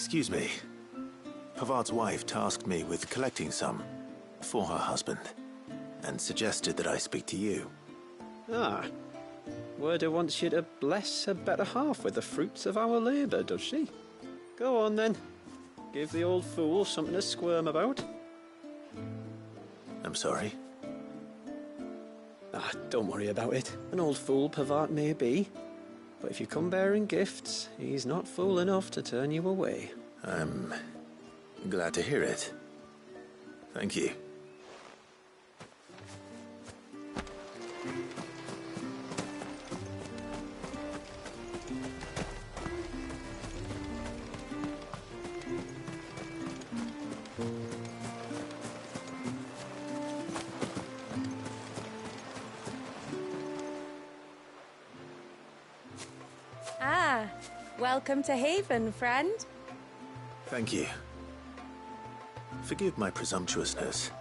Excuse me. Pavard's wife tasked me with collecting some for her husband, and suggested that I speak to you. Ah. Werda wants you to bless her better half with the fruits of our labour, does she? Go on then. Give the old fool something to squirm about. I'm sorry. Ah, don't worry about it. An old fool Pavard may be, but if you come bearing gifts, he's not fool enough to turn you away. I'm glad to hear it. Thank you. Ah, welcome to Haven, friend. Thank you. Forgive my presumptuousness,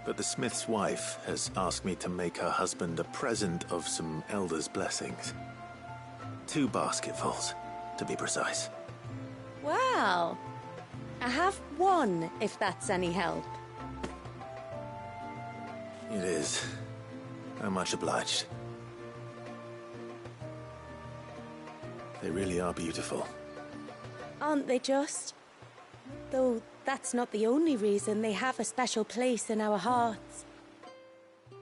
but the smith's wife has asked me to make her husband a present of some elder's blessings. 2 basketfuls, to be precise. Well, I have 1, if that's any help. It is. I'm much obliged. They really are beautiful. Aren't they just? Though that's not the only reason they have a special place in our hearts.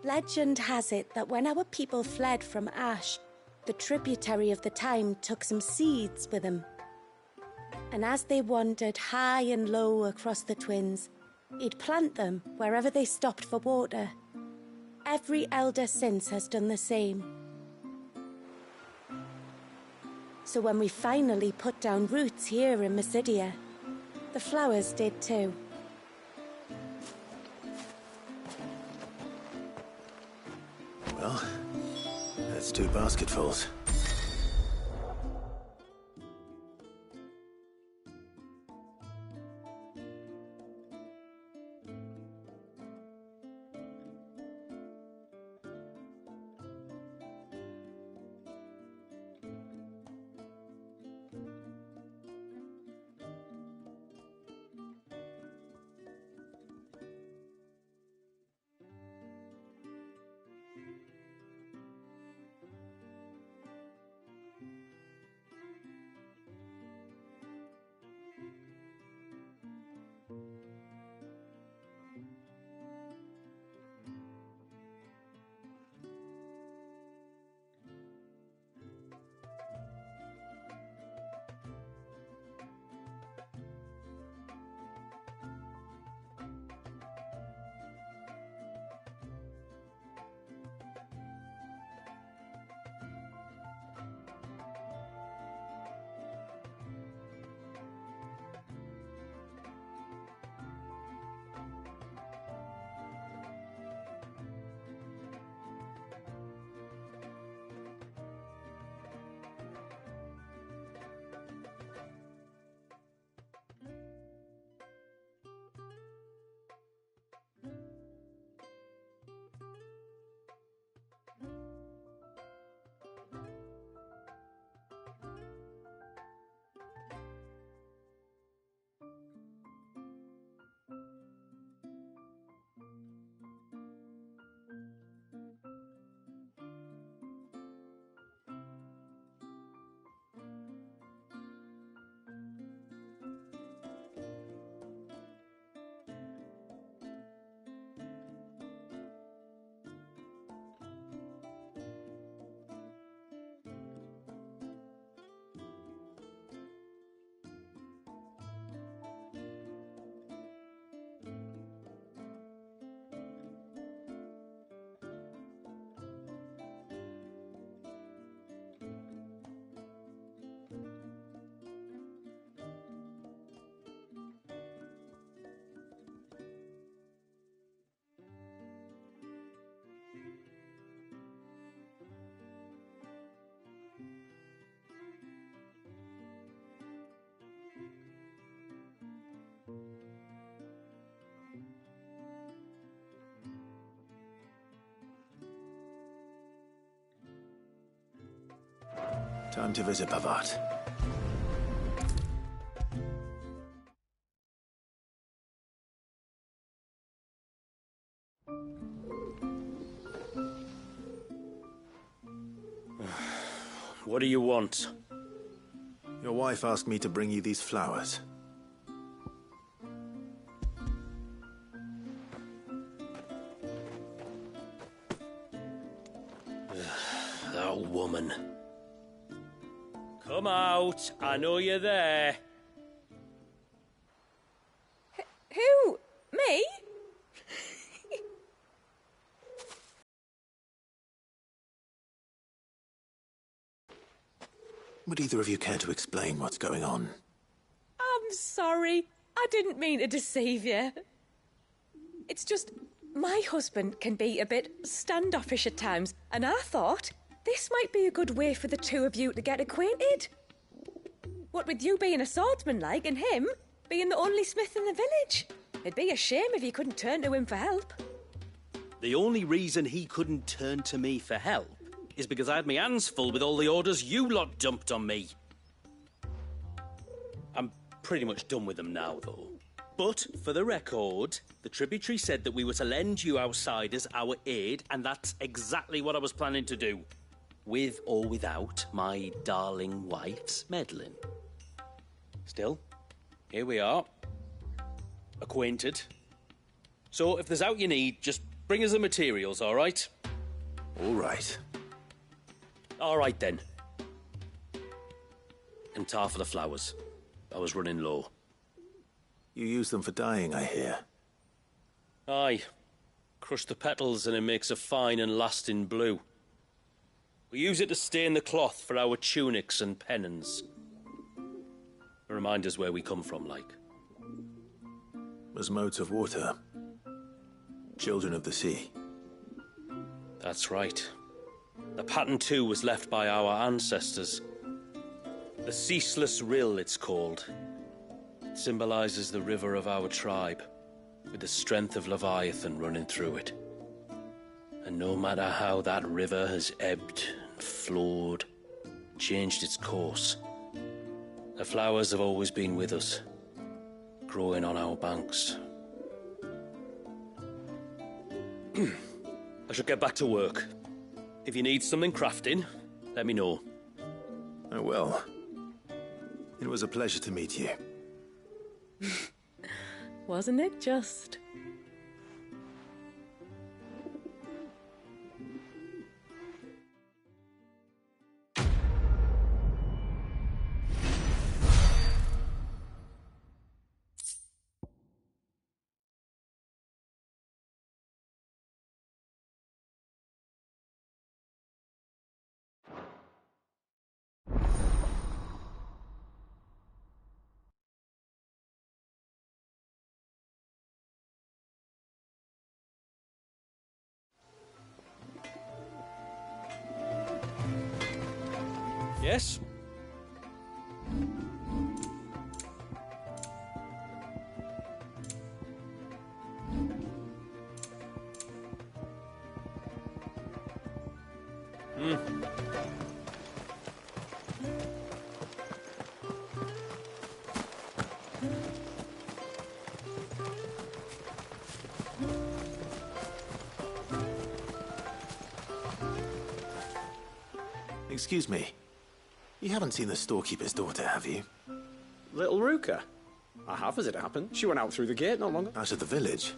Legend has it that when our people fled from Ash, the tributary of the Tyne took some seeds with them. And as they wandered high and low across the Twins, he'd plant them wherever they stopped for water. Every elder since has done the same. So when we finally put down roots here in Mysidia, the flowers did too. Well, that's 2 basketfuls. Time to visit Pavard. What do you want? Your wife asked me to bring you these flowers. That woman. Come out. I know you're there. Who? Me? Would either of you care to explain what's going on? I'm sorry. I didn't mean to deceive you. It's just, my husband can be a bit standoffish at times, and I thought this might be a good way for the two of you to get acquainted. What with you being a swordsman like, and him being the only smith in the village. It'd be a shame if you couldn't turn to him for help. The only reason he couldn't turn to me for help is because I had my hands full with all the orders you lot dumped on me. I'm pretty much done with them now, though. But, for the record, the tributary said that we were to lend you outsiders our aid, and that's exactly what I was planning to do. With or without my darling wife's meddling. Still, here we are. Acquainted. So, if there's out you need, just bring us the materials, all right? All right. All right, then. And tar for the flowers. I was running low. You use them for dyeing, I hear. Aye. Crush the petals and it makes a fine and lasting blue. We use it to stain the cloth for our tunics and pennons. Remind us where we come from, like. As modes of water. Children of the sea. That's right. The pattern, too, was left by our ancestors. The Ceaseless Rill, it's called. It symbolizes the river of our tribe, with the strength of Leviathan running through it. And no matter how that river has ebbed and flowed, changed its course, the flowers have always been with us, growing on our banks. I should get back to work. If you need something crafting, let me know. Oh, well. It was a pleasure to meet you. Wasn't it just? Yes? Excuse me. You haven't seen the storekeeper's daughter, have you? Little Ruka? I have, as it happened. She went out through the gate not long ago. Out of the village?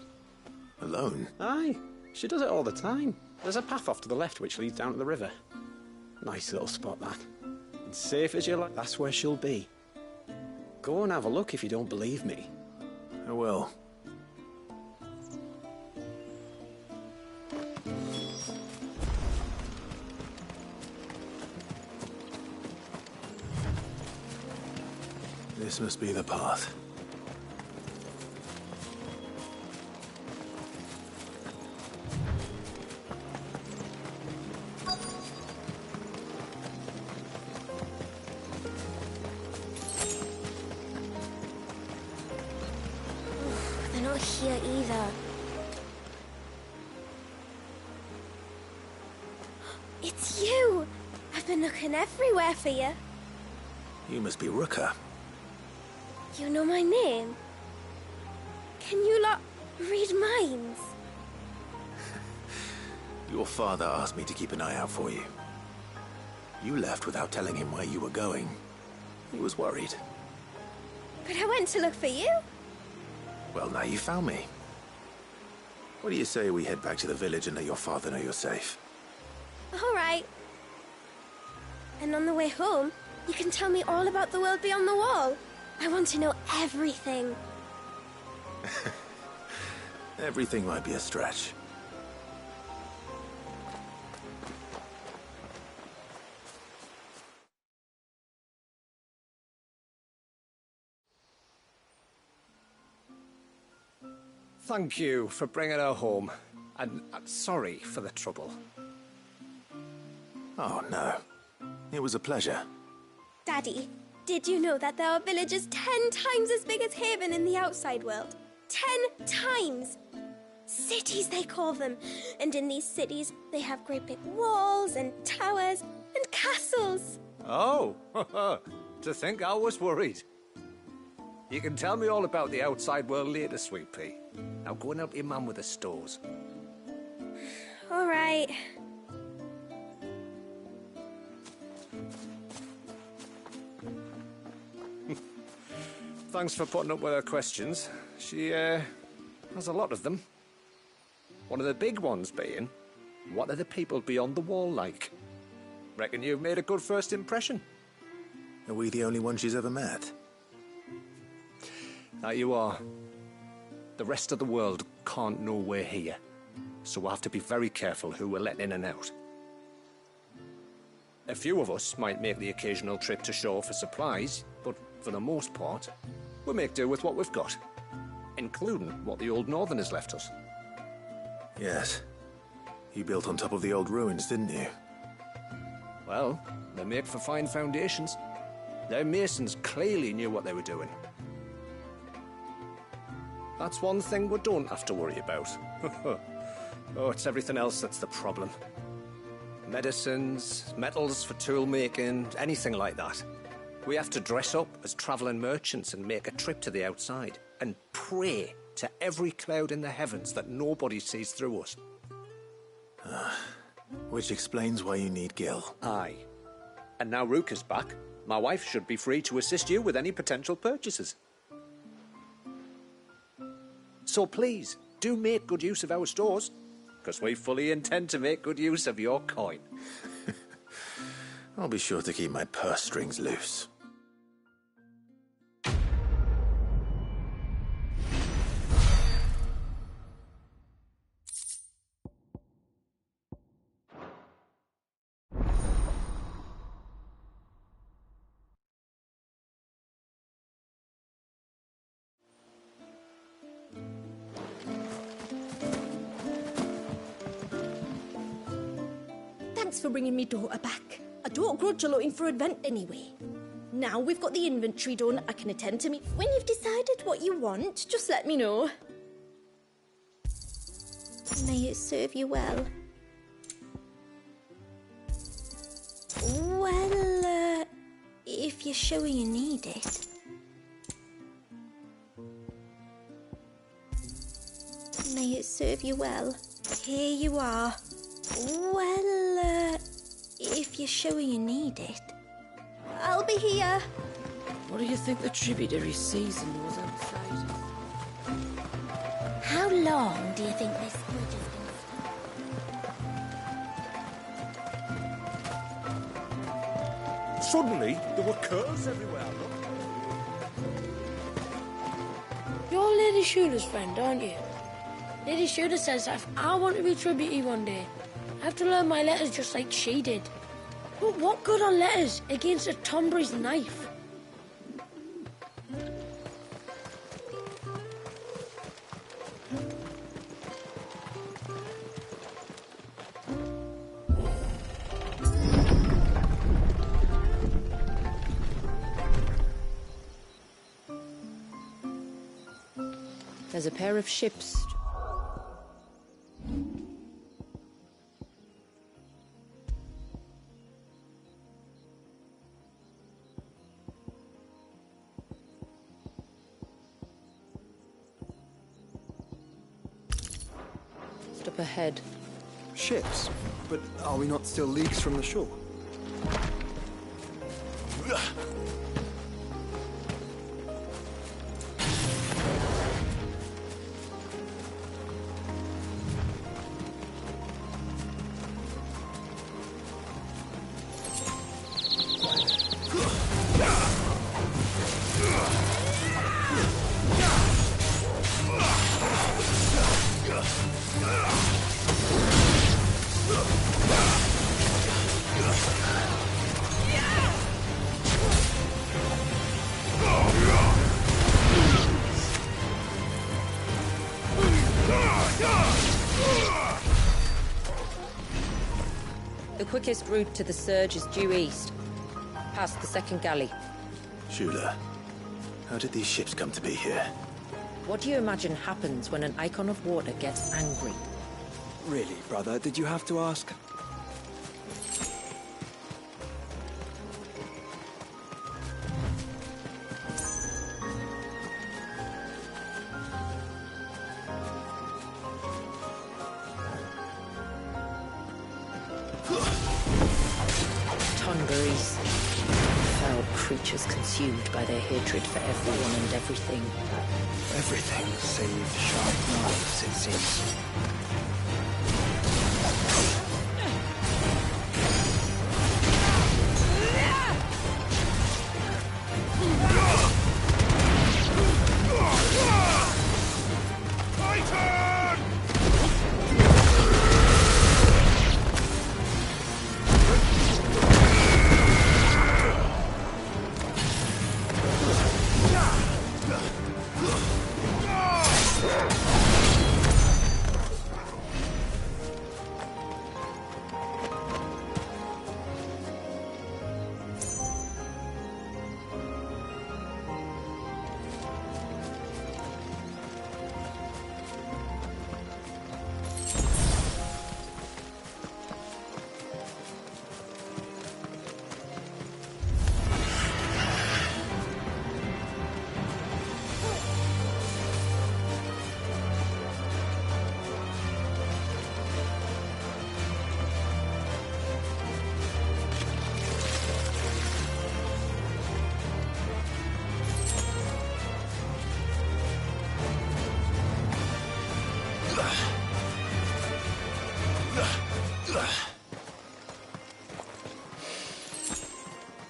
Alone? Aye, she does it all the time. There's a path off to the left which leads down to the river. Nice little spot, that. And safe as you like, that's where she'll be. Go and have a look if you don't believe me. I will. This must be the path. They're not here either. It's you! I've been looking everywhere for you. You must be Ruka. You know my name? Can you lot read minds? Your father asked me to keep an eye out for you. You left without telling him where you were going. He was worried. But I went to look for you. Well, now you found me. What do you say we head back to the village and let your father know you're safe? All right. And on the way home, you can tell me all about the world beyond the wall. I want to know everything. Everything might be a stretch. Thank you for bringing her home. And sorry for the trouble. Oh, no. It was a pleasure. Daddy, did you know that there are villages 10 times as big as Haven in the outside world? 10 times! Cities, they call them. And in these cities, they have great big walls and towers and castles. Oh, to think I was worried. You can tell me all about the outside world later, Sweet Pea. Now go and help your mum with the stores. All right. Thanks for putting up with her questions. She, has a lot of them. One of the big ones being, what are the people beyond the wall like? Reckon you've made a good first impression. Are we the only one she's ever met? That you are. The rest of the world can't know we're here, so we'll have to be very careful who we're letting in and out. A few of us might make the occasional trip to shore for supplies, but for the most part, we make do with what we've got, including what the old Northerners left us. Yes. You built on top of the old ruins, didn't you? Well, they make for fine foundations. Their masons clearly knew what they were doing. That's one thing we don't have to worry about. Oh, it's everything else that's the problem. Medicines, metals for tool making, anything like that. We have to dress up as travelling merchants and make a trip to the outside and pray to every cloud in the heavens that nobody sees through us. Which explains why you need Gil. Aye. And now Rook is back, my wife should be free to assist you with any potential purchases. So please, do make good use of our stores, because we fully intend to make good use of your coin. I'll be sure to keep my purse strings loose. Thanks for bringing me daughter back. I don't grudge you looking for advent anyway. Now we've got the inventory done, I can attend to me. When you've decided what you want, just let me know. May it serve you well. Well, if you're sure you need it. May it serve you well. Here you are. Well, if you're sure you need it. I'll be here. What do you think the tributary season was outside? How long do you think this bridge has been? Suddenly, there were curves everywhere, look. You're Lady Shooter's friend, aren't you? Lady Shooter says that if I want to be tributary one day, I have to learn my letters just like she did. But what good are letters against a Tonbridge knife? There's a pair of ships. Up ahead. Ships? But are we not still leagues from the shore? The quickest route to the surge is due east, past the second galley. Shula, how did these ships come to be here? What do you imagine happens when an icon of water gets angry? Really, brother, did you have to ask? Tongarees. Foul creatures consumed by their hatred for everyone and everything. Everything save sharp knives, it seems.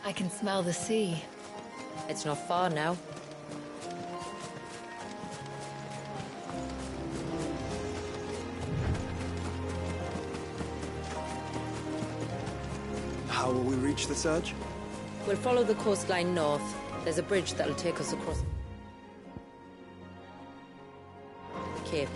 I can smell the sea. It's not far now. How will we reach the surge? We'll follow the coastline north. There's a bridge that'll take us across the cape.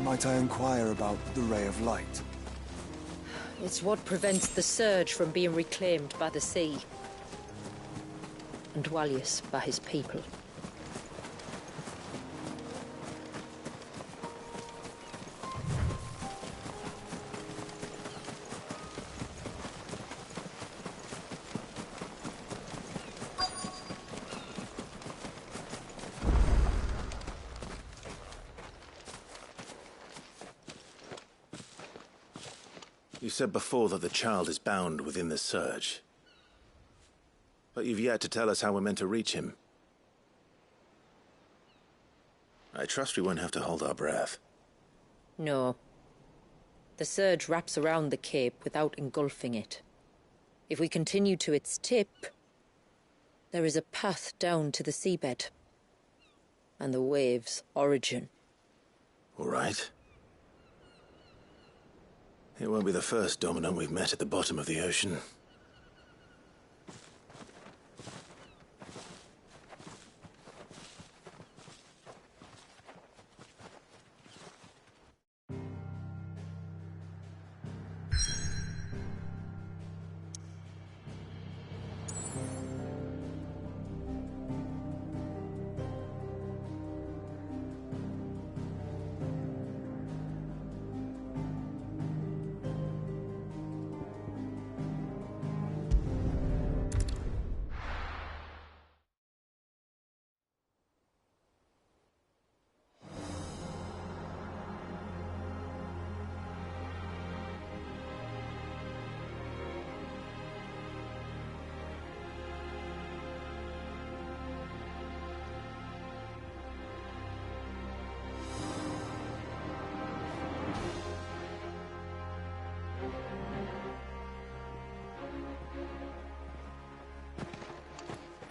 Might I inquire about the Ray of Light? It's what prevents the surge from being reclaimed by the sea. And Dwalius by his people. You said before that the child is bound within the surge. But you've yet to tell us how we're meant to reach him. I trust we won't have to hold our breath. No. The surge wraps around the cape without engulfing it. If we continue to its tip, there is a path down to the seabed. And the wave's origin. All right. It won't be the first dominant we've met at the bottom of the ocean.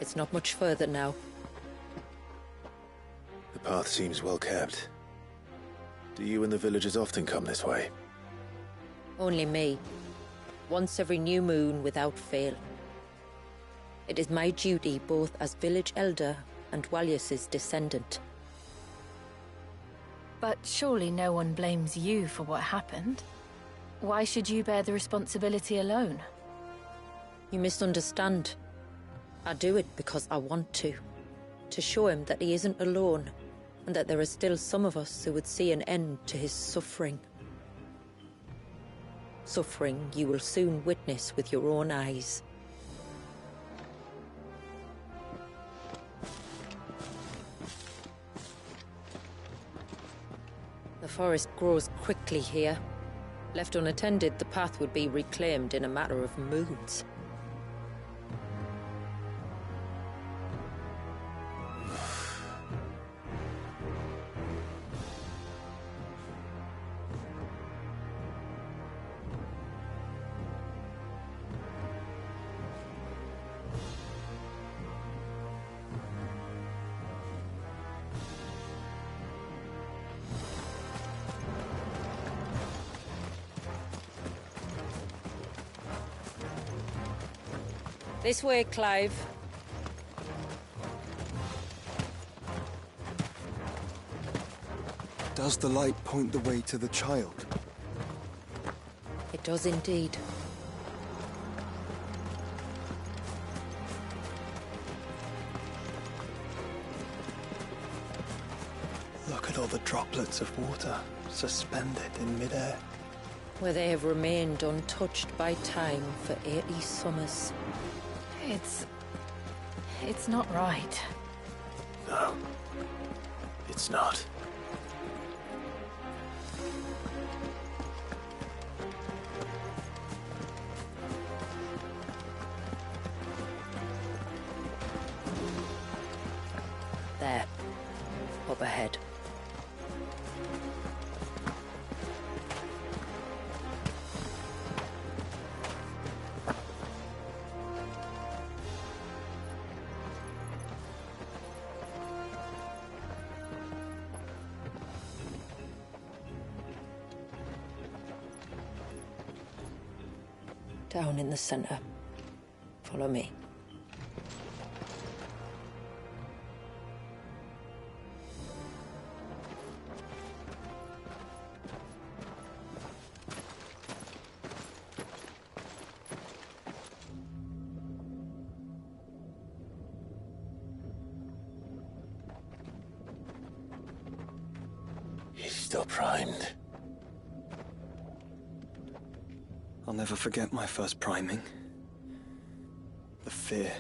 It's not much further now. The path seems well kept. Do you and the villagers often come this way? Only me. Once every new moon without fail. It is my duty both as village elder and Walyus's descendant. But surely no one blames you for what happened. Why should you bear the responsibility alone? You misunderstand. I do it because I want to. To show him that he isn't alone, and that there are still some of us who would see an end to his suffering. Suffering you will soon witness with your own eyes. The forest grows quickly here. Left unattended, the path would be reclaimed in a matter of moons. This way, Clive. Does the light point the way to the child? It does indeed. Look at all the droplets of water suspended in midair. Where they have remained untouched by time for 80 summers. It's not right. No, it's not. There. Up ahead. Down in the center. Follow me. He's still primed. I'll never forget my first priming. The fear.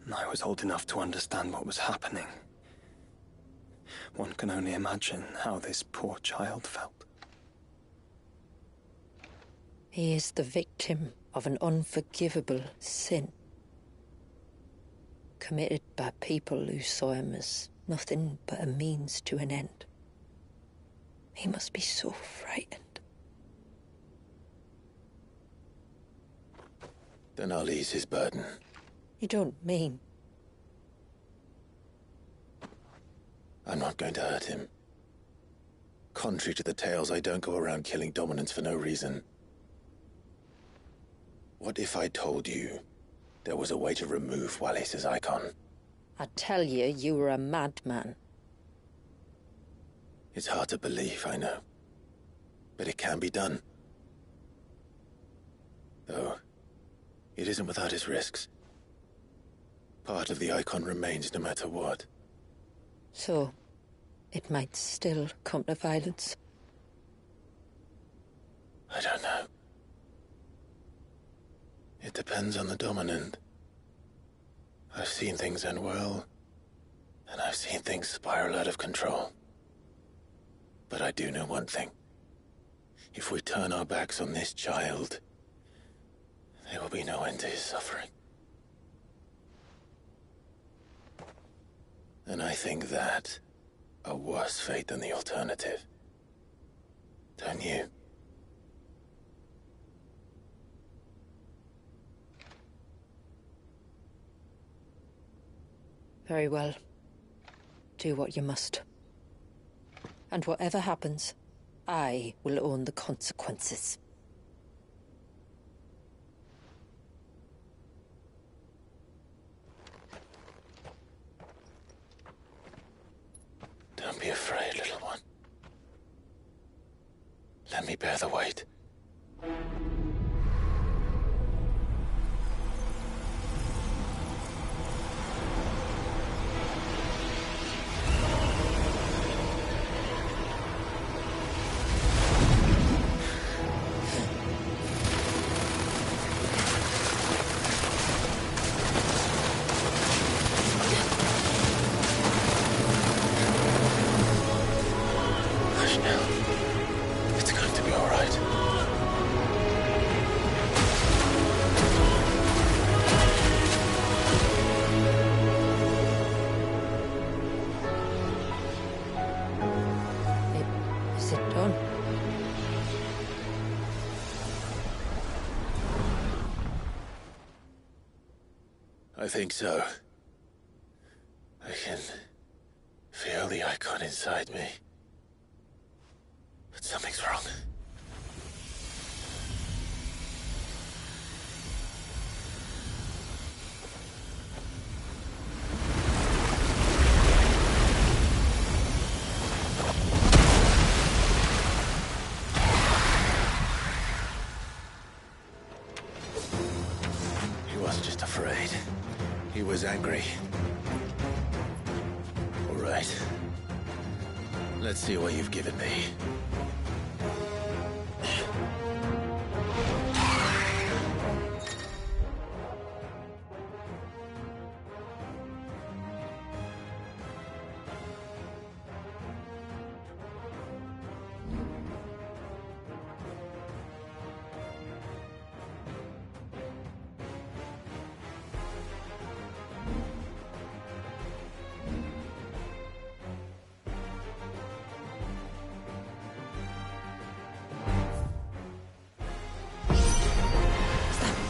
And I was old enough to understand what was happening. One can only imagine how this poor child felt. He is the victim of an unforgivable sin. Committed by people who saw him as nothing but a means to an end. He must be so frightened. Then I'll ease his burden. You don't mean? I'm not going to hurt him. Contrary to the tales, I don't go around killing dominants for no reason. What if I told you there was a way to remove Walyus's icon? I tell you, you were a madman. It's hard to believe, I know. But it can be done. Though, it isn't without its risks. Part of the icon remains no matter what. So, it might still come to violence. I don't know. It depends on the dominant. I've seen things end well, and I've seen things spiral out of control. But I do know one thing. If we turn our backs on this child, there will be no end to his suffering. And I think that a worse fate than the alternative. Don't you? Very well. Do what you must. And whatever happens, I will own the consequences. Don't be afraid, little one. Let me bear the weight. It's going to be all right. Is it done? I think so. I can feel the icon inside me. But something's wrong. He wasn't just afraid. He was angry. All right. Let's see what you've given me.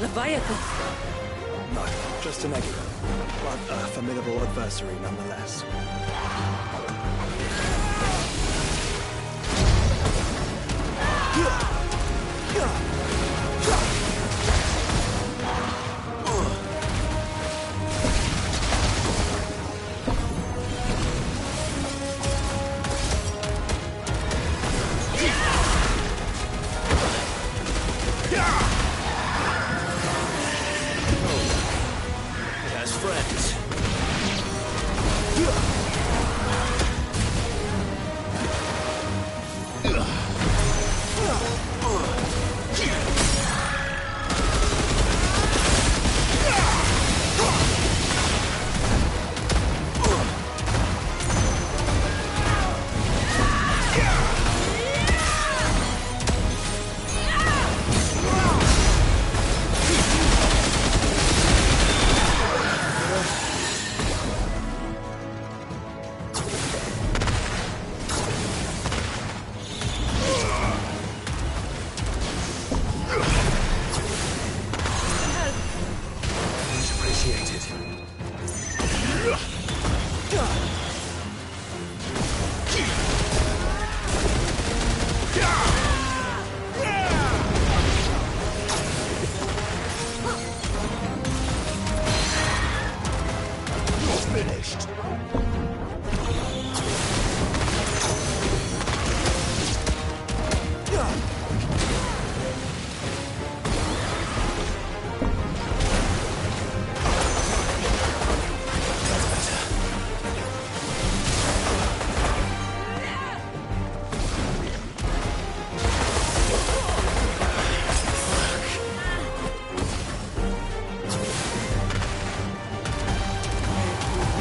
Leviathan! No, just an egg. But a formidable adversary nonetheless.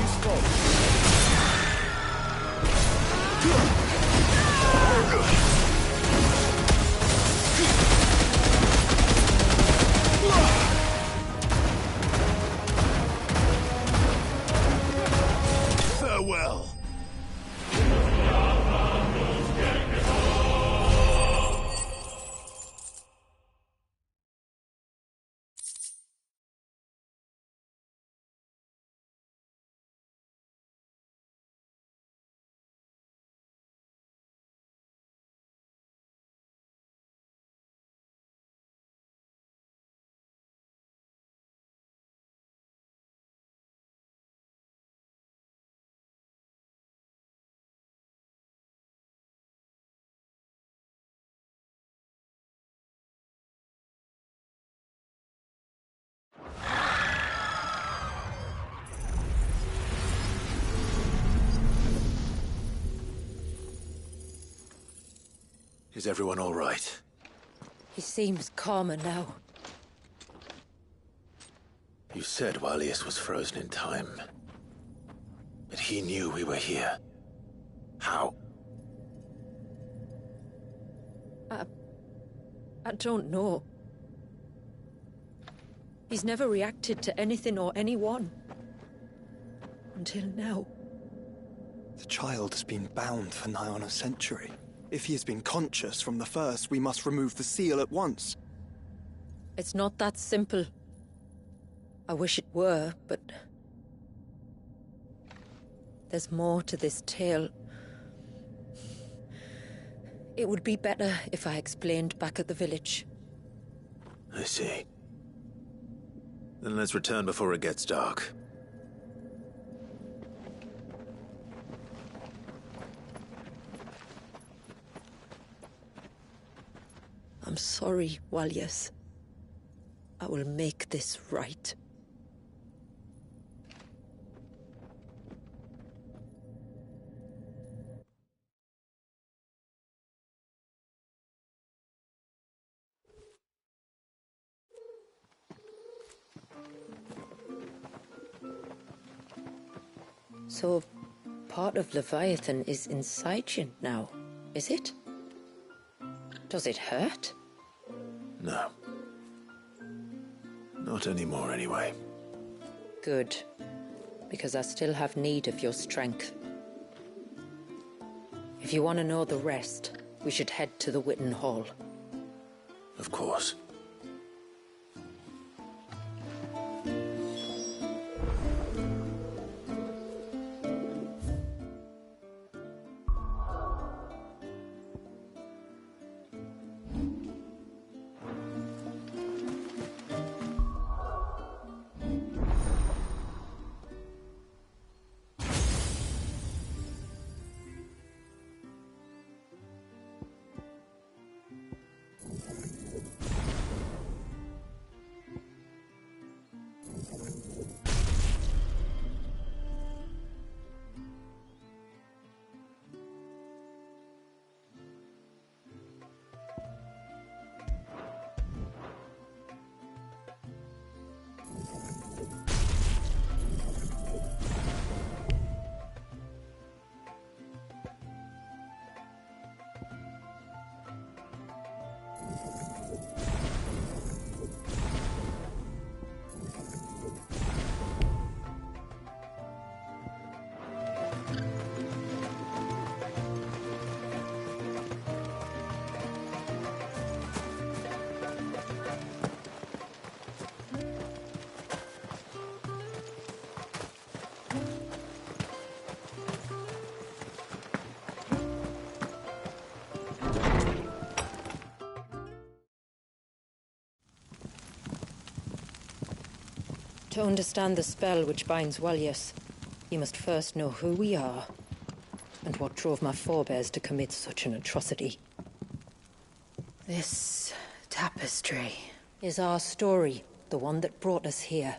Useful. Is everyone all right? He seems calmer now. You said Wallius was frozen in time. But he knew we were here. How? I don't know. He's never reacted to anything or anyone. Until now. The child has been bound for nigh on a century. If he has been conscious from the first, we must remove the seal at once. It's not that simple. I wish it were, but... there's more to this tale. It would be better if I explained back at the village. I see. Then let's return before it gets dark. I'm sorry, Wallius. I will make this right. So, part of Leviathan is inside you now, is it? Does it hurt? No. Not anymore, anyway. Good. Because I still have need of your strength. If you want to know the rest, we should head to the Witten Hall. Of course. To understand the spell which binds Wallius, you must first know who we are, and what drove my forebears to commit such an atrocity. This tapestry is our story, the one that brought us here.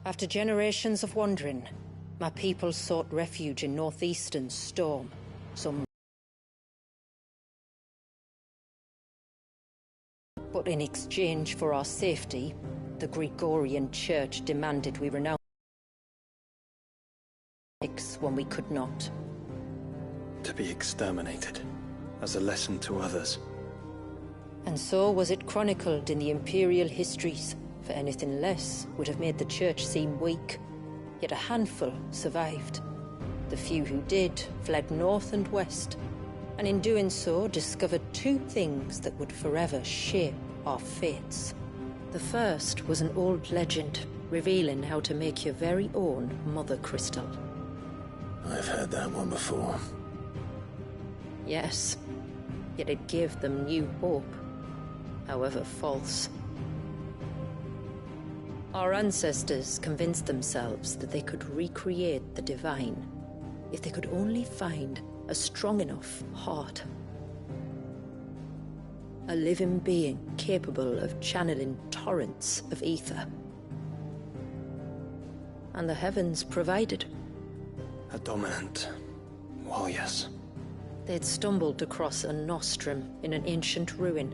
After generations of wandering, my people sought refuge in northeastern Storm, But in exchange for our safety, the Gregorian Church demanded we renounce when we could not. To be exterminated, as a lesson to others. And so was it chronicled in the Imperial histories, for anything less would have made the Church seem weak. Yet a handful survived. The few who did fled north and west, and in doing so discovered two things that would forever shape our fates. The first was an old legend, revealing how to make your very own Mother Crystal. I've heard that one before. Yes, yet it gave them new hope, however false. Our ancestors convinced themselves that they could recreate the divine if they could only find a strong enough heart. A living being capable of channeling torrents of ether. And the heavens provided. A dominant Wallius. They'd stumbled across a nostrum in an ancient ruin,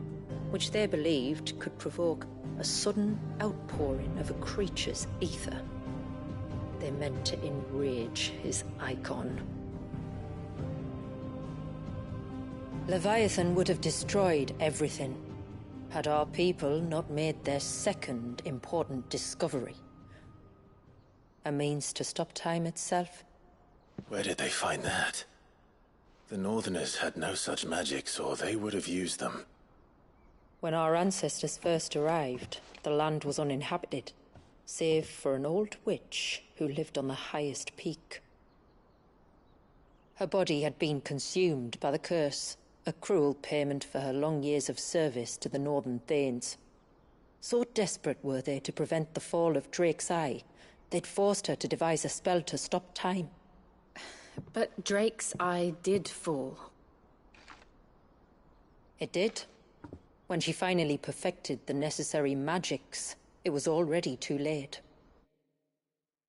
which they believed could provoke a sudden outpouring of a creature's ether. They meant to enrage his icon. Leviathan would have destroyed everything, had our people not made their second important discovery. A means to stop time itself. Where did they find that? The Northerners had no such magics, or they would have used them. When our ancestors first arrived, the land was uninhabited, save for an old witch who lived on the highest peak. Her body had been consumed by the curse, a cruel payment for her long years of service to the Northern Thanes. So desperate were they to prevent the fall of Drake's Eye, they'd forced her to devise a spell to stop time. But Drake's Eye did fall. It did. When she finally perfected the necessary magics, it was already too late.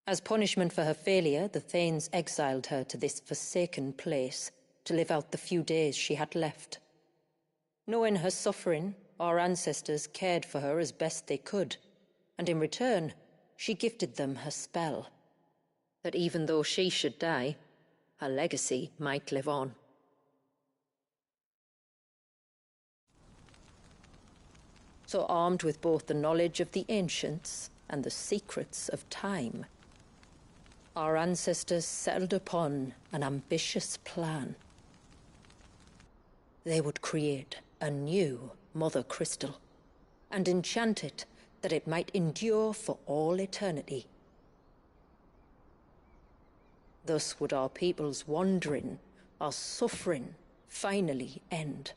As punishment for her failure, the Thanes exiled her to this forsaken place to live out the few days she had left. Knowing her suffering, our ancestors cared for her as best they could, and in return, she gifted them her spell. That even though she should die, her legacy might live on. So armed with both the knowledge of the ancients and the secrets of time, our ancestors settled upon an ambitious plan. They would create a new Mother Crystal and enchant it that it might endure for all eternity. Thus would our people's wandering, our suffering, finally end,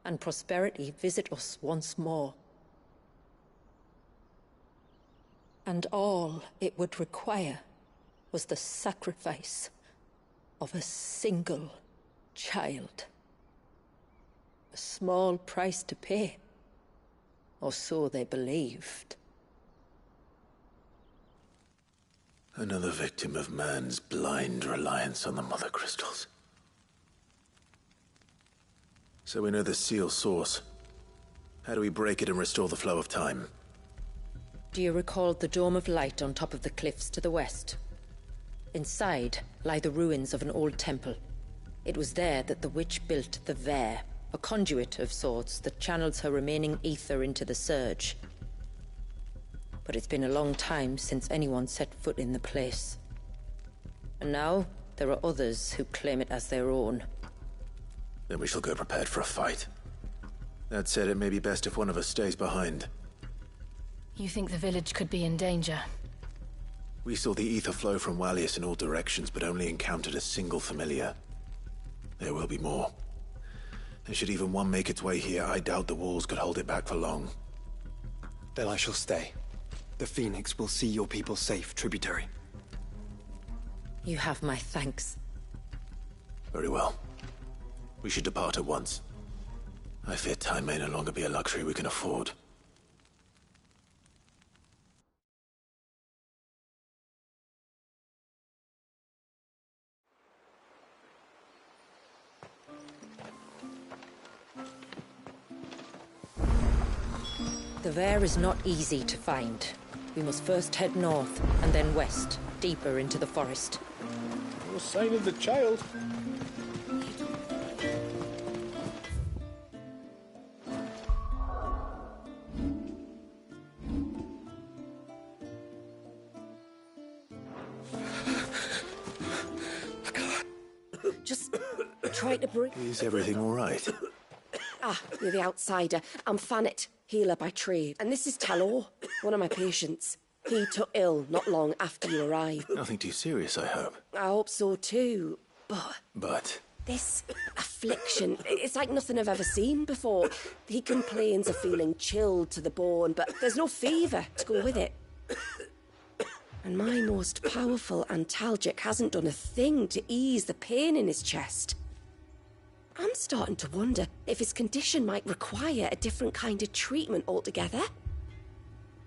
and prosperity visit us once more. And all it would require was the sacrifice of a single child. A small price to pay, or so they believed. Another victim of man's blind reliance on the Mother Crystals. So we know the seal source. How do we break it and restore the flow of time? Do you recall the Dome of Light on top of the cliffs to the west? Inside lie the ruins of an old temple. It was there that the witch built the Vare, a conduit of sorts that channels her remaining ether into the Surge. But it's been a long time since anyone set foot in the place. And now, there are others who claim it as their own. Then we shall go prepared for a fight. That said, it may be best if one of us stays behind. You think the village could be in danger? We saw the ether flow from Wallius in all directions, but only encountered a single familiar. There will be more. And should even one make its way here, I doubt the walls could hold it back for long. Then I shall stay. The Phoenix will see your people safe, tributary. You have my thanks. Very well. We should depart at once. I fear time may no longer be a luxury we can afford. The Vare is not easy to find. We must first head north, and then west, deeper into the forest. No sign of the child. Just try to breathe. Is everything all right? Ah, you're the outsider. I'm Fannet, healer by trade. And this is Talor, one of my patients. He took ill not long after you arrived. Nothing too serious, I hope. I hope so too, but... But? This affliction, it's like nothing I've ever seen before. He complains of feeling chilled to the bone, but there's no fever to go with it. And my most powerful antalgic hasn't done a thing to ease the pain in his chest. I'm starting to wonder if his condition might require a different kind of treatment altogether.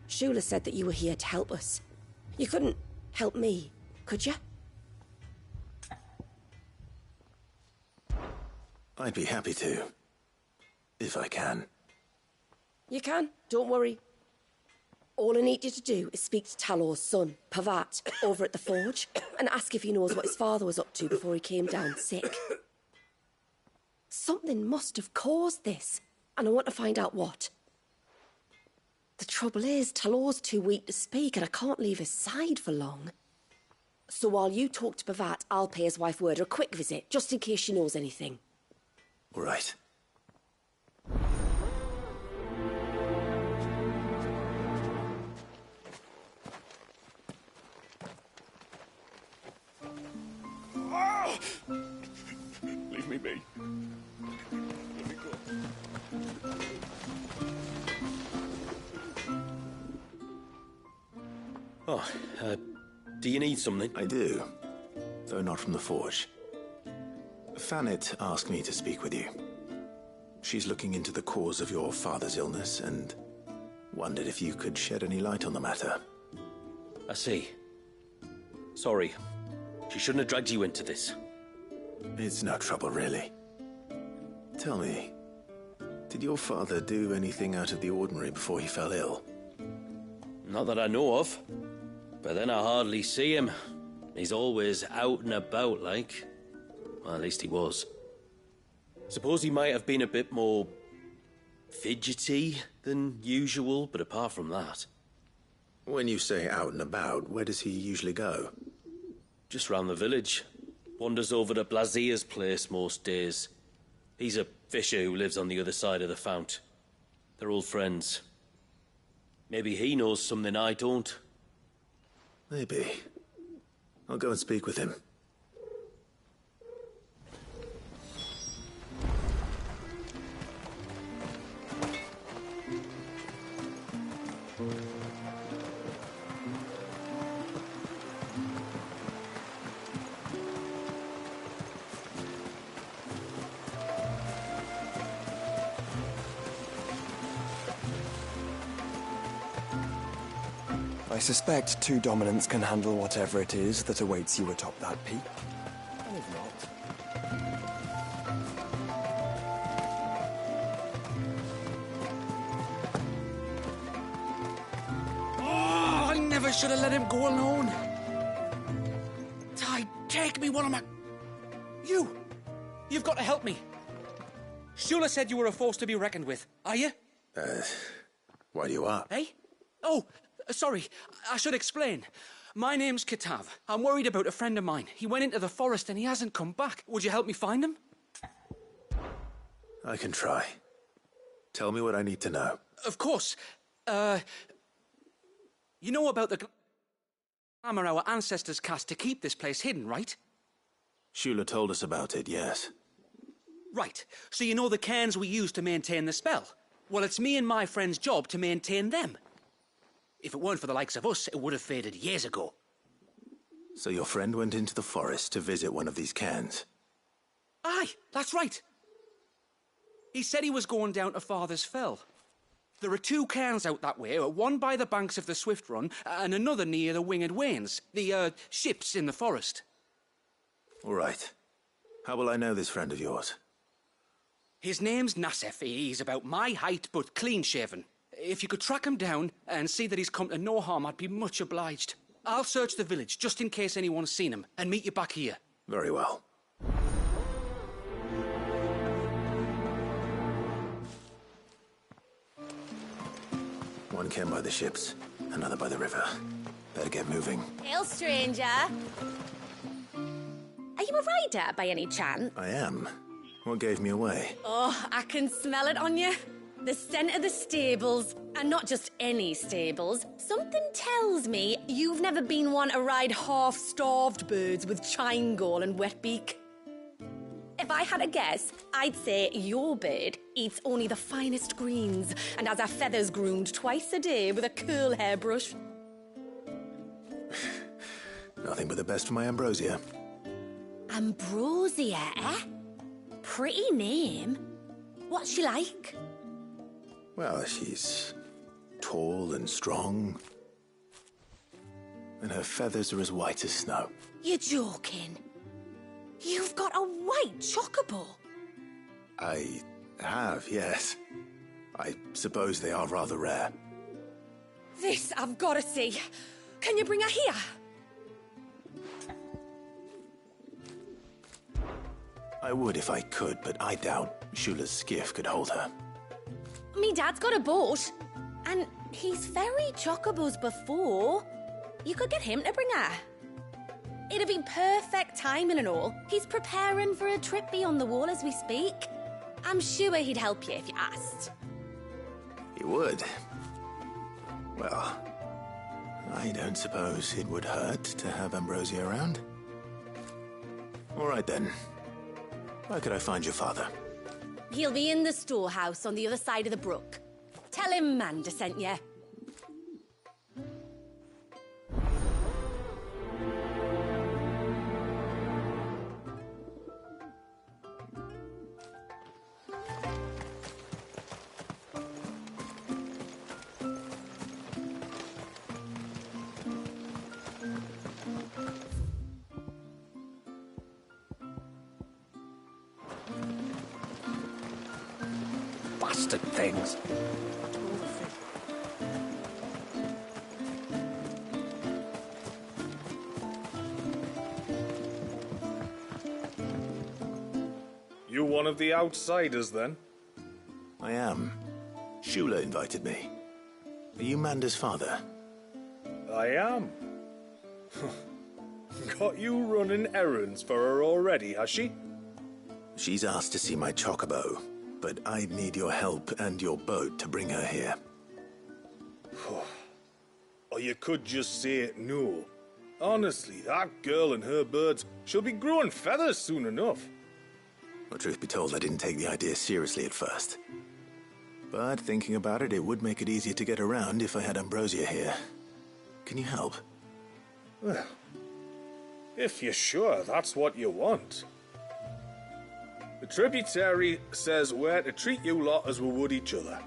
Shula said that you were here to help us. You couldn't help me, could you? I'd be happy to. If I can. You can, don't worry. All I need you to do is speak to Talor's son, Pavat, over at the forge, and ask if he knows what his father was up to before he came down sick. Something must have caused this, and I want to find out what. The trouble is, Talor's too weak to speak, and I can't leave his side for long. So while you talk to Pavat, I'll pay his wife word a quick visit, just in case she knows anything. All right. Leave me be. Let me go. Oh, do you need something? I do, though not from the forge. Fanit asked me to speak with you. She's looking into the cause of your father's illness and wondered if you could shed any light on the matter. I see. Sorry. She shouldn't have dragged you into this. It's no trouble, really. Tell me, did your father do anything out of the ordinary before he fell ill? Not that I know of. But then I hardly see him. He's always out and about, like. Well, at least he was. Suppose he might have been a bit more fidgety than usual, but apart from that... When you say out and about, where does he usually go? Just round the village. Wanders over to Blazier's place most days. He's a fisher who lives on the other side of the fount. They're old friends. Maybe he knows something I don't. Maybe. I'll go and speak with him. I suspect two dominants can handle whatever it is that awaits you atop that peak. And if not... Oh, I never should have let him go alone. Ty, take me, what am I... You've got to help me. Shula said you were a force to be reckoned with. Are you? Why do you ask? Hey? Oh, sorry. I should explain. My name's Kitav. I'm worried about a friend of mine. He went into the forest and he hasn't come back. Would you help me find him? I can try. Tell me what I need to know. Of course. You know about the glamour our ancestors cast to keep this place hidden, right? Shula told us about it, yes. Right. So you know the cairns we use to maintain the spell? Well, it's me and my friend's job to maintain them. If it weren't for the likes of us, it would have faded years ago. So your friend went into the forest to visit one of these cairns? Aye, that's right. He said he was going down to Father's Fell. There are two cairns out that way, one by the banks of the Swift Run, and another near the Winged Wains, the, ships in the forest. All right. How will I know this friend of yours? His name's Nassef. He's about my height, but clean-shaven. If you could track him down and see that he's come to no harm, I'd be much obliged. I'll search the village, just in case anyone's seen him, and meet you back here. Very well. One cairn by the ships, another by the river. Better get moving. Hail, stranger. Are you a rider by any chance? I am. What gave me away? Oh, I can smell it on you. The scent of the stables, and not just any stables. Something tells me you've never been one to ride half-starved birds with chine-gall and wet beak. If I had a guess, I'd say your bird eats only the finest greens and has her feathers groomed twice a day with a curl hairbrush. Nothing but the best for my ambrosia. Ambrosia, eh? Pretty name. What's she like? Well, she's tall and strong. And her feathers are as white as snow. You're joking. You've got a white chocobo. I have, yes. I suppose they are rather rare. This I've got to see. Can you bring her here? I would if I could, but I doubt Shula's skiff could hold her. Me dad's got a boat. And he's ferried chocobos before. You could get him to bring her. It'd be perfect timing and all. He's preparing for a trip beyond the wall as we speak. I'm sure he'd help you if you asked. He would. Well, I don't suppose it would hurt to have Ambrosia around. All right then. Where could I find your father? He'll be in the storehouse on the other side of the brook. Tell him Manda sent you. Bastard things. You one of the outsiders, then? I am. Shula invited me. Are you Manda's father? I am. Got you running errands for her already, has she? She's asked to see my chocobo, but I'd need your help and your boat to bring her here. Or you could just say no. Honestly, that girl and her birds, she'll be growing feathers soon enough. Well, truth be told, I didn't take the idea seriously at first. But thinking about it, it would make it easier to get around if I had Ambrosia here. Can you help? Well, if you're sure that's what you want. The tributary says we're to treat you lot as we would each other.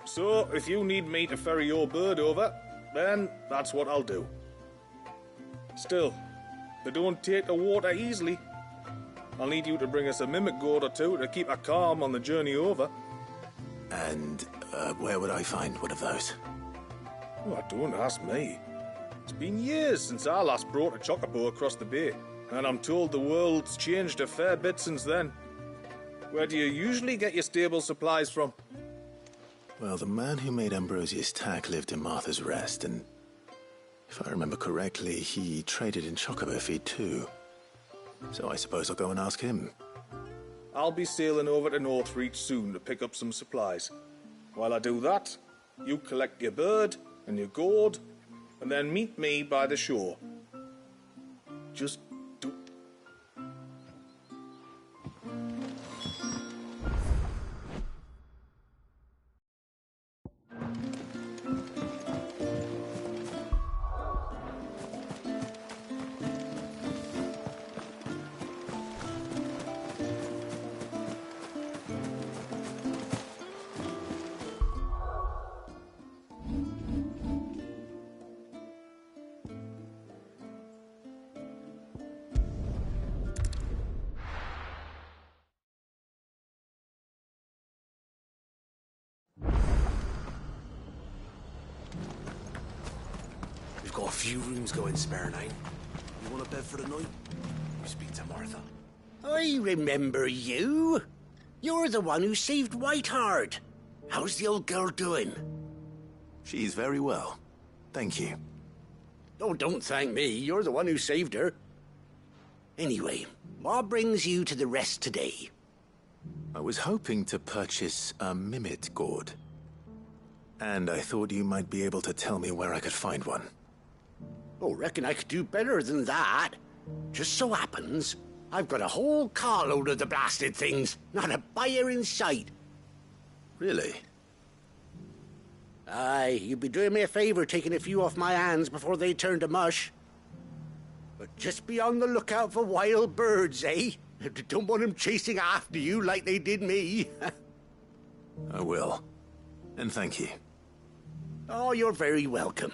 So, if you need me to ferry your bird over, then that's what I'll do. Still, they don't take the water easily. I'll need you to bring us a mimic goat or two to keep her calm on the journey over. And where would I find one of those? Oh, don't ask me. It's been years since I last brought a chocobo across the bay, and I'm told the world's changed a fair bit since then. Where do you usually get your stable supplies from? Well, the man who made Ambrosia's tack lived in Martha's Rest, and if I remember correctly, he traded in chocobo feed too. So I suppose I'll go and ask him. I'll be sailing over to Northreach soon to pick up some supplies. While I do that, you collect your bird and your gourd, and then meet me by the shore. Just do... Got a few rooms going spare, Nine. You want a bed for the night? You speak to Martha. I remember you. You're the one who saved Whiteheart. How's the old girl doing? She's very well. Thank you. Oh, don't thank me. You're the one who saved her. Anyway, what brings you to the Rest today? I was hoping to purchase a Mimit gourd. And I thought you might be able to tell me where I could find one. Oh, reckon I could do better than that. Just so happens, I've got a whole carload of the blasted things. Not a buyer in sight. Really? Aye, you'd be doing me a favor taking a few off my hands before they turn to mush. But just be on the lookout for wild birds, eh? Don't want them chasing after you like they did me. I will. And thank you. Oh, you're very welcome.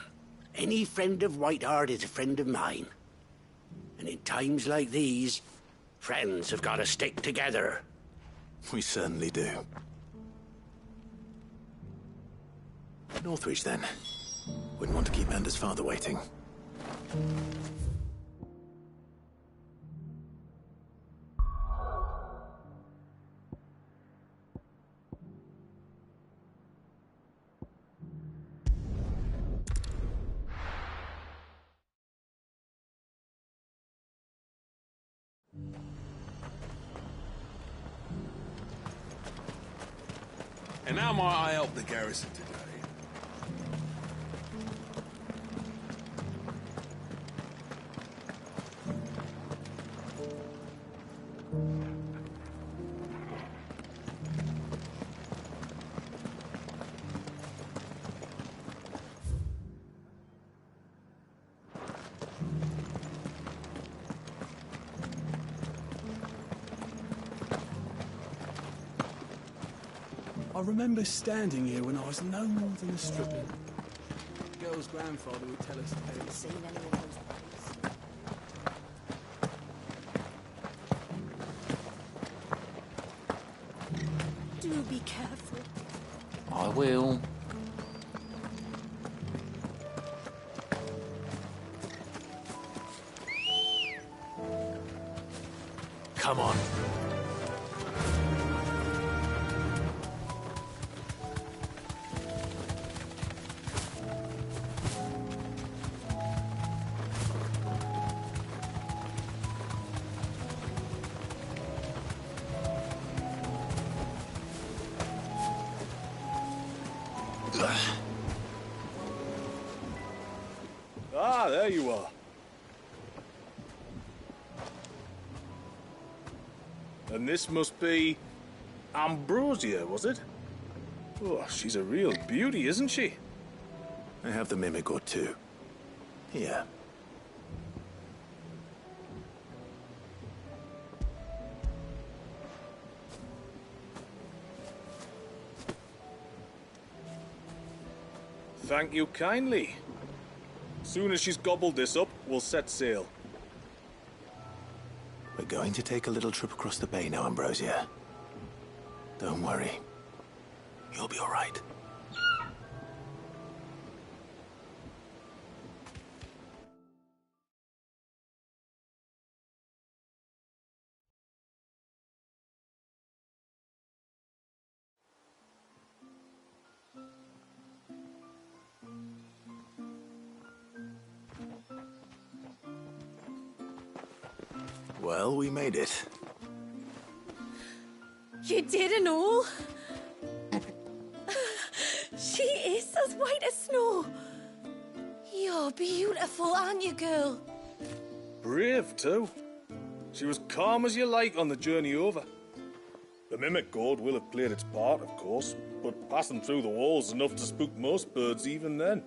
Any friend of Whiteheart is a friend of mine. And in times like these, friends have got to stick together. We certainly do. Northreach, then. Wouldn't want to keep Anders' father waiting. And how might I help the garrison today? I remember standing here when I was no more than a stripling. The girl's grandfather would tell us tales. Seen any of those boys? Do be careful. I will. Come on. Ah, there you are. And this must be Ambrosia, was it? Oh, she's a real beauty, isn't she? I have the mimic or two. Here. Thank you kindly. Soon as she's gobbled this up, we'll set sail. We're going to take a little trip across the bay now, Ambrosia. Don't worry. You'll be all right. Well, we made it. You didn't all? She is as white as snow. You're beautiful, aren't you, girl? Brave, too. She was calm as you like on the journey over. The mimic gourd will have played its part, of course, but passing through the walls enough to spook most birds even then.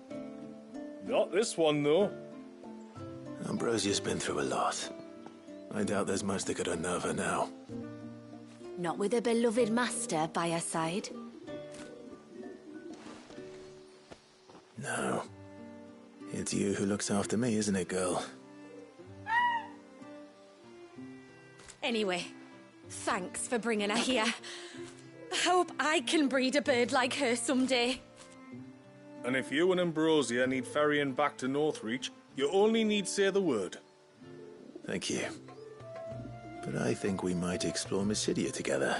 Not this one, though. Ambrosia's been through a lot. I doubt there's much that could unnerve her now. Not with a beloved master by her side. No. It's you who looks after me, isn't it, girl? Anyway, thanks for bringing her here. I hope I can breed a bird like her someday. And if you and Ambrosia need ferrying back to Northreach, you only need say the word. Thank you. But I think we might explore Mysidia together.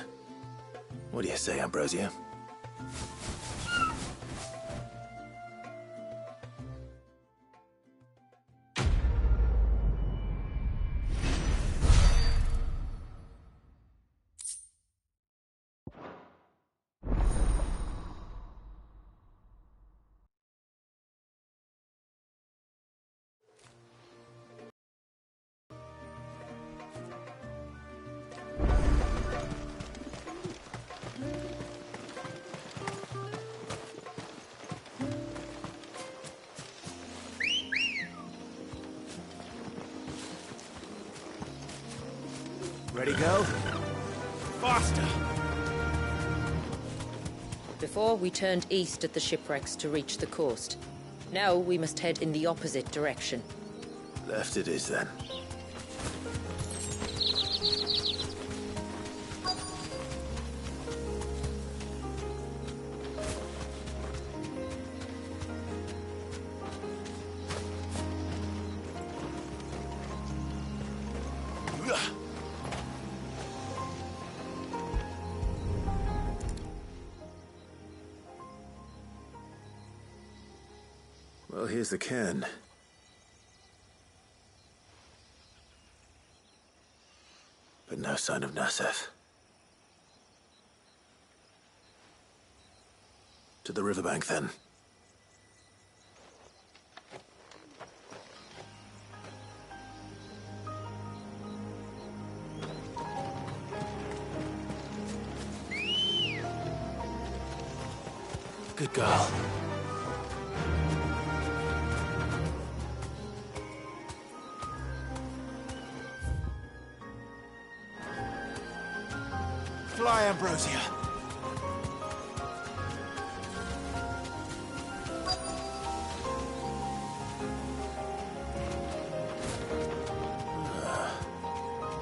What do you say, Ambrosia? Ready, go? Faster! Before, we turned east at the shipwrecks to reach the coast. Now we must head in the opposite direction. Left it is, then. here's the cairn. But no sign of Nasef. To the riverbank, then. Good girl. Fly, Ambrosia.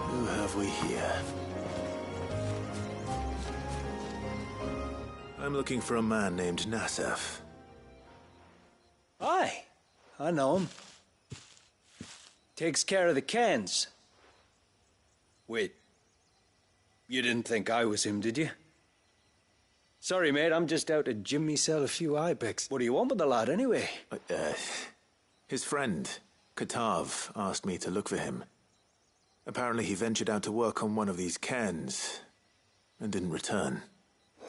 Who have we here? I'm looking for a man named Nasef. Aye, I know him. Takes care of the cans. Wait, you didn't think I was him, did you? Sorry, mate, I'm just out to gym myself a few ibex. What do you want with the lad, anyway? His friend, Katav, asked me to look for him. Apparently he ventured out to work on one of these cairns and didn't return.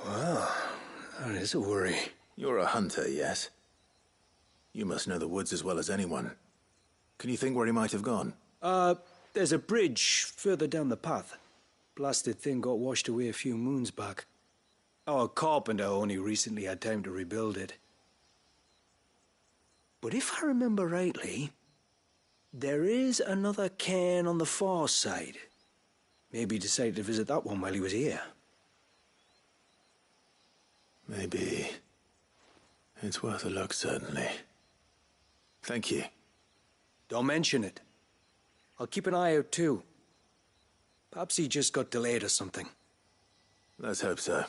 Wow, that is a worry. You're a hunter, yes? You must know the woods as well as anyone. Can you think where he might have gone? There's a bridge further down the path. Blasted thing got washed away a few moons back. Our carpenter only recently had time to rebuild it. But if I remember rightly, there is another cairn on the far side. Maybe he decided to visit that one while he was here. Maybe. It's worth a look, certainly. Thank you. Don't mention it. I'll keep an eye out too. Perhaps he just got delayed or something. Let's hope so.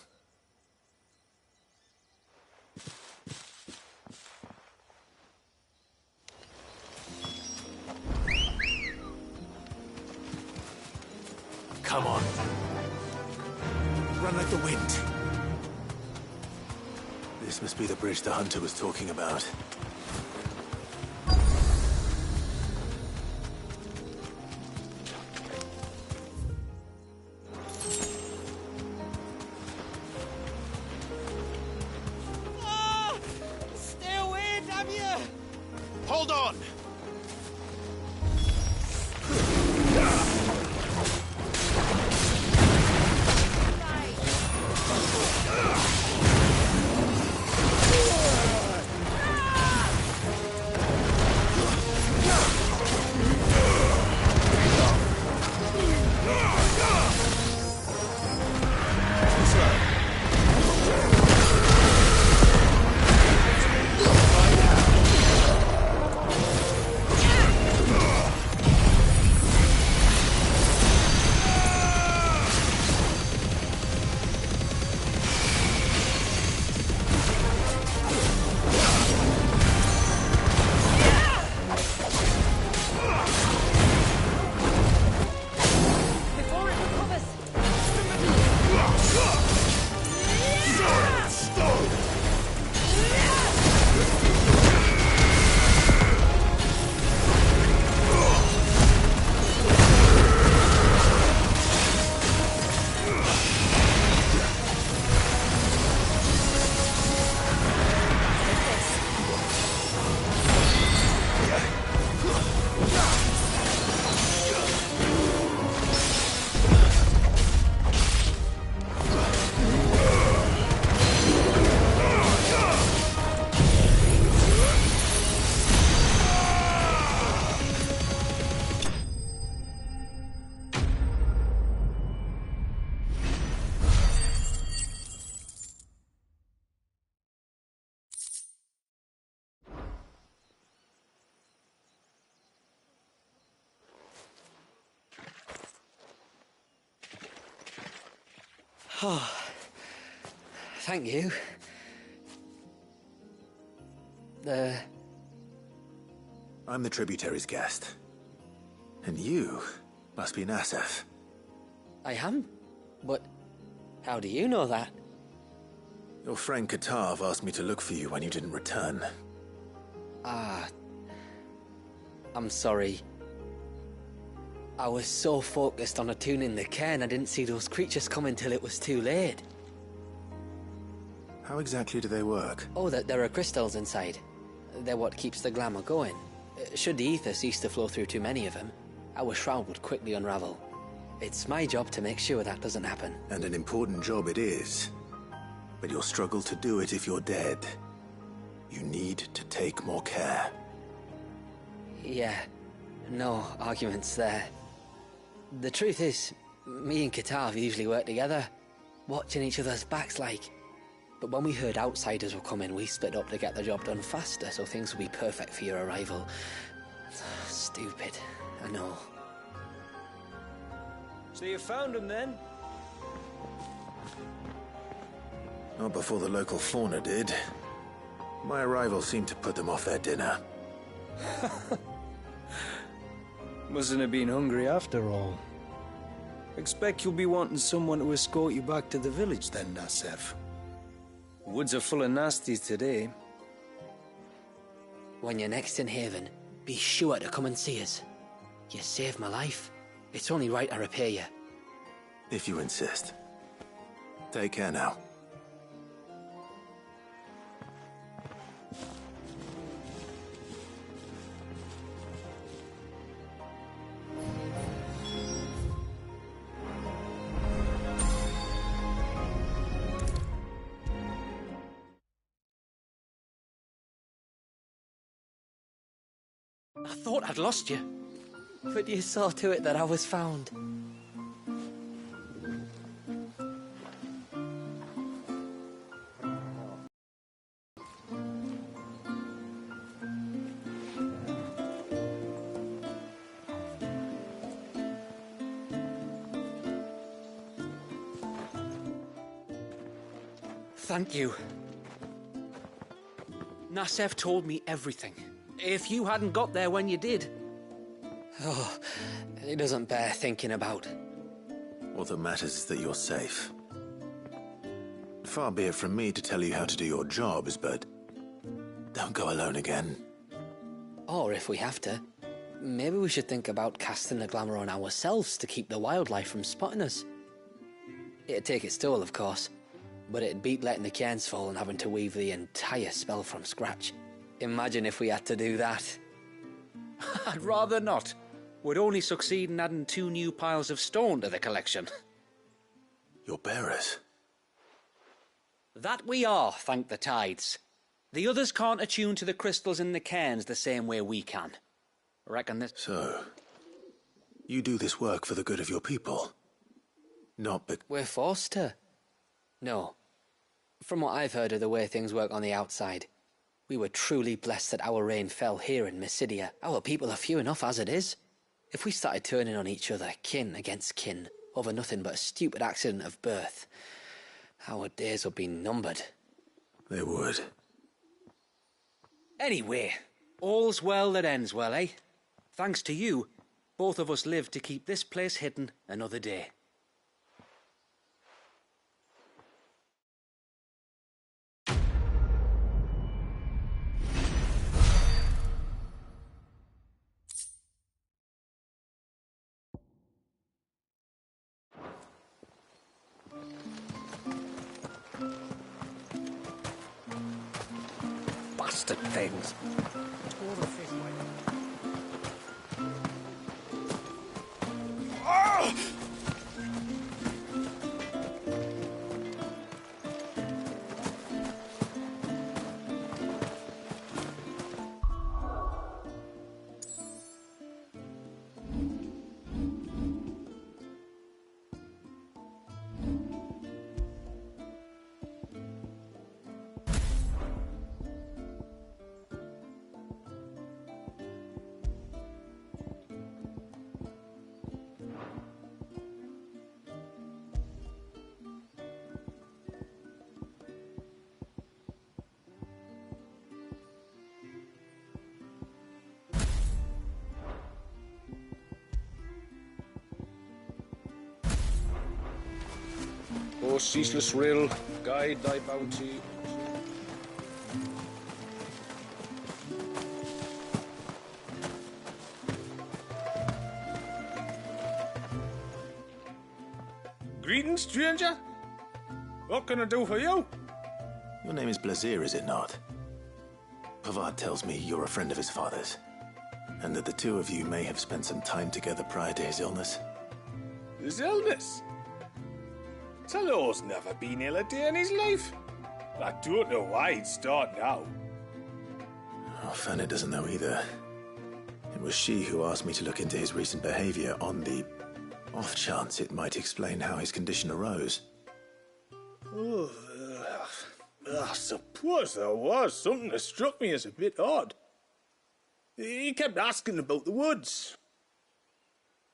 Come on. Run like the wind. This must be the bridge the hunter was talking about. Stay away, damn you! Hold on! Oh, thank you. I'm the tributary's guest. And you must be Nasef. I am? But how do you know that? Your friend Katav asked me to look for you when you didn't return. I'm sorry. I was so focused on attuning the cairn, I didn't see those creatures coming till it was too late. How exactly do they work? Oh, there are crystals inside. They're what keeps the glamour going. Should the ether cease to flow through too many of them, our shroud would quickly unravel. It's my job to make sure that doesn't happen. And an important job it is. But you'll struggle to do it if you're dead. You need to take more care. Yeah, no arguments there. The truth is, me and Katav usually work together, watching each other's backs like. But when we heard outsiders were coming, we split up to get the job done faster so things would be perfect for your arrival. Stupid, I know. So you found him then? Not before the local fauna did. My arrival seemed to put them off their dinner. Mustn't have been hungry after all. Expect you'll be wanting someone to escort you back to the village then, Nasef. Woods are full of nasties today. When you're next in Haven, be sure to come and see us. You saved my life. It's only right I repay you. If you insist. Take care now. I thought I'd lost you. But you saw to it that I was found. Thank you. Nasef told me everything. If you hadn't got there when you did... Oh, it doesn't bear thinking about. All that matters is that you're safe. Far be it from me to tell you how to do your jobs, but don't go alone again. Or if we have to, maybe we should think about casting the glamour on ourselves to keep the wildlife from spotting us. It'd take its toll, of course, but it'd beat letting the cairns fall and having to weave the entire spell from scratch. Imagine if we had to do that. I'd rather not. Would only succeed in adding 2 new piles of stone to the collection. Your bearers? That we are, thank the tides. The others can't attune to the crystals in the cairns the same way we can. Reckon this... So, you do this work for the good of your people? Not but... We're forced to. No. From what I've heard of the way things work on the outside, we were truly blessed that our rain fell here in Mysidia. Our people are few enough as it is. If we started turning on each other, kin against kin, over nothing but a stupid accident of birth, our days would be numbered. They would. Anyway, all's well that ends well, eh? Thanks to you, both of us lived to keep this place hidden another day. Bastard things. O ceaseless rill, guide thy bounty. Greetings, stranger. What can I do for you? Your name is Blazir, is it not? Pavad tells me you're a friend of his father's, and that the two of you may have spent some time together prior to his illness. His illness? Talor's never been ill a day in his life. I don't know why he'd start now. Oh, Fanny doesn't know either. It was she who asked me to look into his recent behavior on the off chance it might explain how his condition arose. Oh, I suppose there was something that struck me as a bit odd. He kept asking about the woods.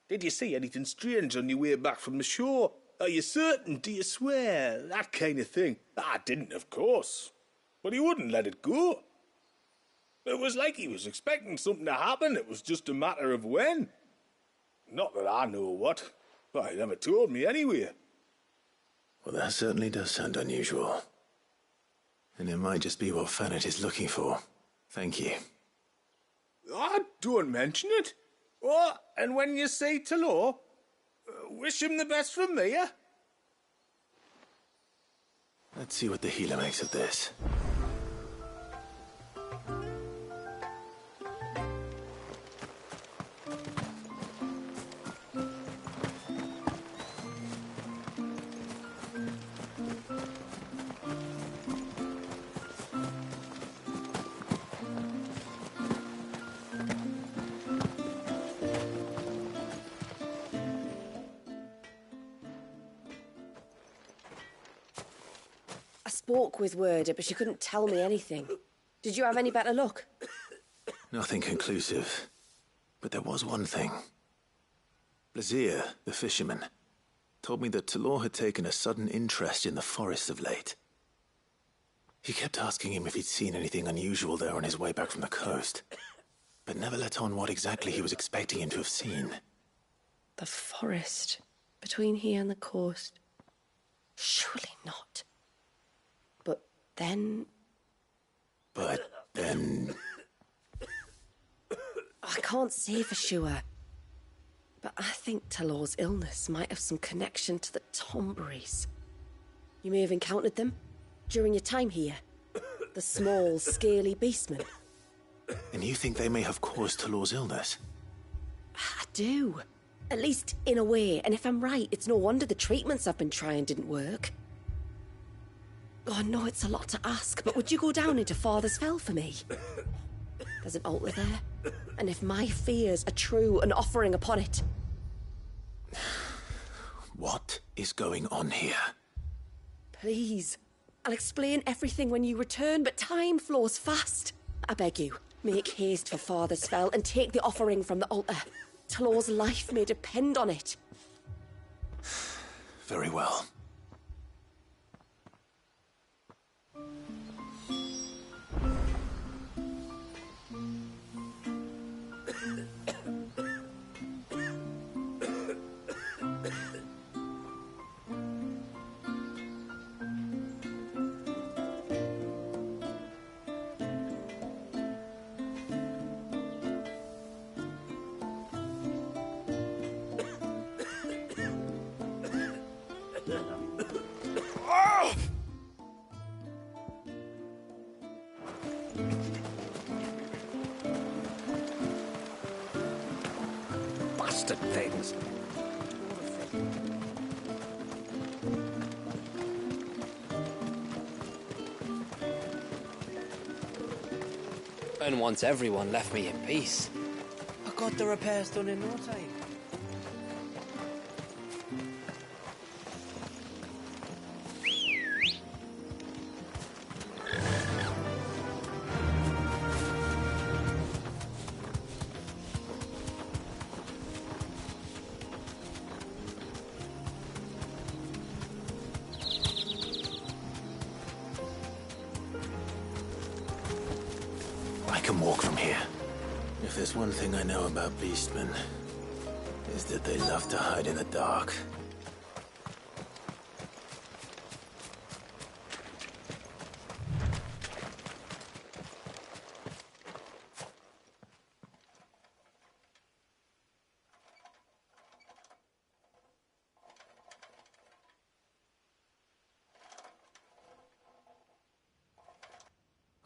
Did you see anything strange on your way back from the shore? Are you certain? Do you swear? That kind of thing. I didn't, of course. But he wouldn't let it go. It was like he was expecting something to happen. It was just a matter of when. Not that I know what. But he never told me anyway. Well, that certainly does sound unusual. And it might just be what Fanet is looking for. Thank you. Don't mention it. Oh, and when you say Talor, wish him the best from me, eh? Let's see what the healer makes of this. Spoke with Werder, but she couldn't tell me anything. Did you have any better luck? Nothing conclusive. But there was one thing. Blazir, the fisherman, told me that Talor had taken a sudden interest in the forest of late. He kept asking him if he'd seen anything unusual there on his way back from the coast, but never let on what exactly he was expecting him to have seen. The forest between here and the coast. Surely not. But then... I can't say for sure. But I think Talor's illness might have some connection to the Tomberries. You may have encountered them during your time here. The small, scaly beastmen. And you think they may have caused Talor's illness? I do. At least in a way. And if I'm right, it's no wonder the treatments I've been trying didn't work. Oh, I know it's a lot to ask, but would you go down into Father's Fell for me? There's an altar there, and if my fears are true, an offering upon it. What is going on here? Please. I'll explain everything when you return, but time flows fast. I beg you, make haste for Father's Fell and take the offering from the altar. Talor's life may depend on it. Very well. Bastard things. And once everyone left me in peace, I got the repairs done in no time. I can walk from here. If there's one thing I know about beastmen, is that they love to hide in the dark.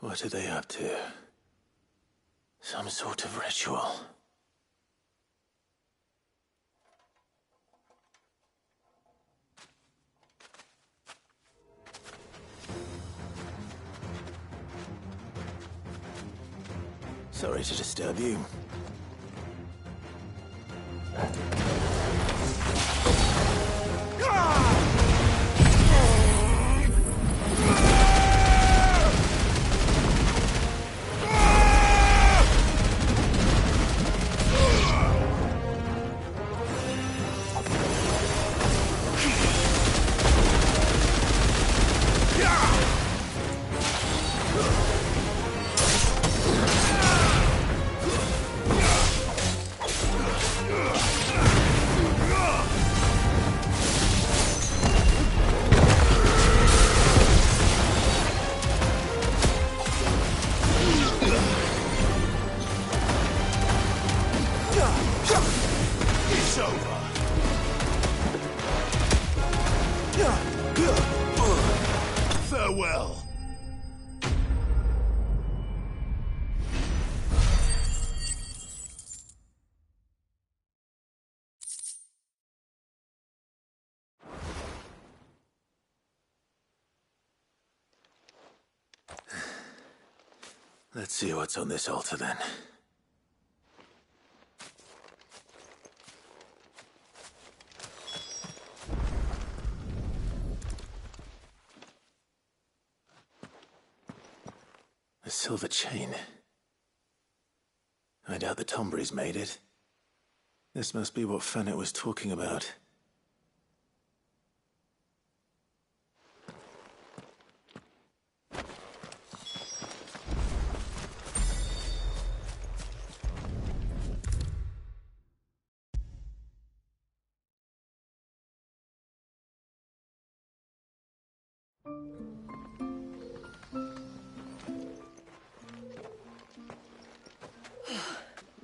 What are they up to? Some sort of ritual. Sorry to disturb you. It's over. Farewell. Let's see what's on this altar then. A silver chain. I doubt the Tombrys made it. This must be what Fennec was talking about.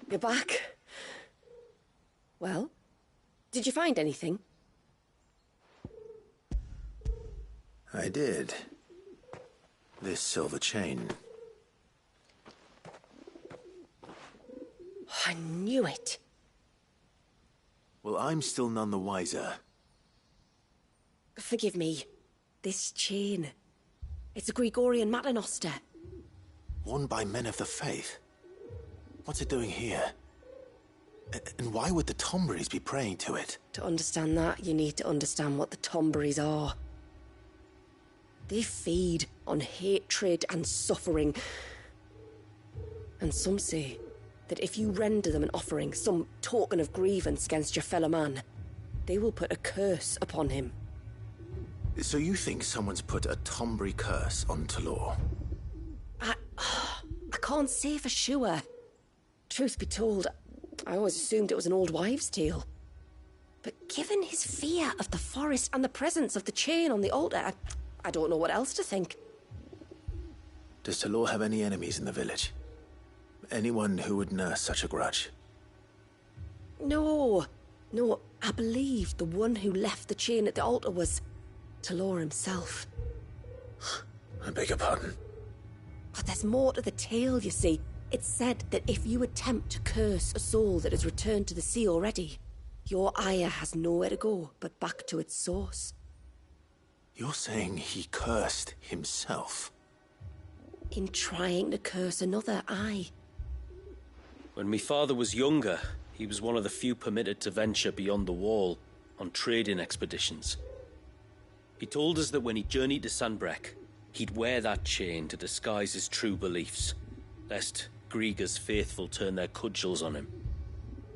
You're back. Well, did you find anything? I did. This silver chain. I knew it. Well, I'm still none the wiser. Forgive me. This chain. It's a Gregorian Maternoster. Worn by men of the faith. What's it doing here? And why would the Tombrys be praying to it? To understand that, you need to understand what the Tombrys are. They feed on hatred and suffering. And some say that if you render them an offering, some token of grievance against your fellow man, they will put a curse upon him. So you think someone's put a Tombry curse on Talor? I can't say for sure. Truth be told, I always assumed it was an old wives' tale. But given his fear of the forest and the presence of the chain on the altar, I don't know what else to think. Does Talor have any enemies in the village? Anyone who would nurse such a grudge? No, I believe the one who left the chain at the altar was Talor himself. I beg your pardon? But there's more to the tale, you see. It's said that if you attempt to curse a soul that has returned to the sea already, your ire has nowhere to go but back to its source. You're saying he cursed himself? In trying to curse another, aye. When my father was younger, he was one of the few permitted to venture beyond the wall on trading expeditions. He told us that when he journeyed to Sanbreque, he'd wear that chain to disguise his true beliefs, lest Griega's faithful turn their cudgels on him.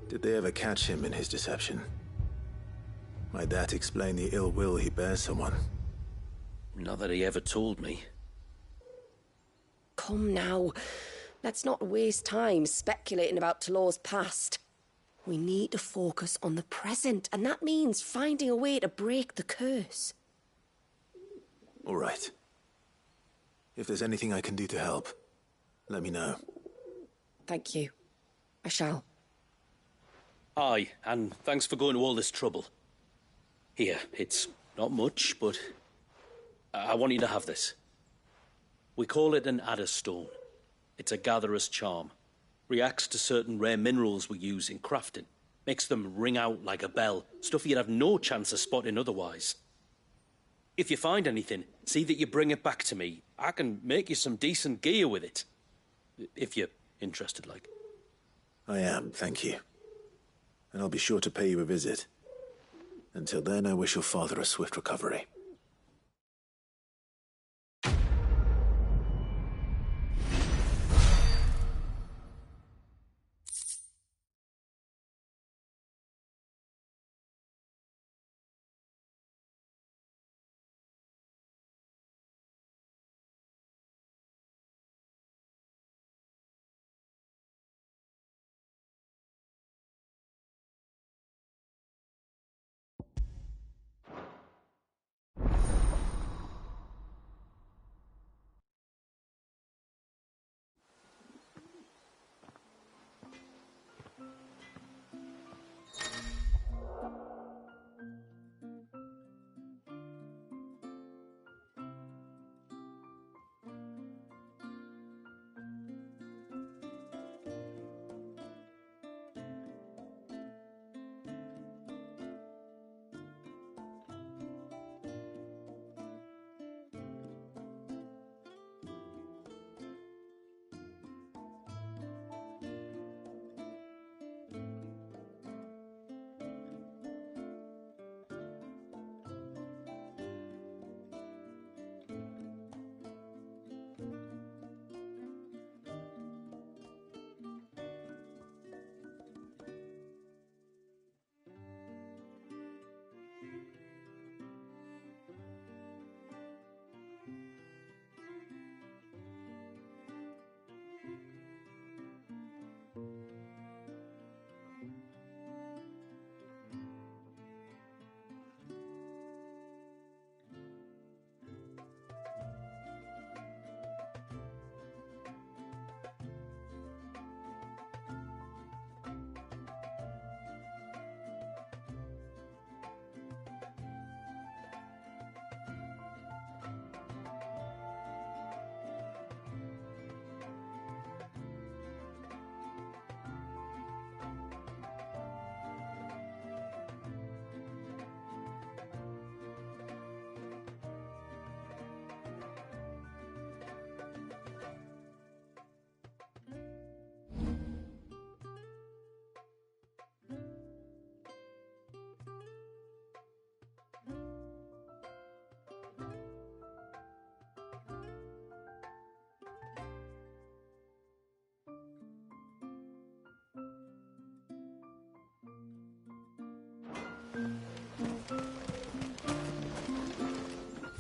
Did they ever catch him in his deception? Might that explain the ill will he bears someone? Not that he ever told me. Come now. Let's not waste time speculating about Talor's past. We need to focus on the present, and that means finding a way to break the curse. All right. If there's anything I can do to help, let me know. Thank you. I shall. Aye, and thanks for going to all this trouble. Here, it's not much, but I want you to have this. We call it an Adderstone. It's a gatherer's charm. Reacts to certain rare minerals we use in crafting. Makes them ring out like a bell, stuff you'd have no chance of spotting otherwise. If you find anything, see that you bring it back to me. I can make you some decent gear with it. If you're interested, like. I am, thank you. And I'll be sure to pay you a visit. Until then, I wish your father a swift recovery.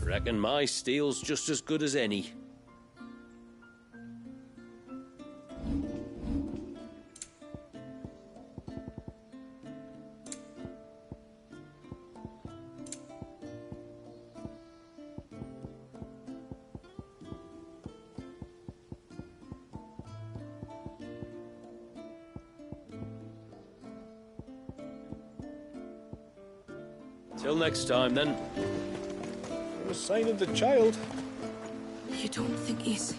Reckon my steel's just as good as any. Till next time, then. No sign of the child. You don't think he's...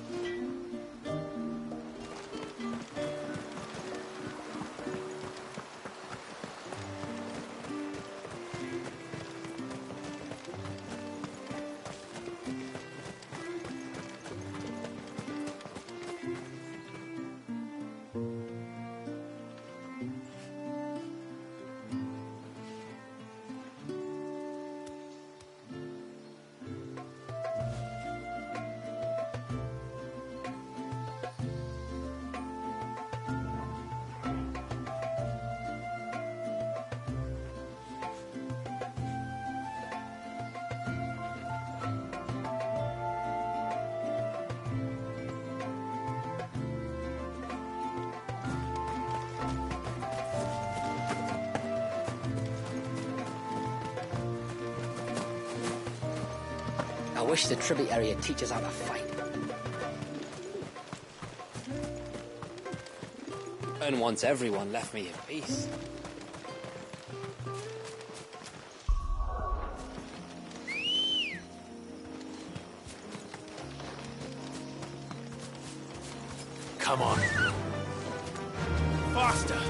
I wish the tributary would teach us how to fight. And once everyone left me in peace. Come on. Faster!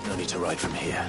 No need to ride from here.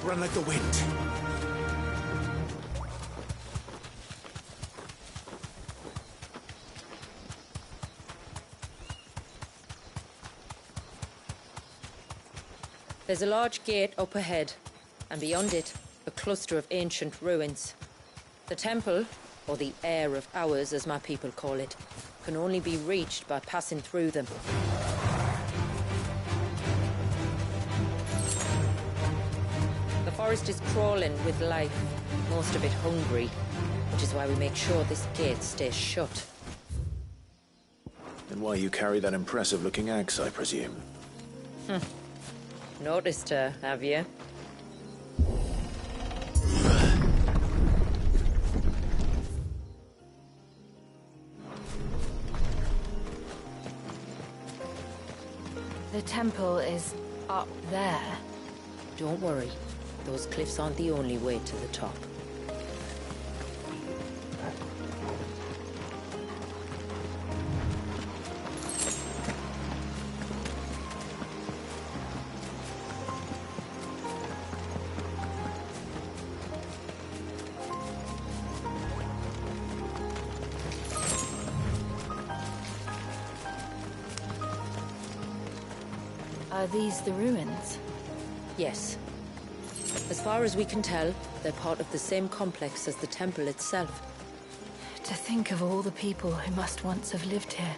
Run like the wind. There's a large gate up ahead, and beyond it, a cluster of ancient ruins. The temple, or the Heir of Hours as my people call it, can only be reached by passing through them. The forest is crawling with life, most of it hungry, which is why we make sure this gate stays shut. And why you carry that impressive-looking axe, I presume? Noticed her, have you? The temple is up there. Don't worry. Those cliffs aren't the only way to the top. Are these the ruins? Yes. As far as we can tell, they're part of the same complex as the temple itself. To think of all the people who must once have lived here.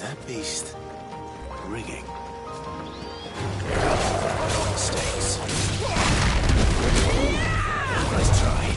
that beast ringing? Stakes. Nice try.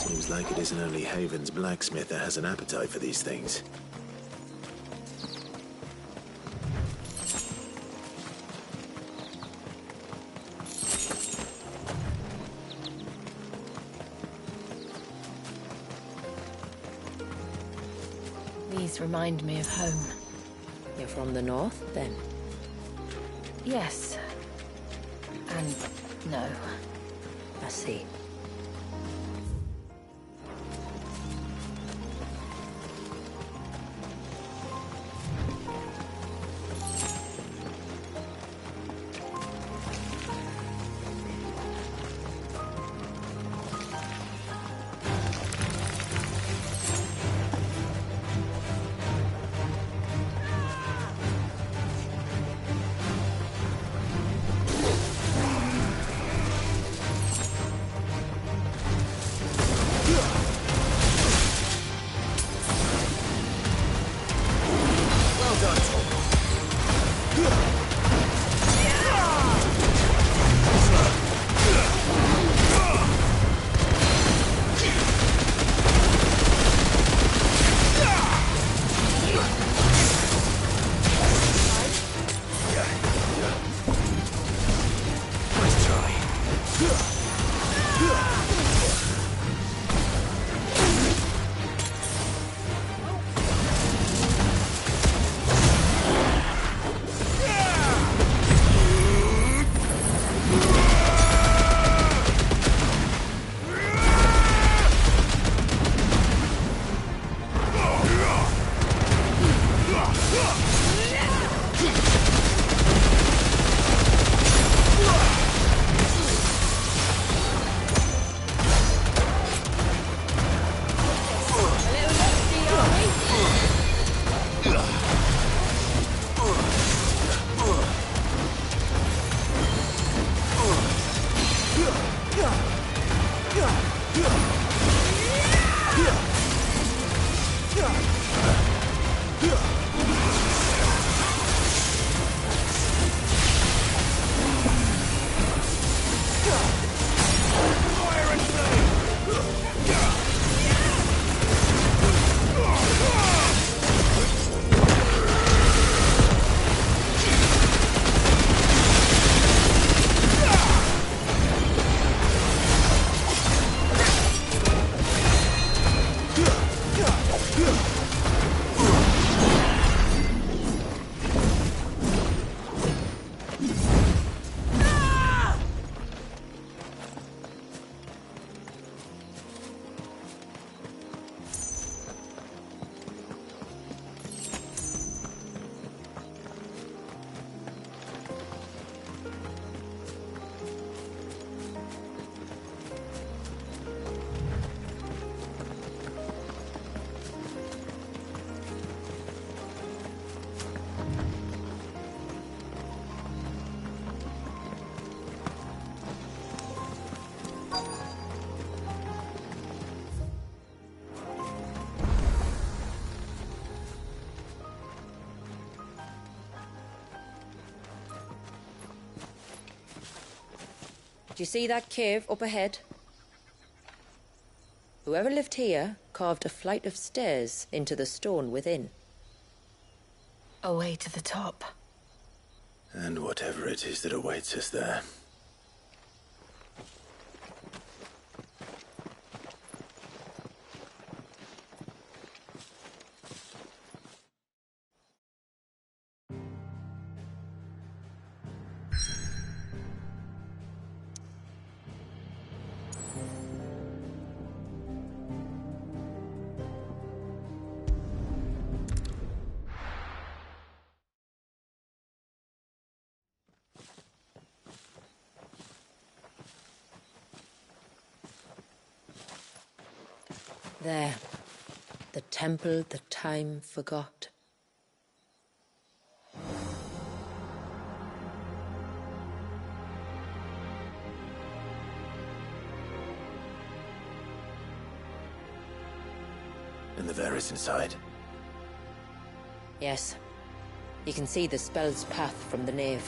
Seems like it isn't only Haven's blacksmith that has an appetite for these things. These remind me of home. You're from the north, then? Yes. And no. I see. Do you see that cave up ahead? Whoever lived here carved a flight of stairs into the stone within. A way to the top. And whatever it is that awaits us there. There. The temple that time forgot. And the Varys inside? Yes. You can see the spell's path from the nave.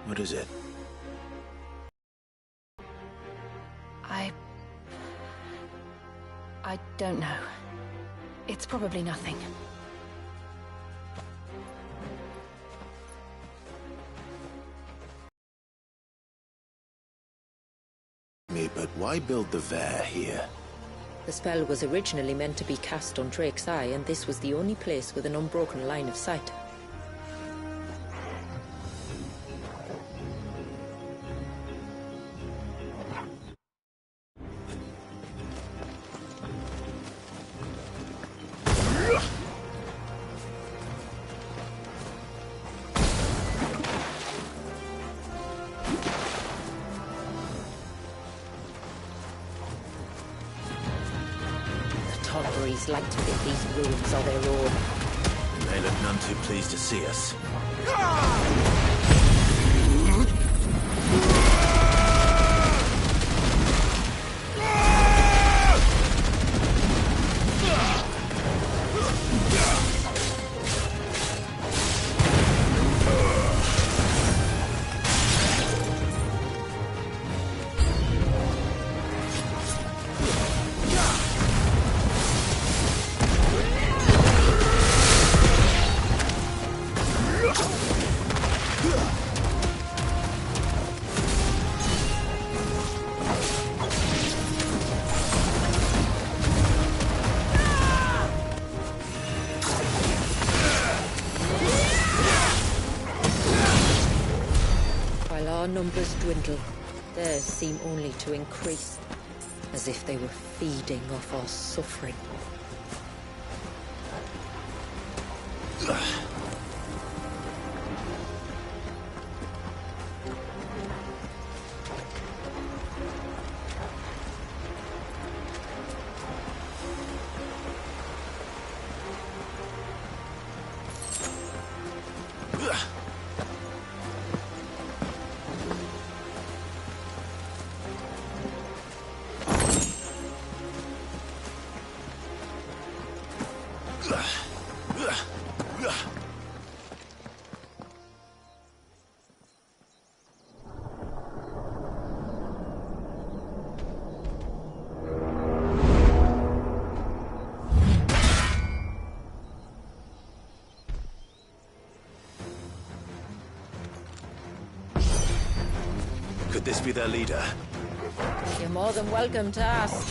What is it? I don't know. It's probably nothing. But why build the Vare here? The spell was originally meant to be cast on Drake's Eye, and this was the only place with an unbroken line of sight. Like to think these ruins are their own. They look none too pleased to see us. Numbers dwindle, theirs seem only to increase, as if they were feeding off our suffering. Could this be their leader? You're more than welcome to ask.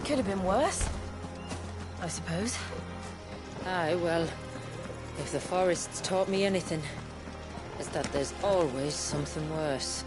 Could have been worse, I suppose. Aye, well, if the forest's taught me anything, it's that there's always something worse.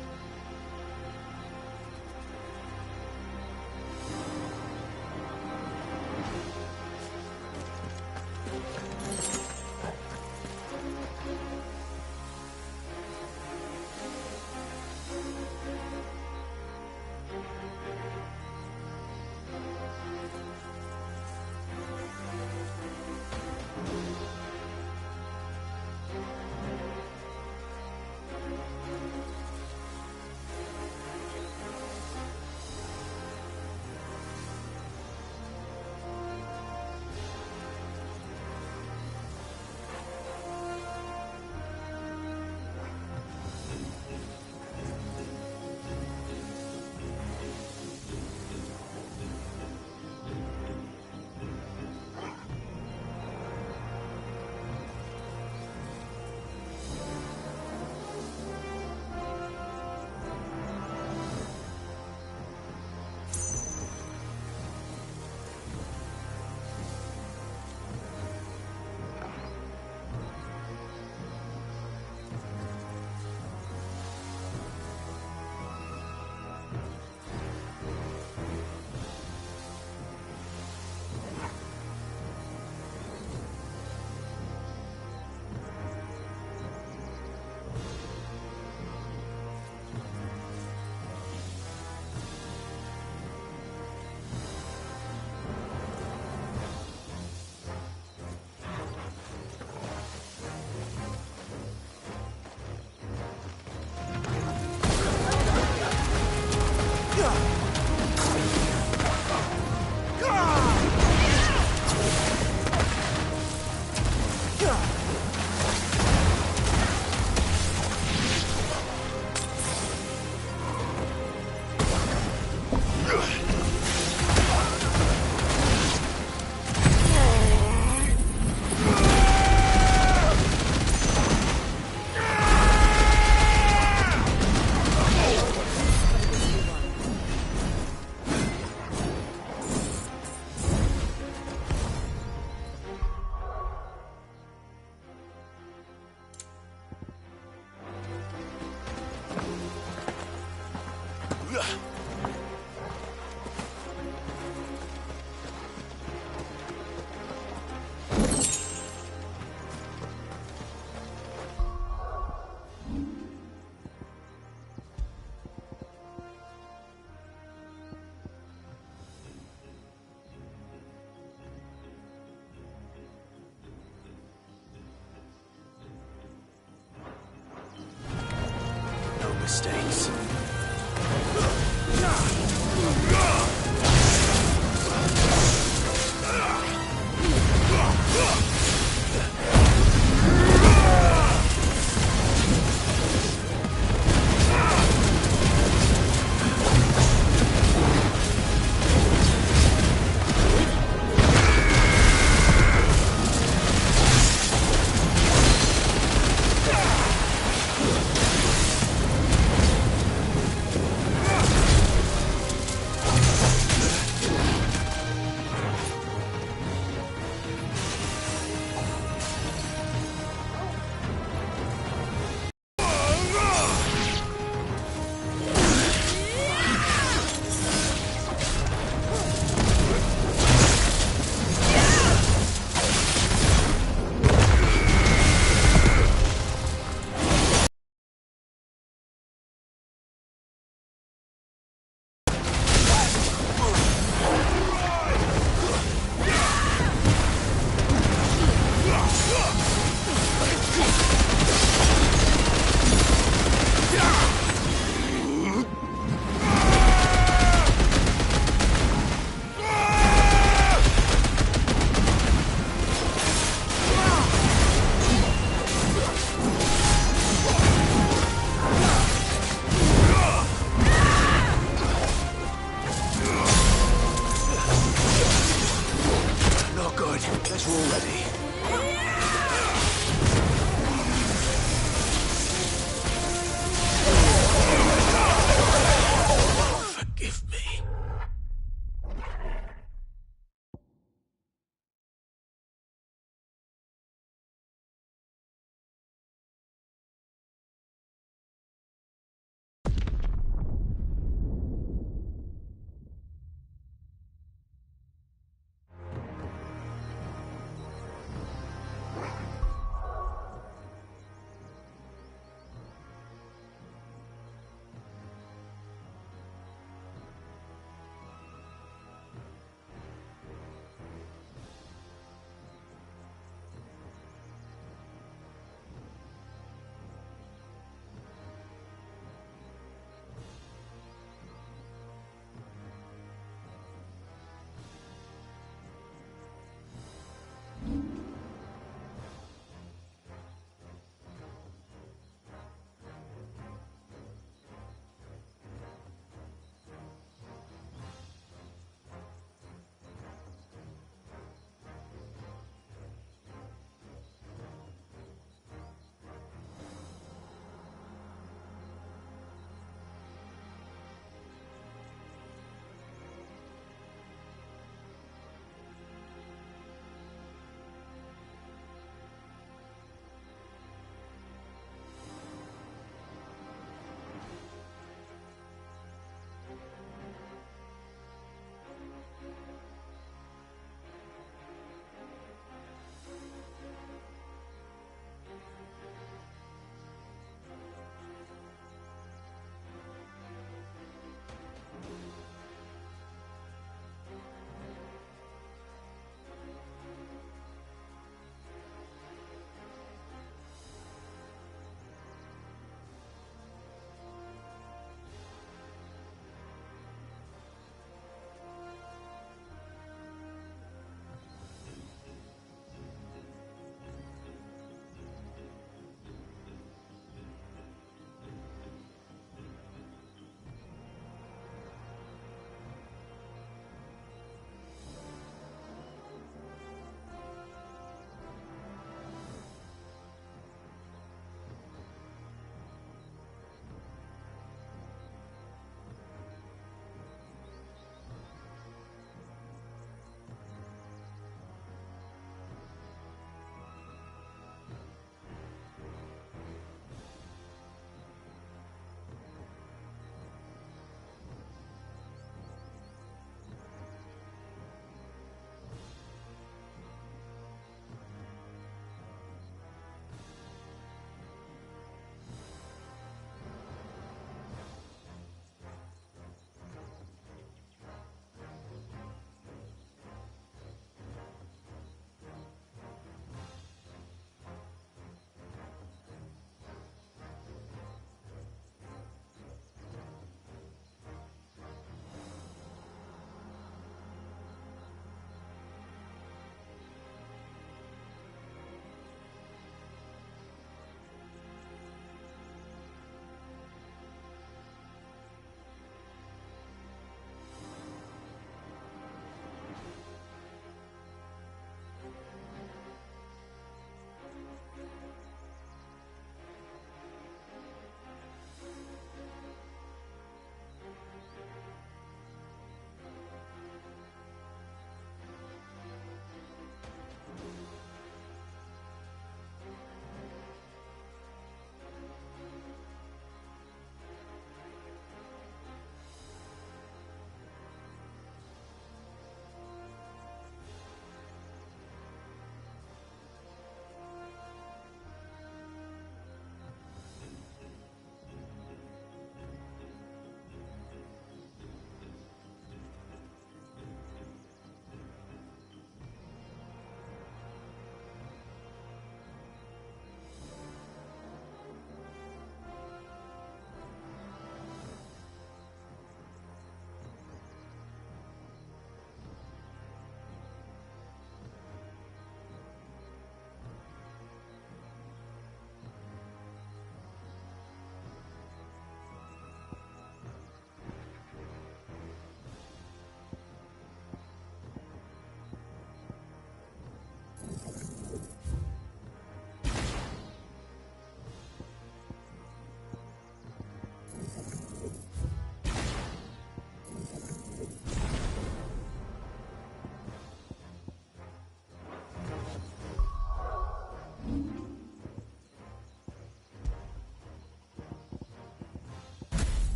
Mistakes.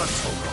on, Toro.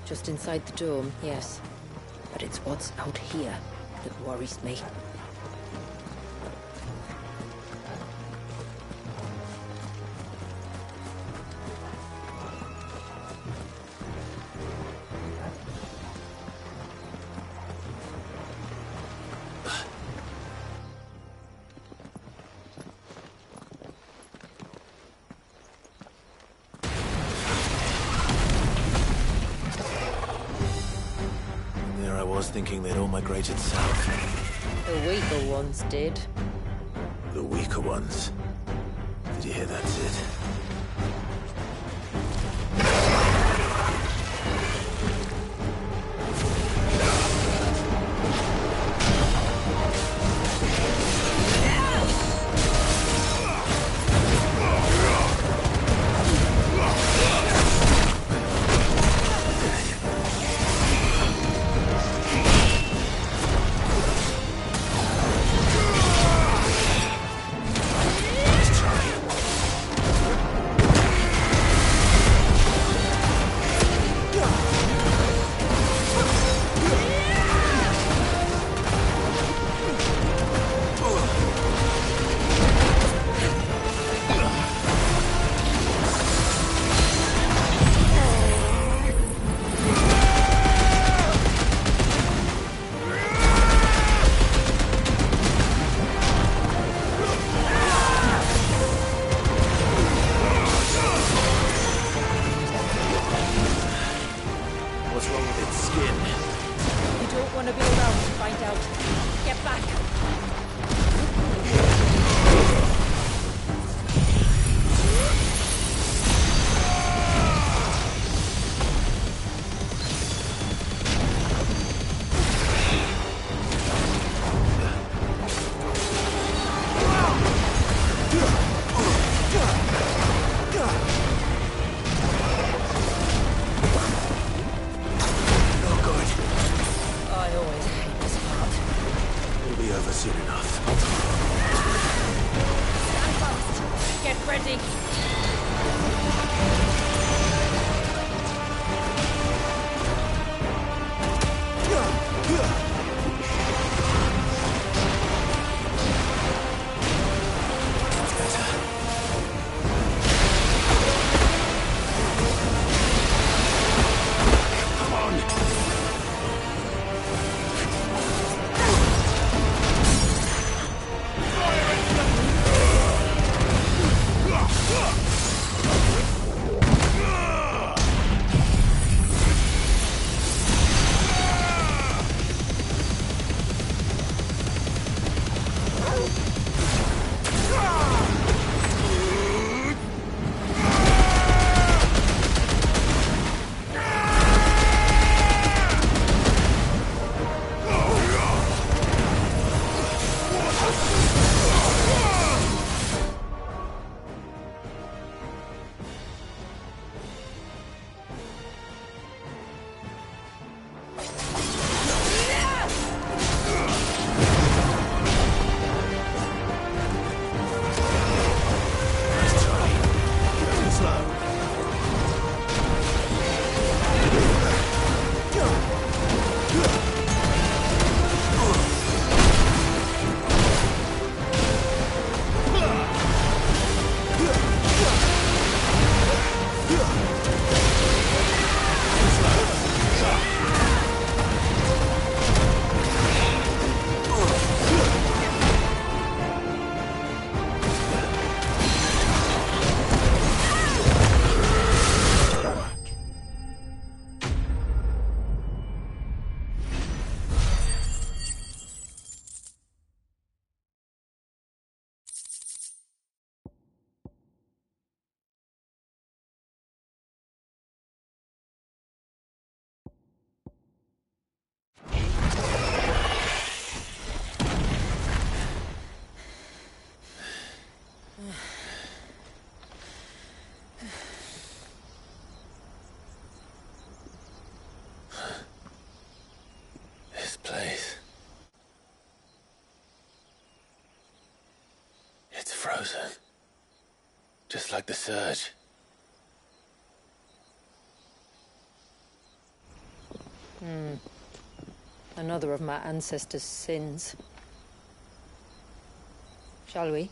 Just inside the dome, yes. But it's what's out here that worries me. Thinking they'd all migrated south. The weaker ones did. The weaker ones? Did you hear that, Sid? like the surge. Another of my ancestors' sins. Shall we?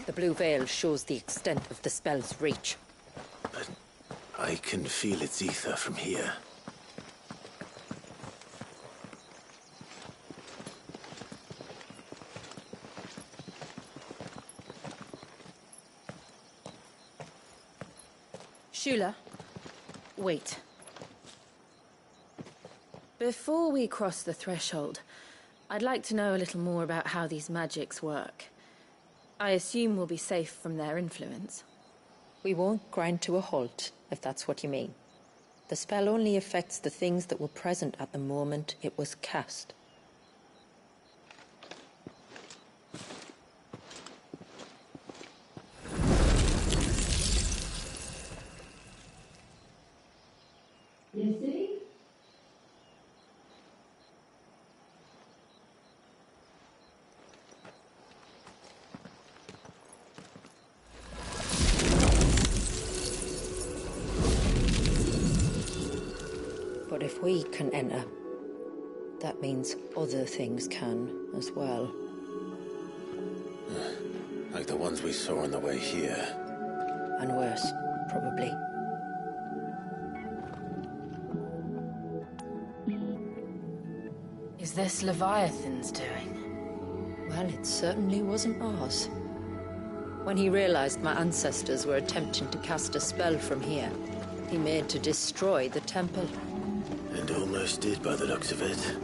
The blue veil shows the extent of the spell's reach. But I can feel its ether from here. Shula, wait. Before we cross the threshold, I'd like to know a little more about how these magics work. I assume we'll be safe from their influence. We won't grind to a halt, if that's what you mean. The spell only affects the things that were present at the moment it was cast. But if we can enter, that means other things can as well. Like the ones we saw on the way here. And worse, probably. Is this Leviathan's doing? Well, it certainly wasn't ours. When he realized my ancestors were attempting to cast a spell from here, he made to destroy the temple. And almost did by the looks of it.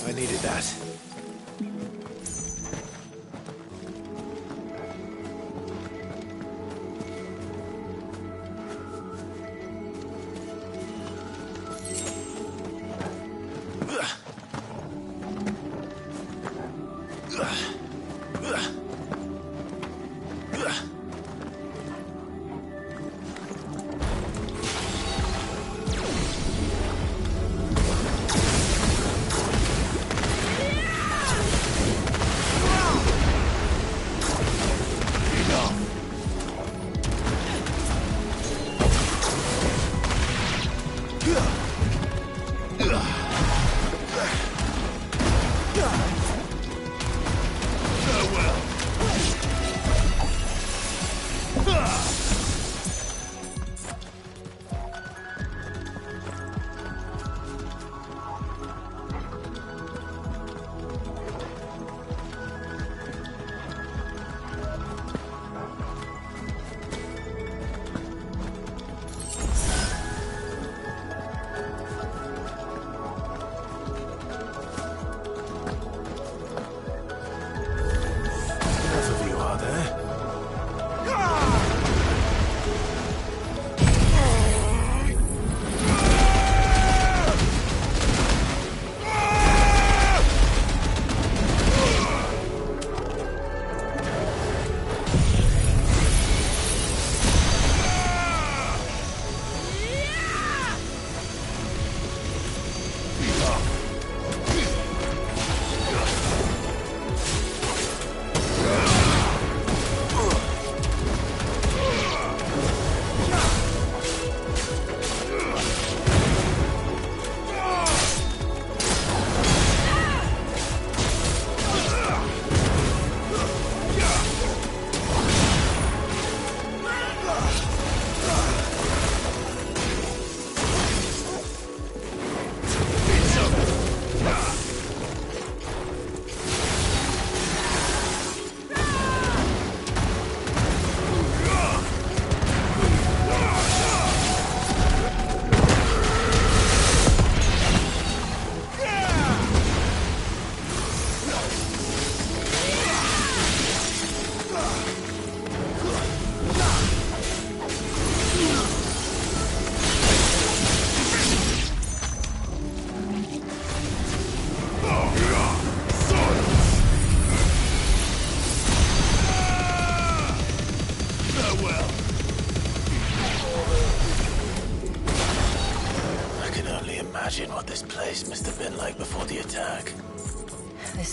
I needed that.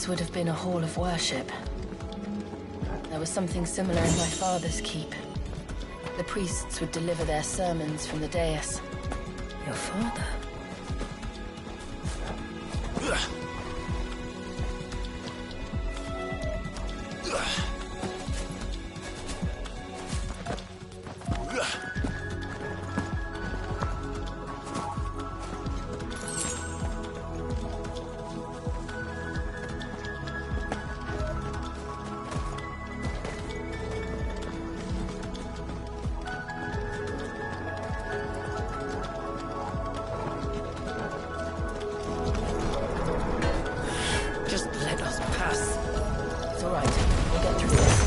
This would have been a hall of worship. There was something similar in my father's keep. The priests would deliver their sermons from the dais. Your father? Just let us pass. It's all right. We'll get through this.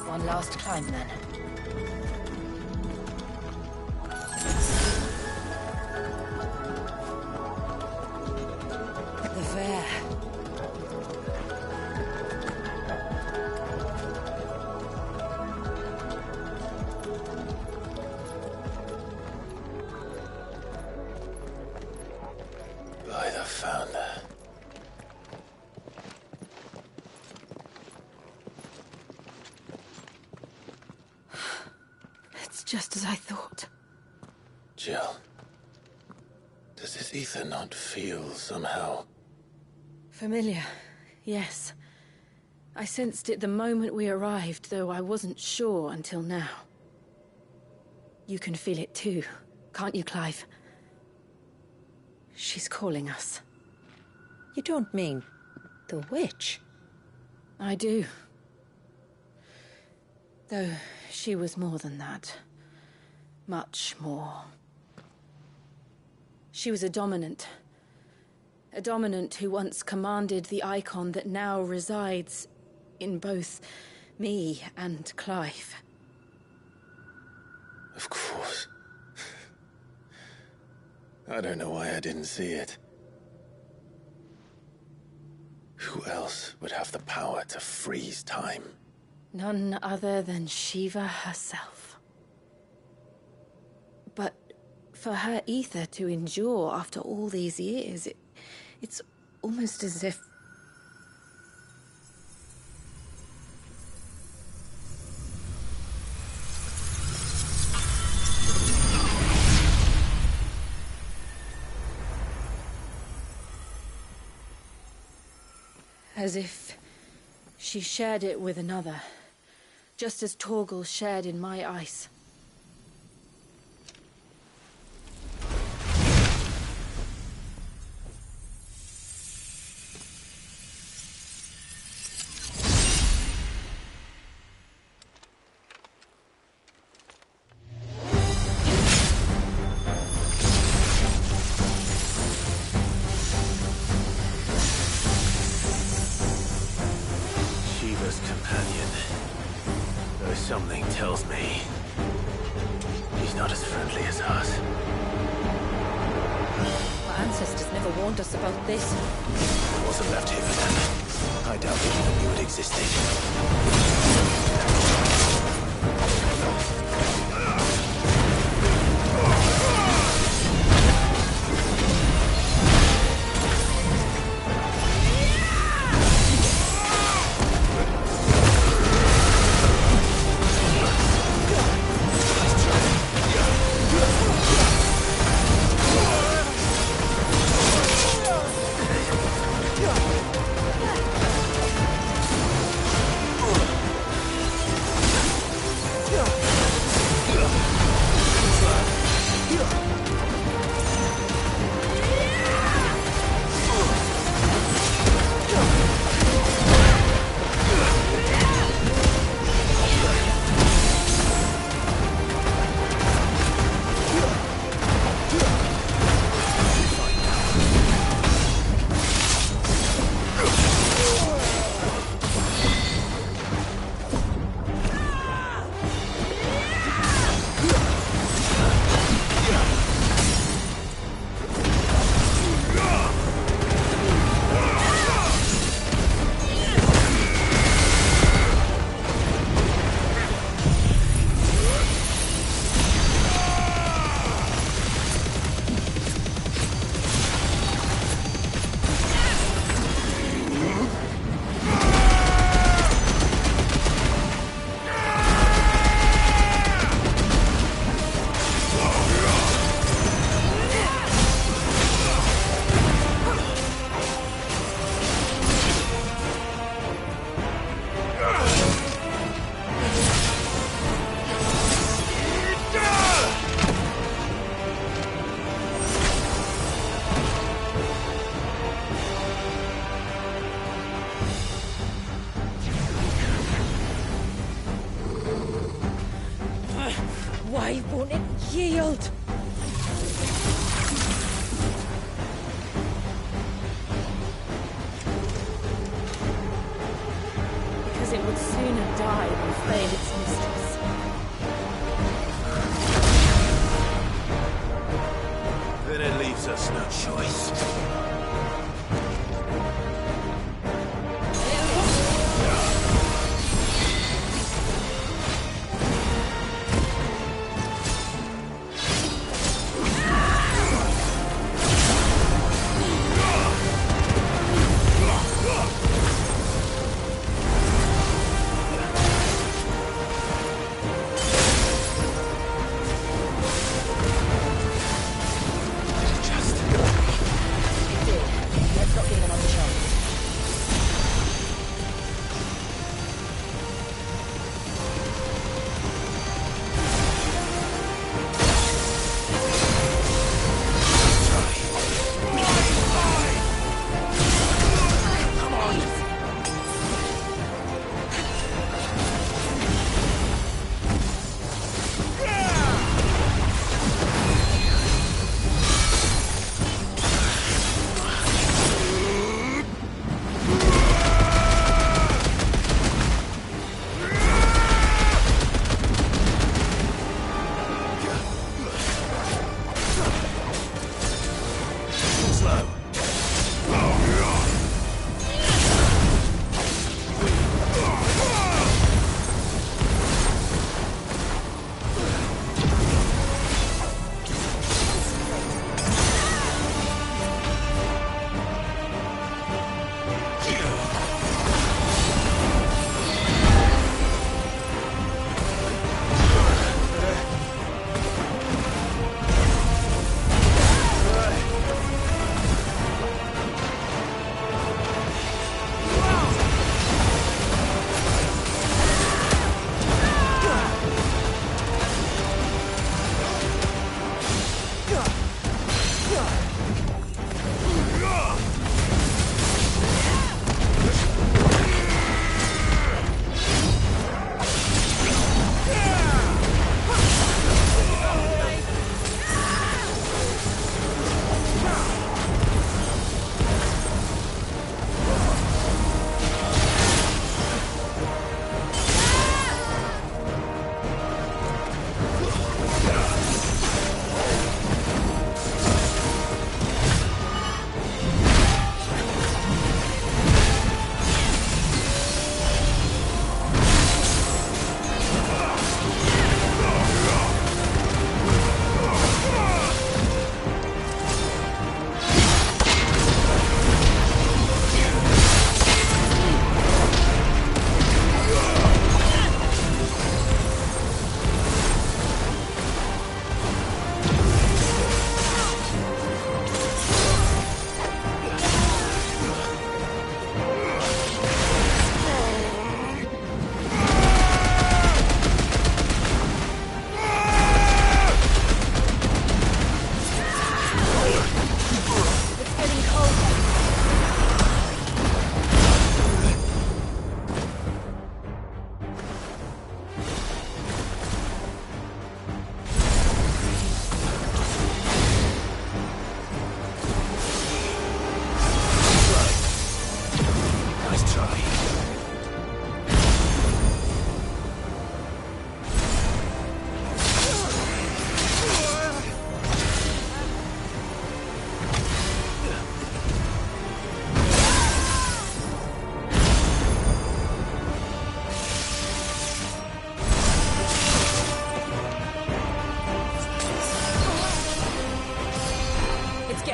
One last climb, then. The Fair. By the Founder. It's just as I thought. Jill, does this ether not feel somehow? Familiar, yes. I sensed it the moment we arrived, though I wasn't sure until now. You can feel it too, can't you, Clive? She's calling us. You don't mean the witch? I do. Though she was more than that. Much more. She was a dominant. A dominant who once commanded the icon that now resides in both me and Clive. Of course. I don't know why I didn't see it. Who else would have the power to freeze time? None other than Shiva herself. But for her ether to endure after all these years, it's almost as if... as if she shared it with another, just as Torgal shared in my ice. Shiva's companion. Though something tells me he's not as friendly as us. Our ancestors never warned us about this. It wasn't left here for them. I doubt they even knew it existed. Why won't it yield? Because it would sooner die than fail its mistress. Then it leaves us no choice.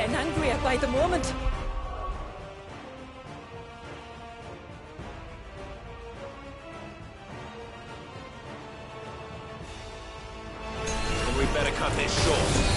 getting angrier by the moment. Then we better cut this short.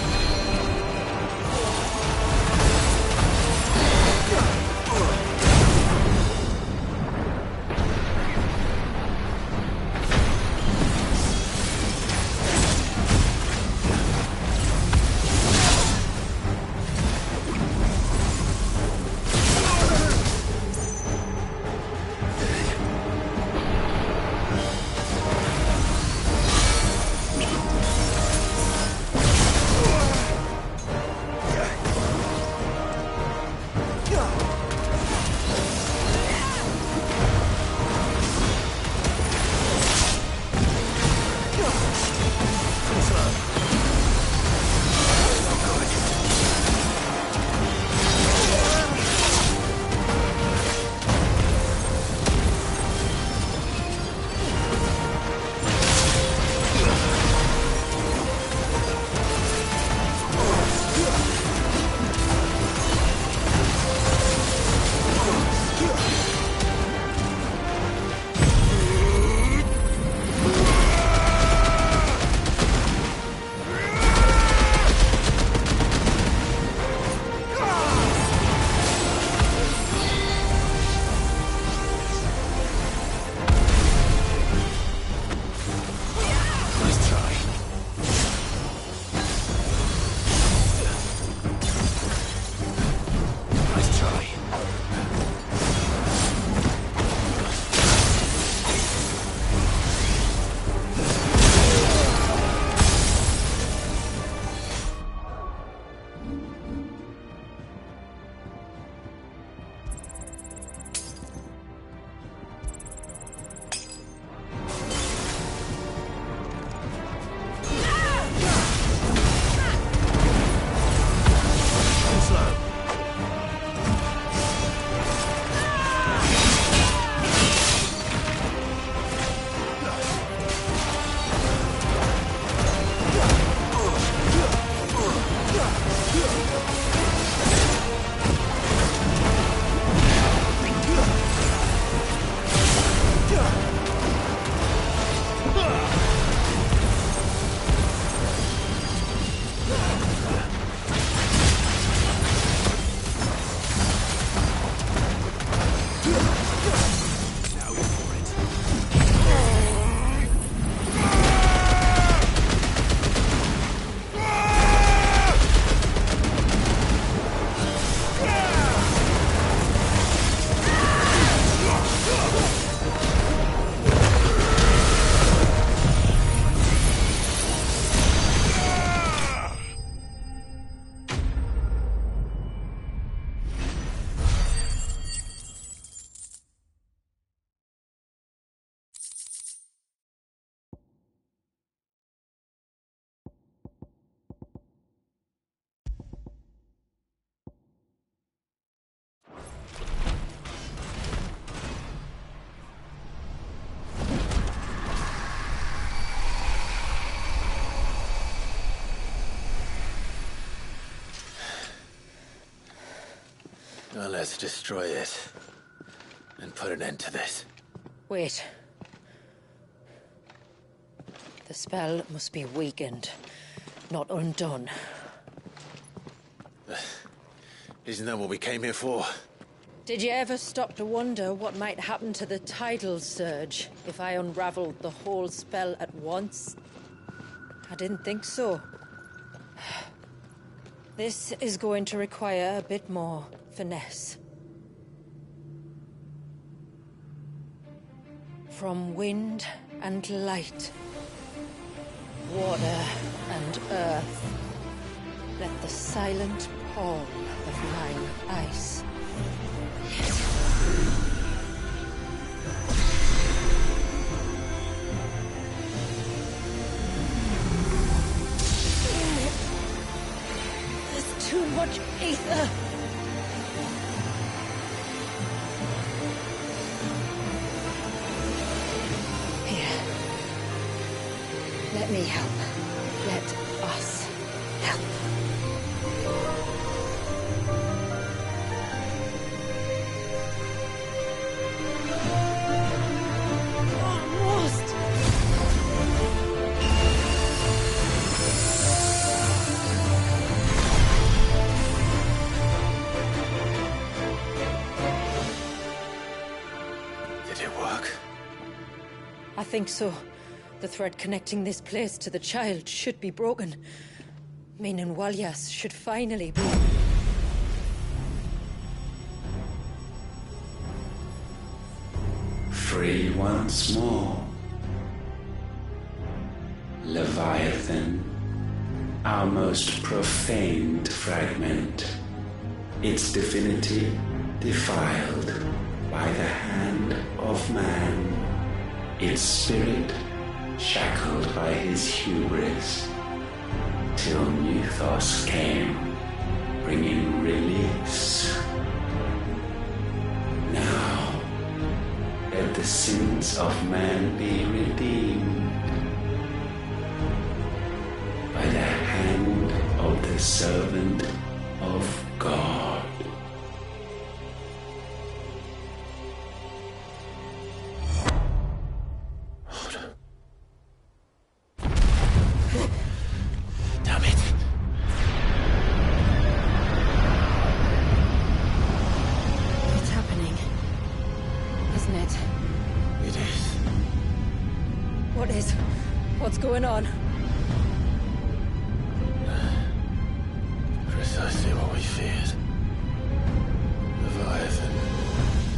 Well, let's destroy it. And put an end to this. Wait. The spell must be weakened, not undone. Isn't that what we came here for? Did you ever stop to wonder what might happen to the tidal surge if I unraveled the whole spell at once? I didn't think so. This is going to require a bit more finesse. From wind and light, water and earth, let the silent palm of mine ice. There's too much ether. Here. Let me help. Let us help. think so. The thread connecting this place to the child should be broken. Meaning Walyas should finally be... Free once more. Leviathan, our most profaned fragment, its divinity defiled by the hand of man, its spirit shackled by his hubris, till Mythos came, bringing release. Now, let the sins of man be redeemed by the hand of the servant of God. Damn it. It's happening, isn't it? It is. What is? What's going on? Precisely what we feared. Leviathan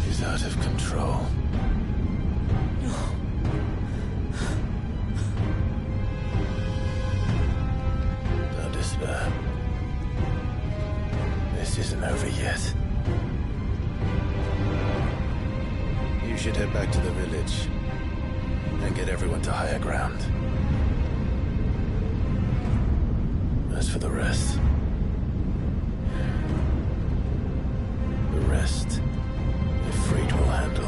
is out of control. Don't despair. This isn't over yet. You should head back to the village and get everyone to higher ground. As for the rest... the rest, Ifrit will handle.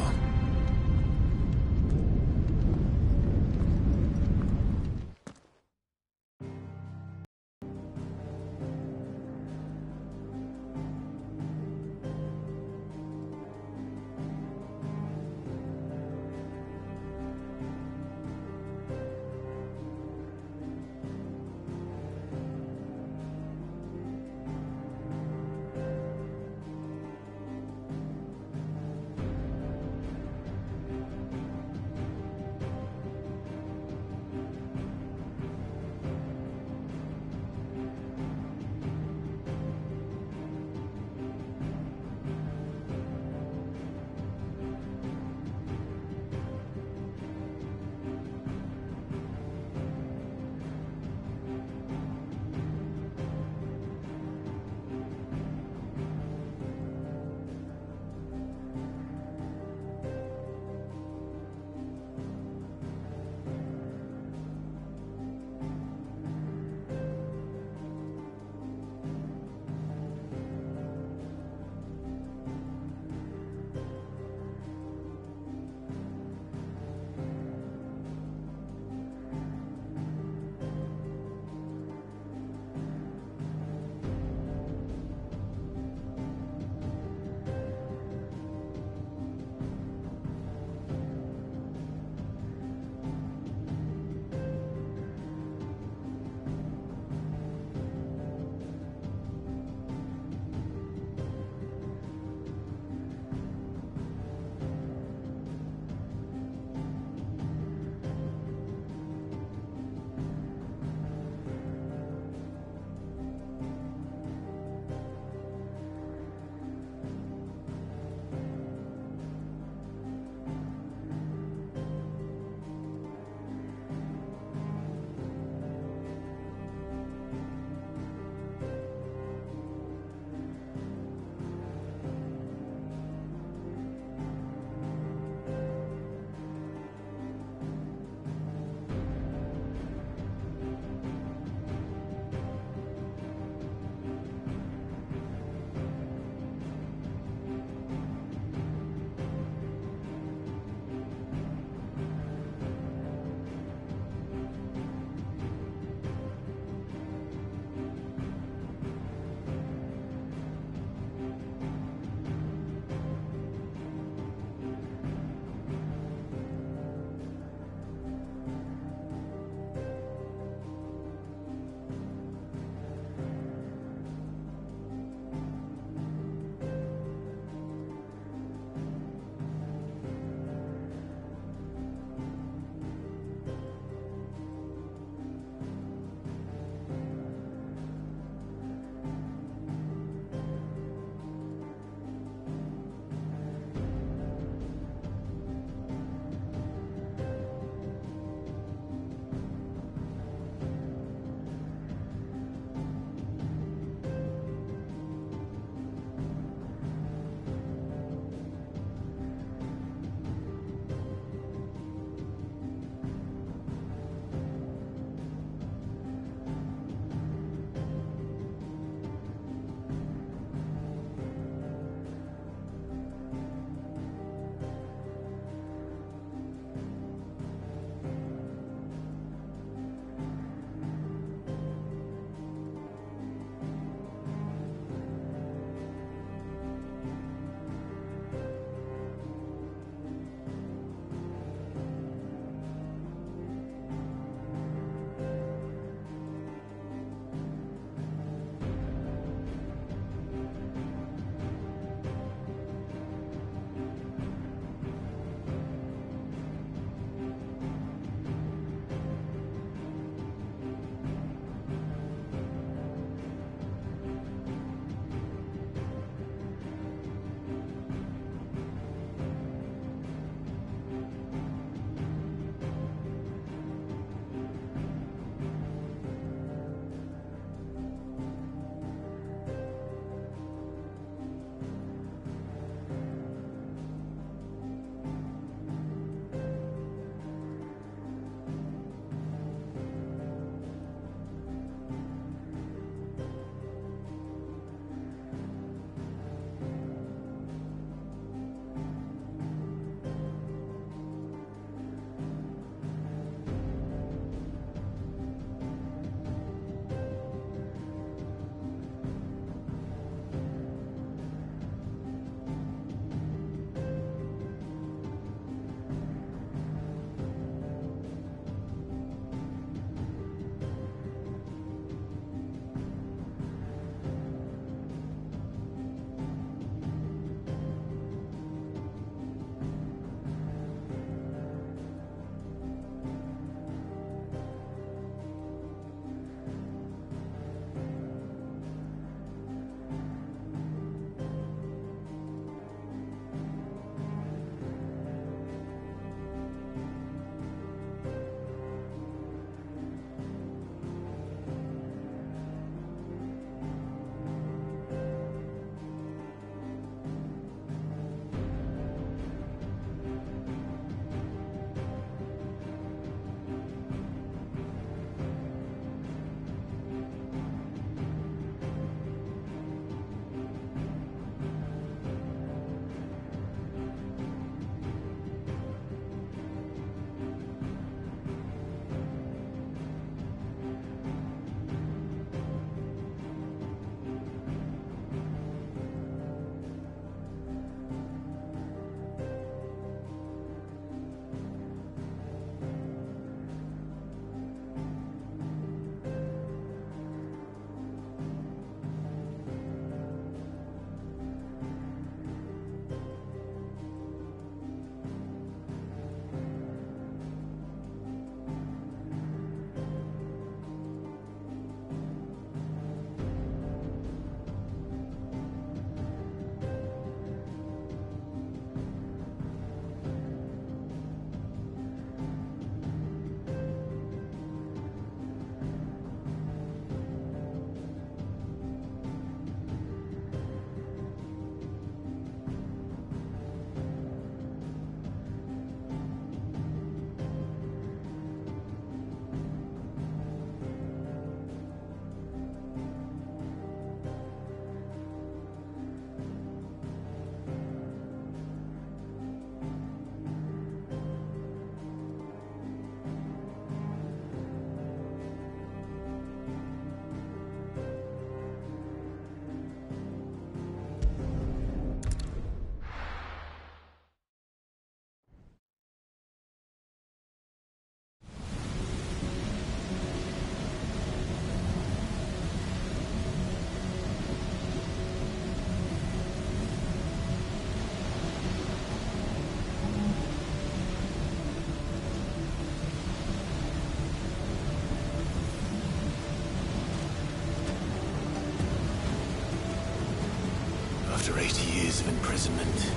after 80 years of imprisonment,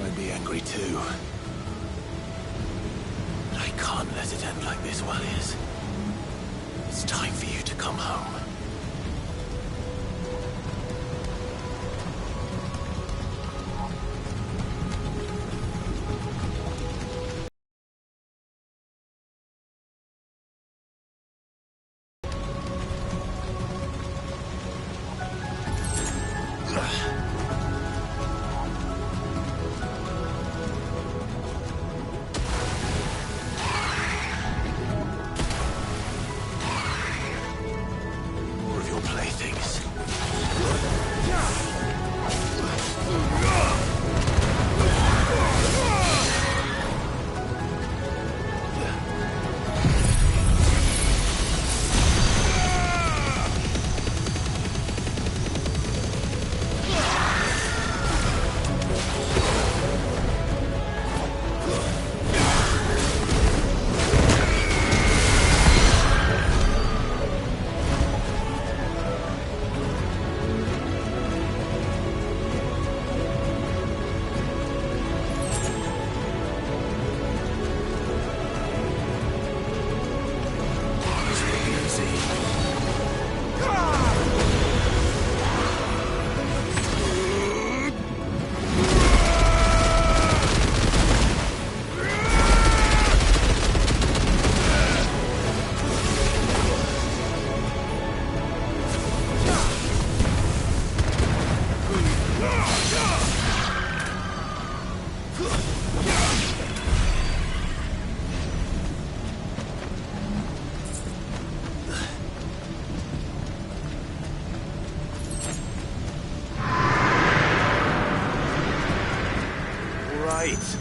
I'd be angry too. But I can't let it end like this, Wallius. It's time for you to come home.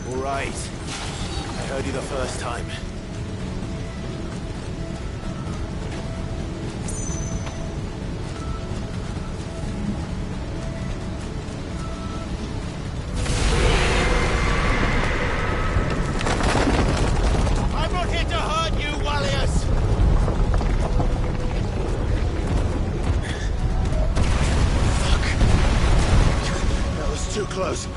All right. I heard you the first time. I'm not here to hurt you, Wallius! Fuck. That was too close.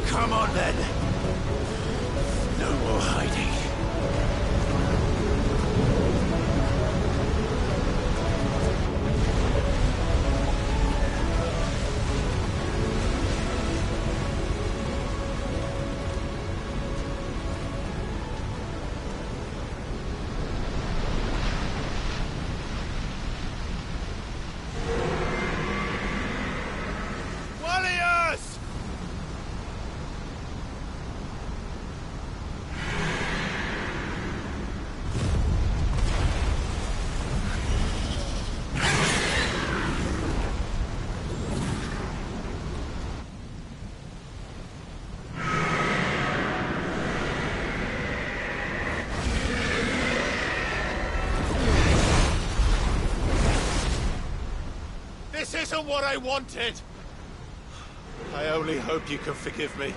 Come on, then. No more hiding. Wallius! This isn't what I wanted! I only hope you can forgive me.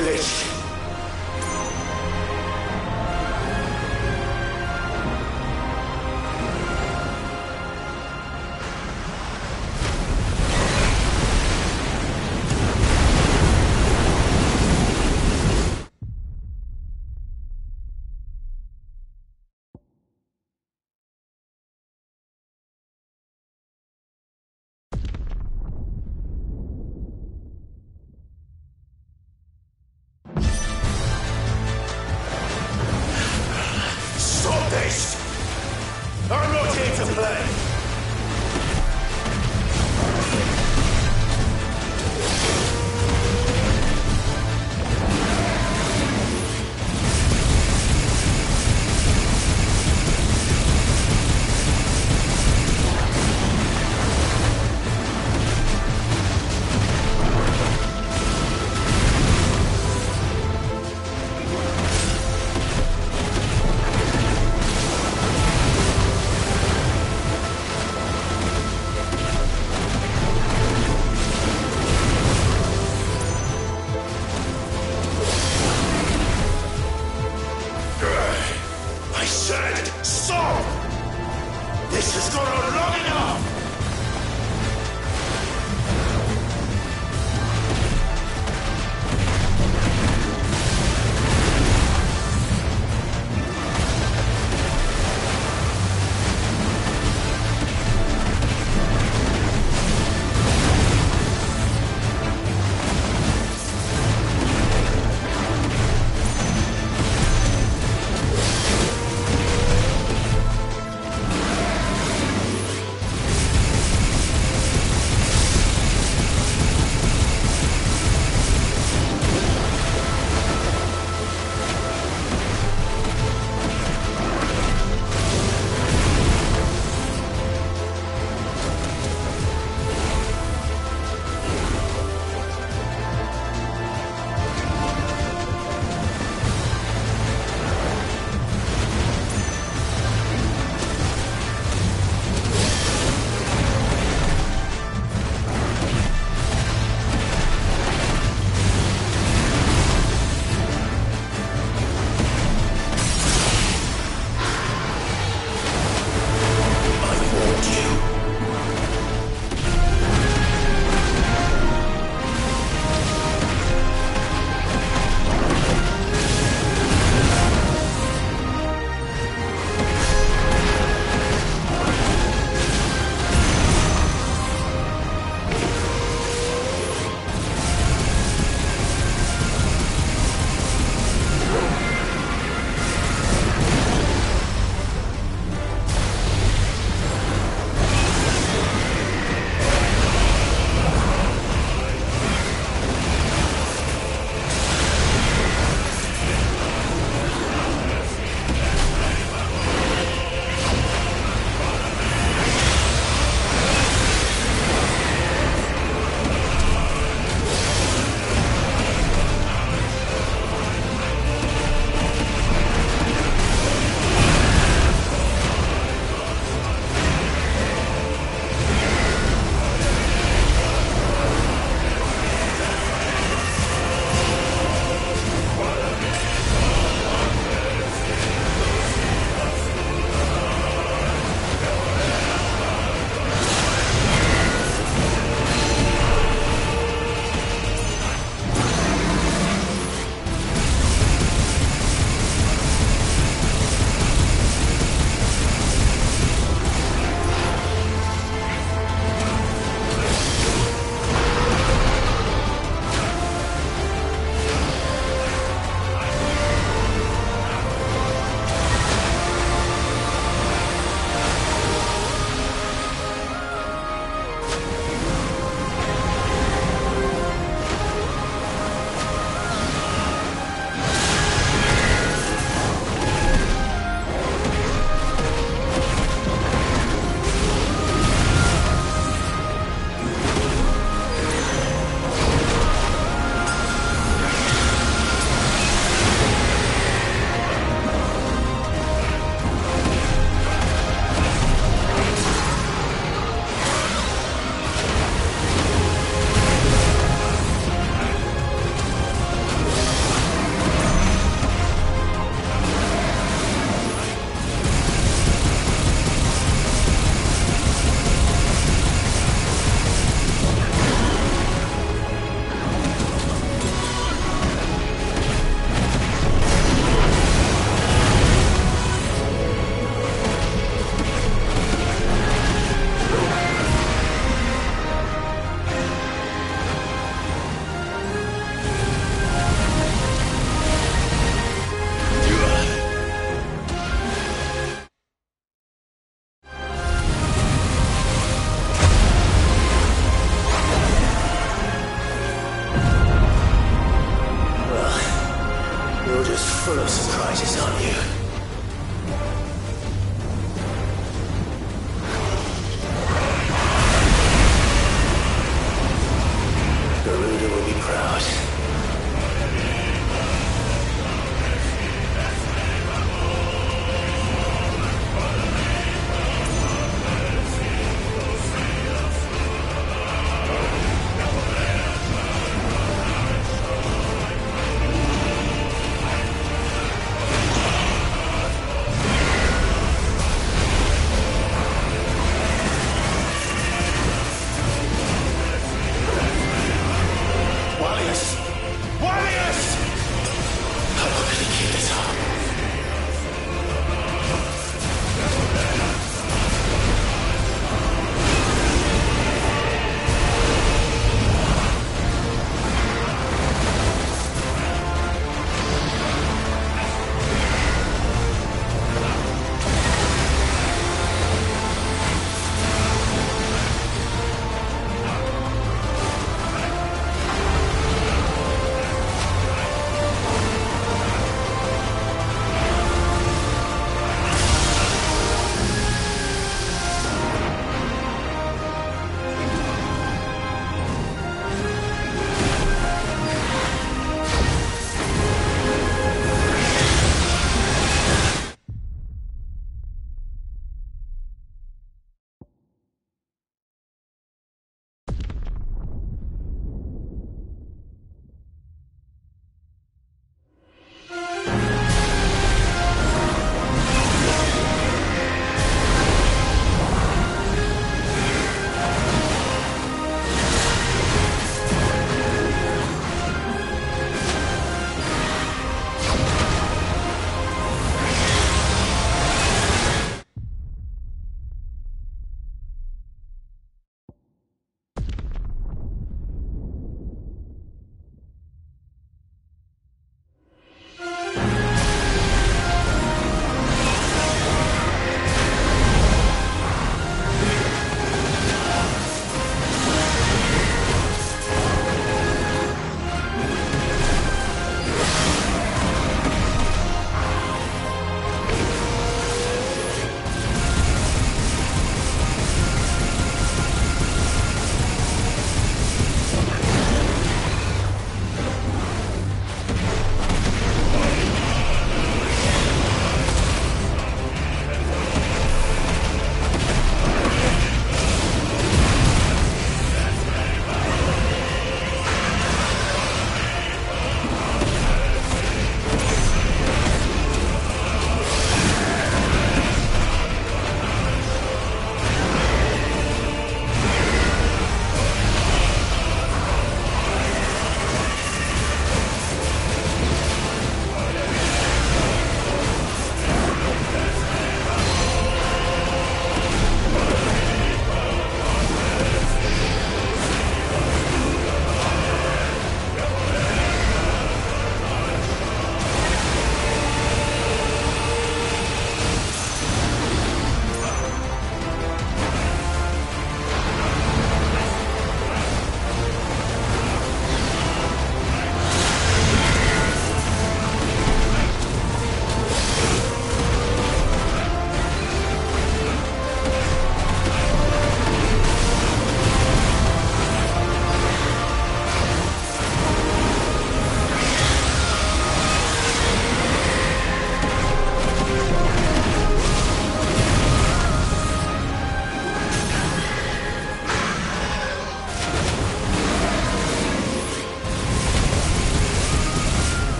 village. Stop this! I'm not here to play! I said stop! This has gone on long enough!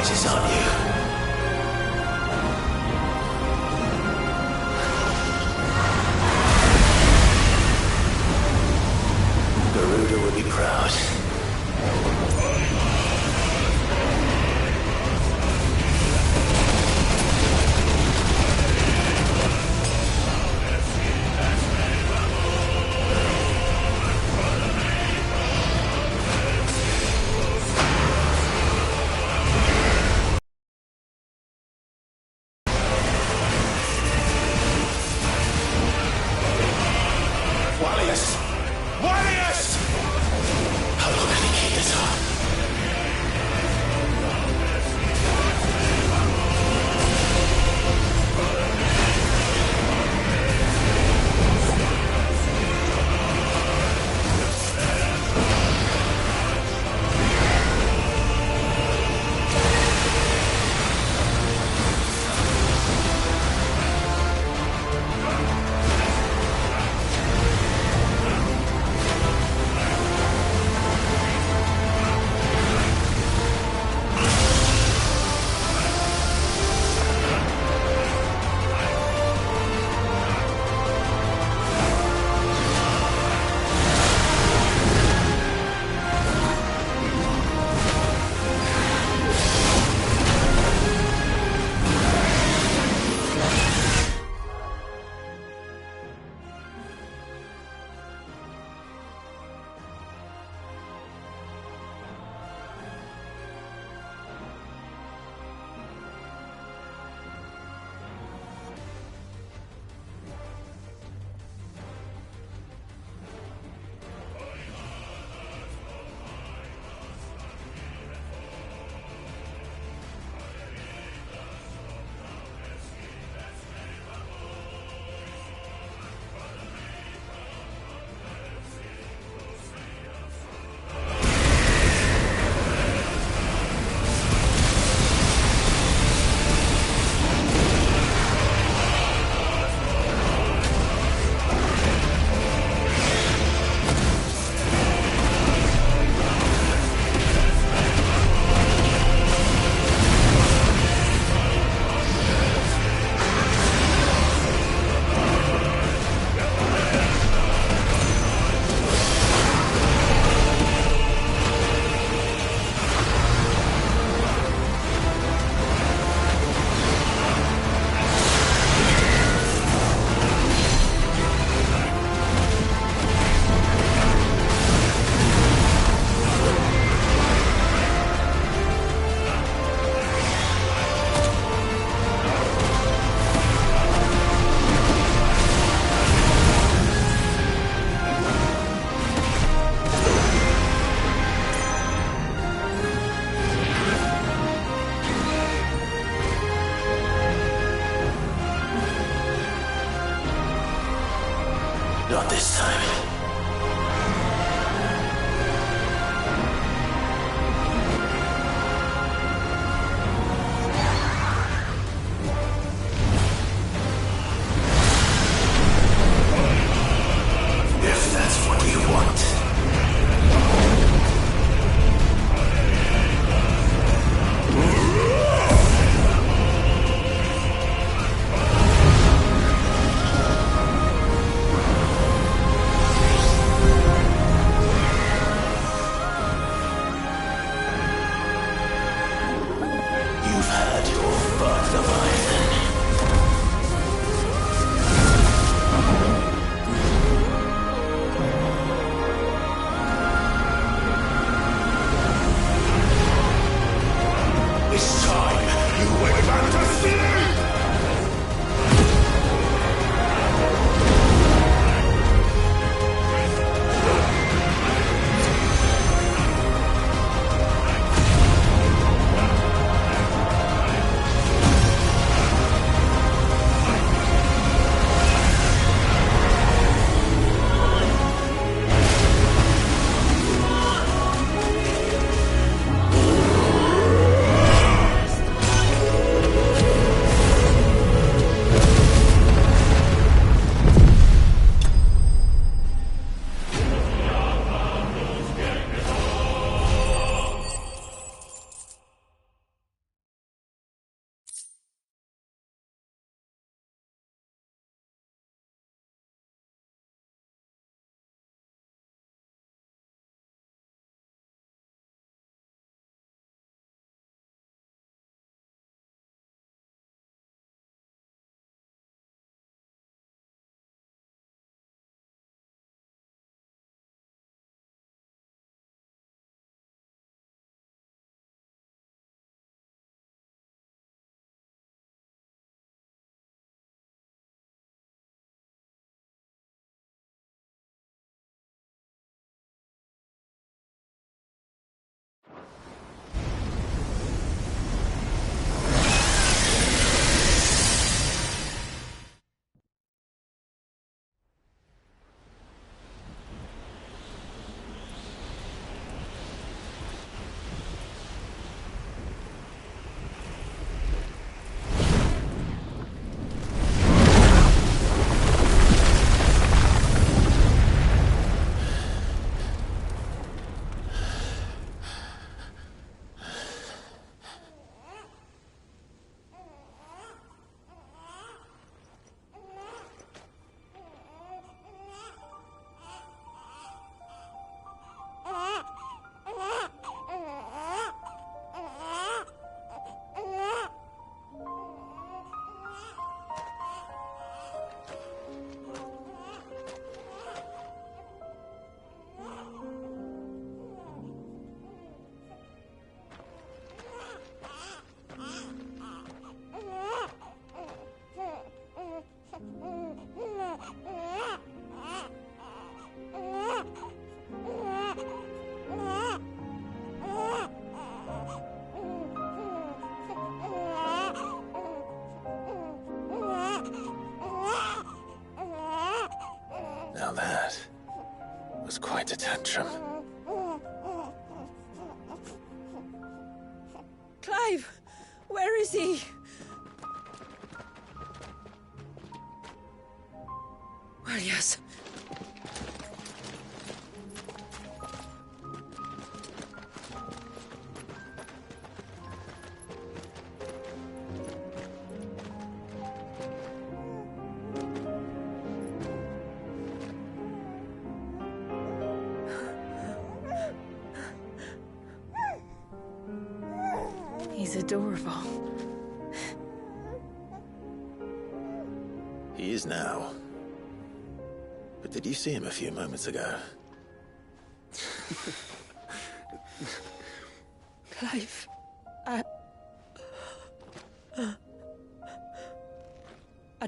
gorgeous, aren't you? Garuda will be proud. Wallius! Wallius! quite a tantrum. Clive! Where is he? Well, yes. He's adorable. He is now. But did you see him a few moments ago? Clive, I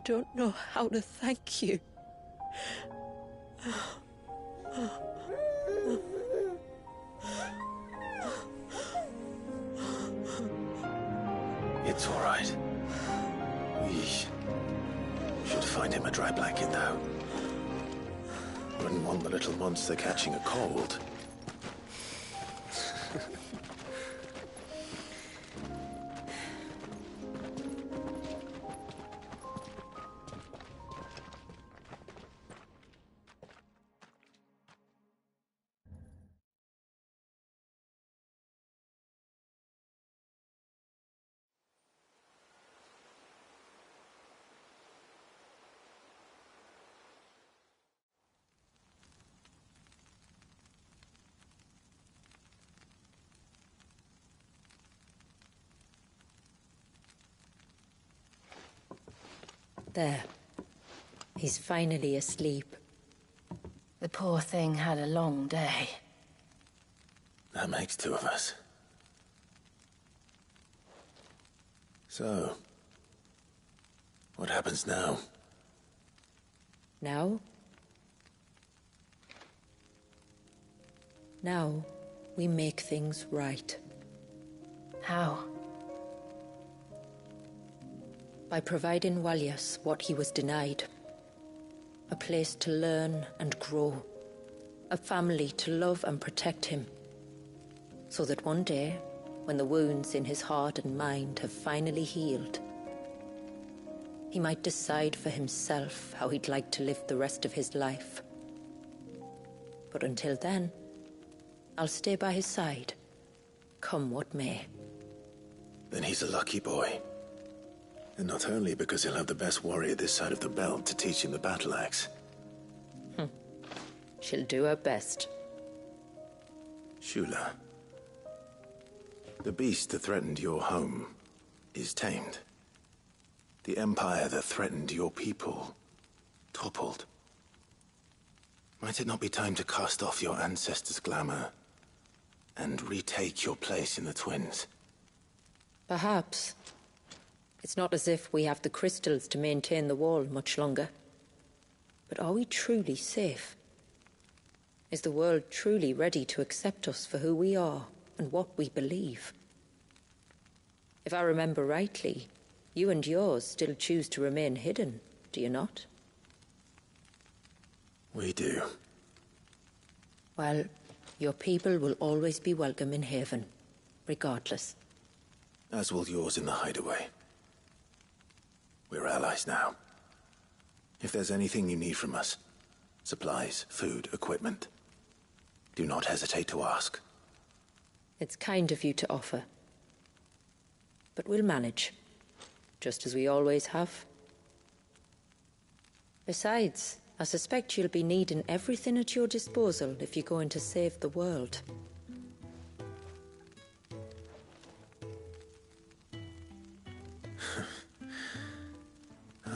don't know how to thank you. It's all right. We should find him a dry blanket, though. Wouldn't want the little monster catching a cold. There. He's finally asleep. The poor thing had a long day. That makes two of us. So, what happens now? Now? Now, we make things right. How? By providing Walyas what he was denied. A place to learn and grow. A family to love and protect him. So that one day, when the wounds in his heart and mind have finally healed, he might decide for himself how he'd like to live the rest of his life. But until then, I'll stay by his side, come what may. Then he's a lucky boy. And not only because he'll have the best warrior this side of the belt to teach him the battle axe. She'll do her best. Shula. The beast that threatened your home is tamed. The empire that threatened your people toppled. Might it not be time to cast off your ancestors' glamour and retake your place in the Twins? Perhaps. It's not as if we have the crystals to maintain the wall much longer. But are we truly safe? Is the world truly ready to accept us for who we are and what we believe? If I remember rightly, you and yours still choose to remain hidden, do you not? We do. Well, your people will always be welcome in Haven, regardless. As will yours in the hideaway. We're allies now. If there's anything you need from us, supplies, food, equipment, do not hesitate to ask. It's kind of you to offer. But we'll manage, just as we always have. Besides, I suspect you'll be needing everything at your disposal if you're going to save the world.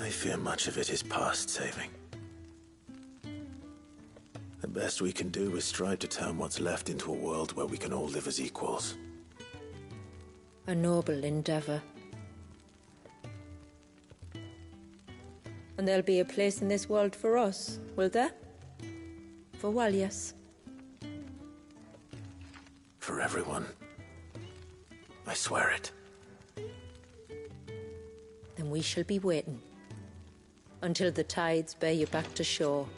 I fear much of it is past saving. The best we can do is strive to turn what's left into a world where we can all live as equals. A noble endeavor. And there'll be a place in this world for us, will there? For Walyas? For everyone. I swear it. Then we shall be waiting. Until the tides bear you back to shore.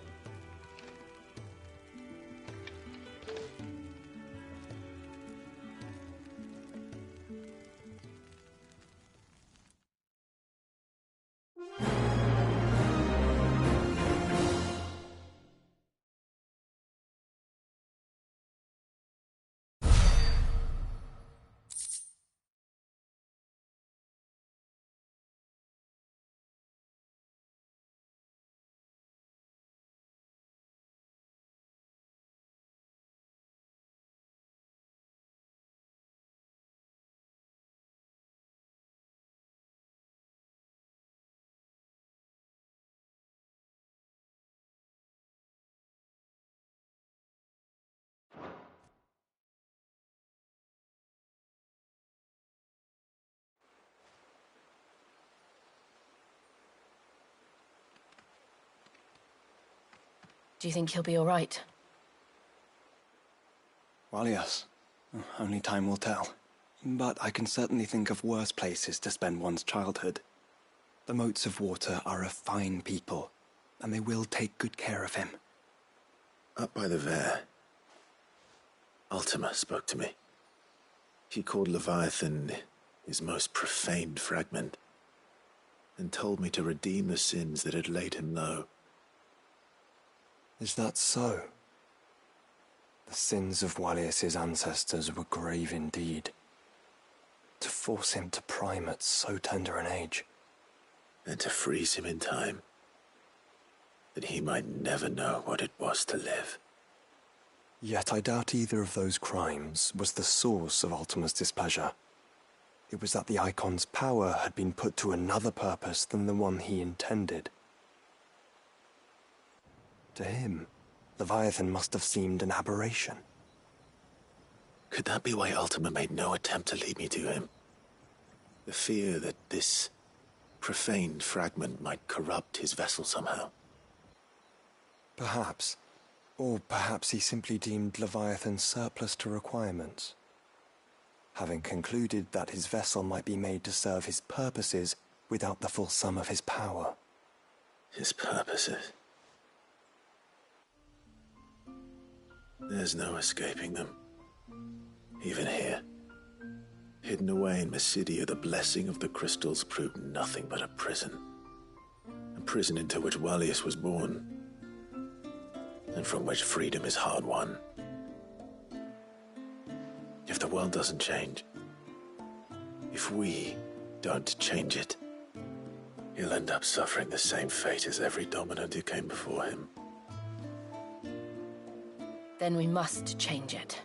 Do you think he'll be all right? Well, yes. Only time will tell. But I can certainly think of worse places to spend one's childhood. The Moats of Water are a fine people, and they will take good care of him. Up by the Vare, Ultima spoke to me. He called Leviathan his most profaned fragment, and told me to redeem the sins that had laid him low. Is that so? The sins of Wallius's ancestors were grave indeed. To force him to prime at so tender an age. And to freeze him in time, that he might never know what it was to live. Yet I doubt either of those crimes was the source of Ultima's displeasure. It was that the Icon's power had been put to another purpose than the one he intended. To him, Leviathan must have seemed an aberration. Could that be why Ultima made no attempt to lead me to him? The fear that this profaned fragment might corrupt his vessel somehow. Perhaps. Or perhaps he simply deemed Leviathan surplus to requirements. Having concluded that his vessel might be made to serve his purposes without the full sum of his power. His purposes? There's no escaping them. Even here. Hidden away in Mysidia, the blessing of the crystals proved nothing but a prison. A prison into which Wallius was born, and from which freedom is hard won. If the world doesn't change, if we don't change it, he'll end up suffering the same fate as every dominant who came before him. Then we must change it.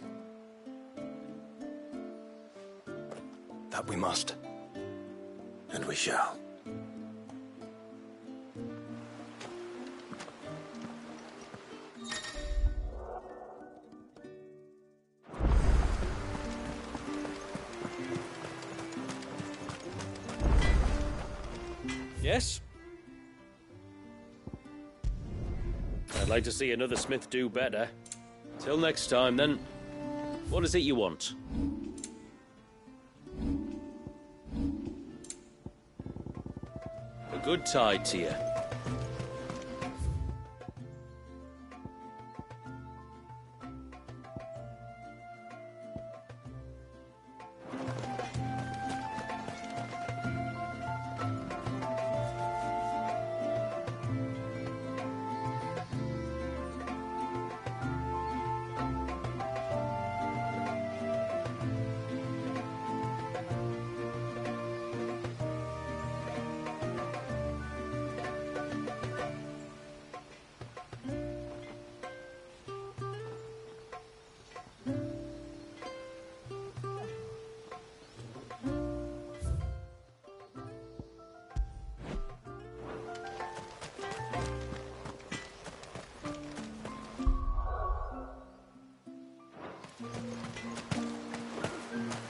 That we must. And we shall. Yes? I'd like to see another smith do better. Till next time, then. What is it you want? A good tide to you.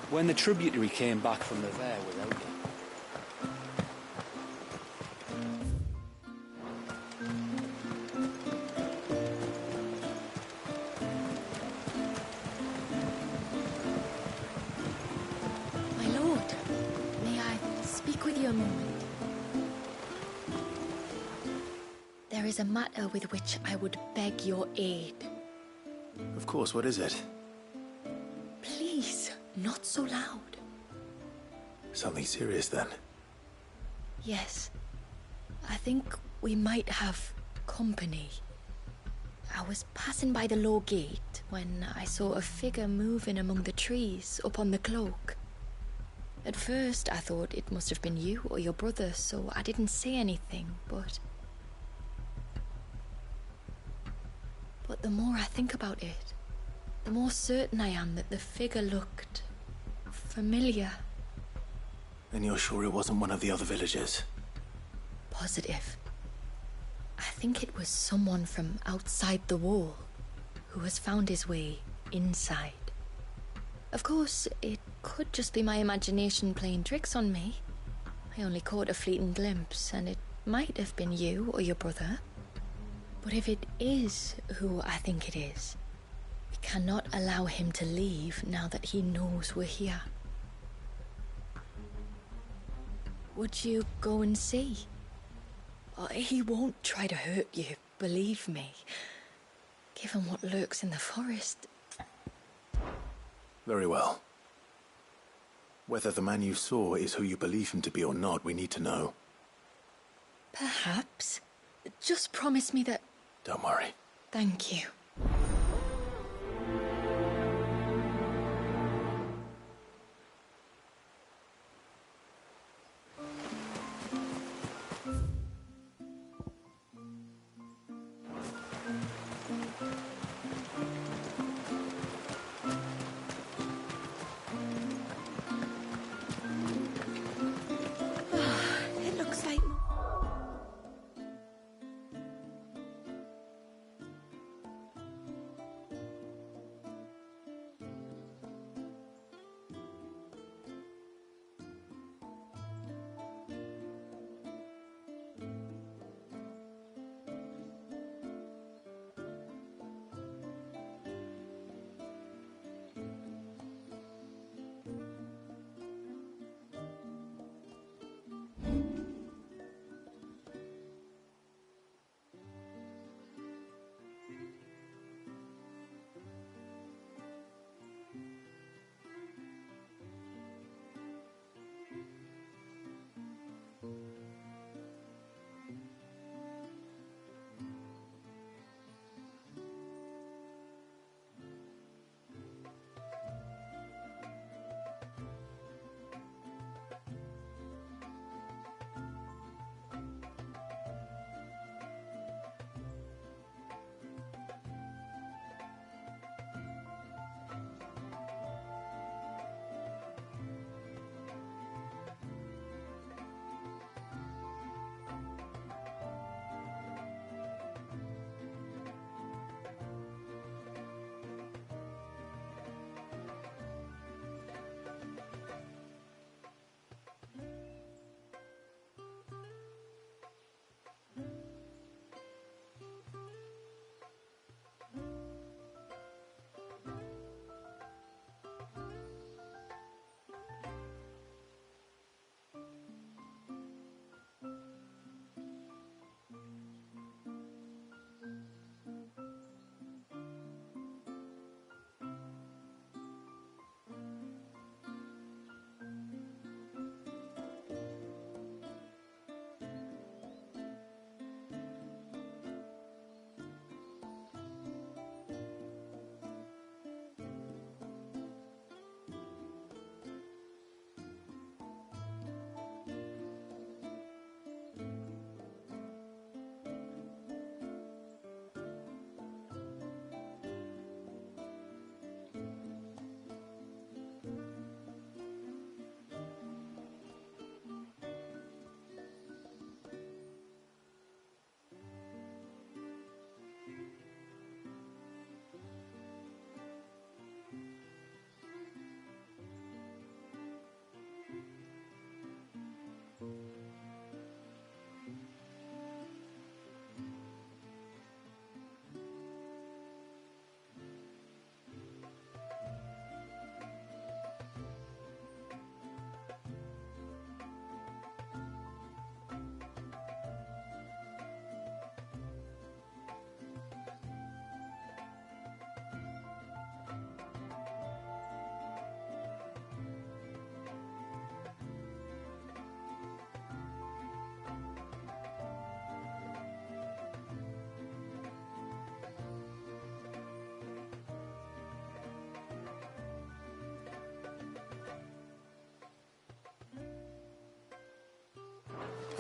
When the tributary came back from the Vare without you. My lord, may I speak with you a moment? There is a matter with which I would beg your aid. Of course, what is it? Please, not so loud. Something serious, then? Yes. I think we might have company. I was passing by the low gate when I saw a figure moving among the trees up on the cloak. At first, I thought it must have been you or your brother, so I didn't say anything, but the more I think about it, the more certain I am that the figure looked familiar. And you're sure it wasn't one of the other villagers? Positive. I think it was someone from outside the wall who has found his way inside. Of course, it could just be my imagination playing tricks on me. I only caught a fleeting glimpse, and it might have been you or your brother. But if it is who I think it is, we cannot allow him to leave now that he knows we're here. Would you go and see? He won't try to hurt you, believe me. Given what lurks in the forest. Very well. Whether the man you saw is who you believe him to be or not, we need to know. Perhaps. Just promise me that... Don't worry. Thank you. It looks like...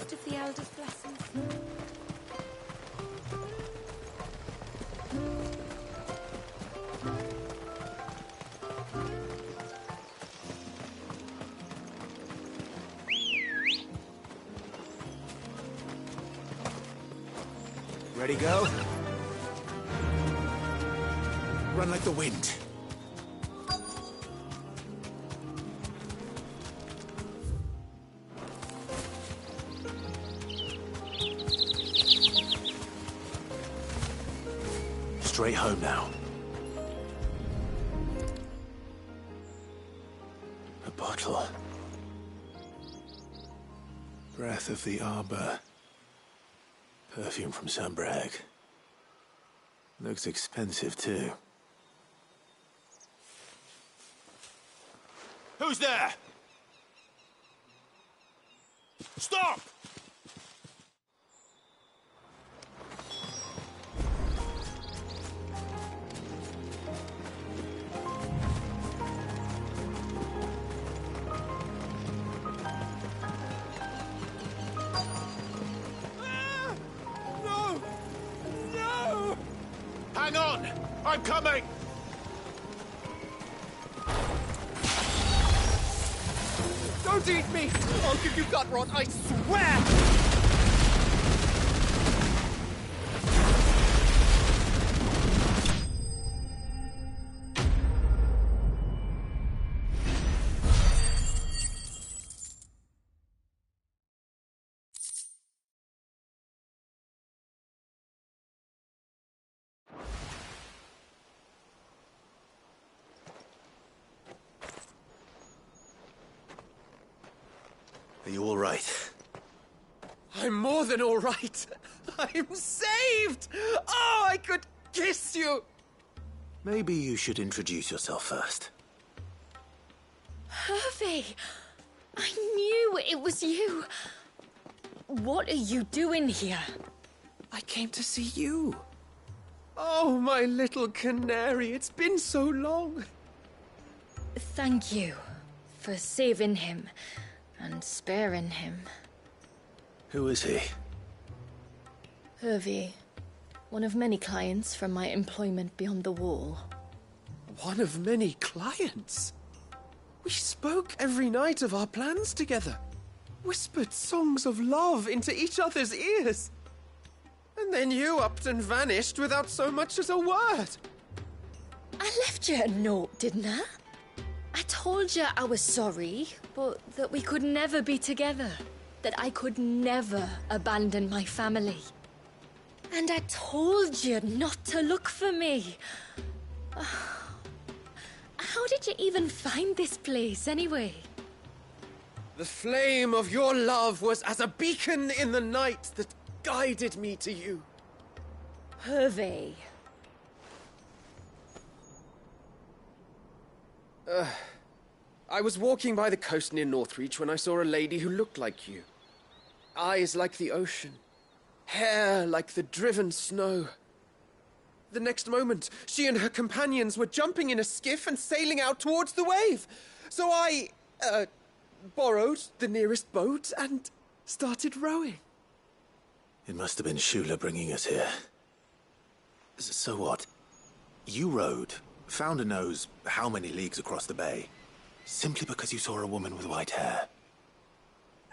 Of the Elder's blessings. Ready, go? Run like the wind. straight home now. A bottle. Breath of the Arbor. Perfume from Sambrag. Looks expensive, too. Who's there? Stop! No! No! Hang on! I'm coming! Don't eat me! I'll give you gut rot, I swear! Are you all right? I'm more than all right. I'm saved! Oh, I could kiss you! Maybe you should introduce yourself first. Hervey! I knew it was you. What are you doing here? I came to see you. Oh, my little canary, it's been so long. Thank you for saving him and sparing him. Who is he? Hervey, one of many clients from my employment beyond the wall. One of many clients? We spoke every night of our plans together. Whispered songs of love into each other's ears. And then you upped and vanished without so much as a word. I left you a note, didn't I? I told you I was sorry, but that we could never be together. That I could never abandon my family. And I told you not to look for me. How did you even find this place, anyway? The flame of your love was as a beacon in the night that guided me to you. Hervey. I was walking by the coast near Northreach when I saw a lady who looked like you. Eyes like the ocean. Hair like the driven snow. The next moment, she and her companions were jumping in a skiff and sailing out towards the wave. So I, borrowed the nearest boat and started rowing. It must have been Shula bringing us here. So what? You rowed, found a nose how many leagues across the bay, simply because you saw a woman with white hair.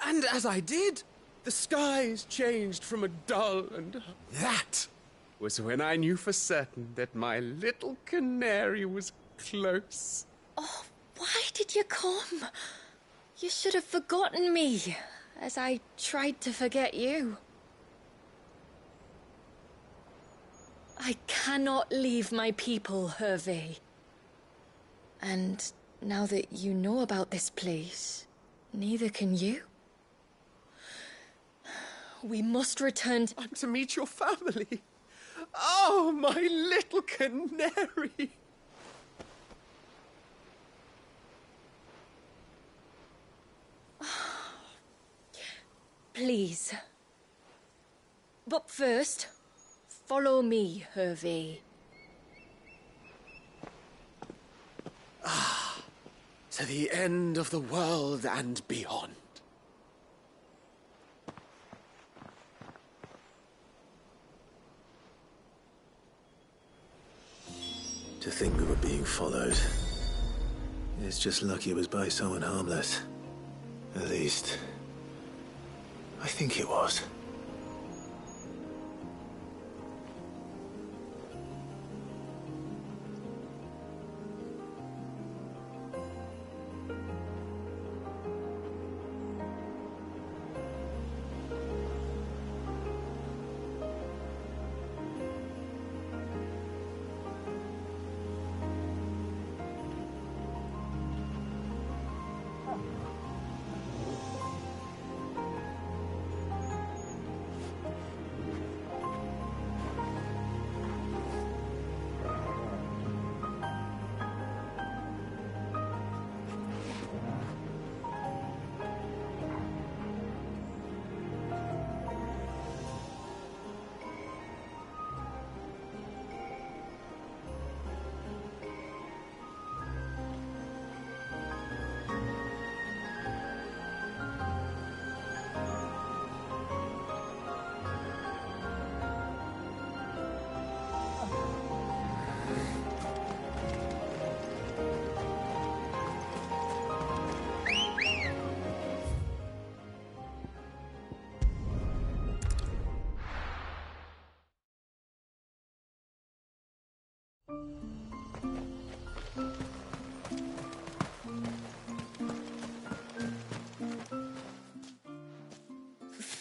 And as I did, the skies changed from a dull and... That was when I knew for certain that my little canary was close. Oh, why did you come? You should have forgotten me, as I tried to forget you. I cannot leave my people, Hervey. And now that you know about this place, neither can you. We must return I'm to meet your family. Oh, my little canary. Please. But first, follow me, Hervey. To the end of the world and beyond. To think we were being followed. It's just lucky it was by someone harmless. At least, I think it was.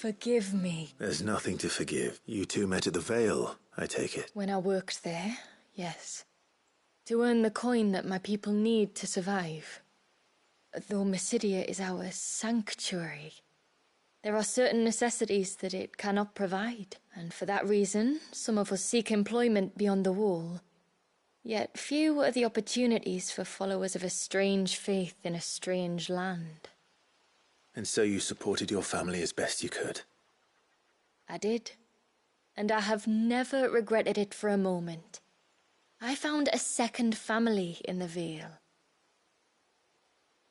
Forgive me. There's nothing to forgive. You two met at the Vale, I take it. When I worked there, yes. To earn the coin that my people need to survive. Though Mysidia is our sanctuary, there are certain necessities that it cannot provide, and for that reason, some of us seek employment beyond the wall. Yet few are the opportunities for followers of a strange faith in a strange land. And so you supported your family as best you could? I did, and I have never regretted it for a moment. I found a second family in the Vale.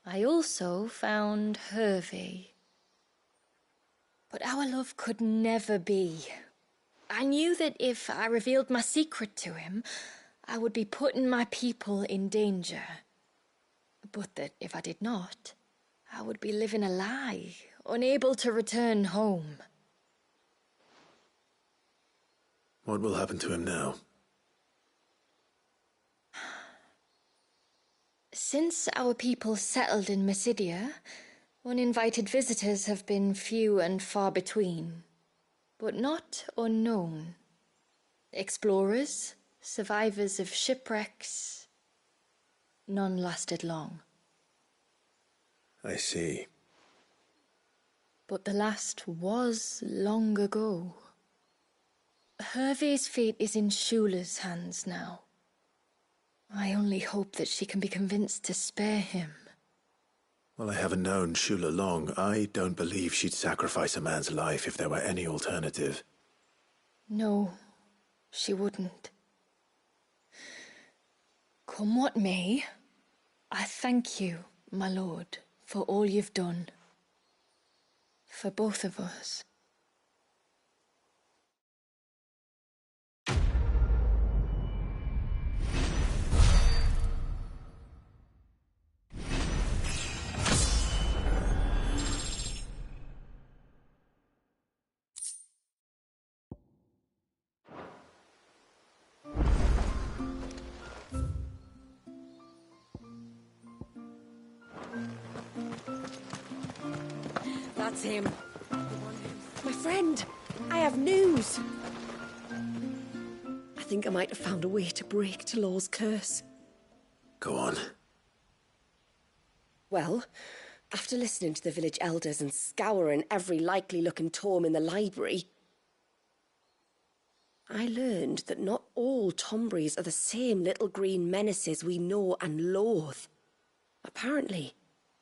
I also found Hervey. But our love could never be. I knew that if I revealed my secret to him, I would be putting my people in danger. But that if I did not, I would be living a lie, unable to return home. What will happen to him now? Since our people settled in Mysidia, uninvited visitors have been few and far between, but not unknown. Explorers, survivors of shipwrecks, none lasted long. I see. But the last was long ago. Hervey's fate is in Shula's hands now. I only hope that she can be convinced to spare him. Well, I haven't known Shula long. I don't believe she'd sacrifice a man's life if there were any alternative. No, she wouldn't. Come what may, I thank you, my lord, for all you've done. For both of us. That's him. My friend, I have news. I think I might have found a way to break Talor's curse. Go on. Well, after listening to the village elders and scouring every likely-looking tome in the library, I learned that not all Tombries are the same little green menaces we know and loathe. Apparently,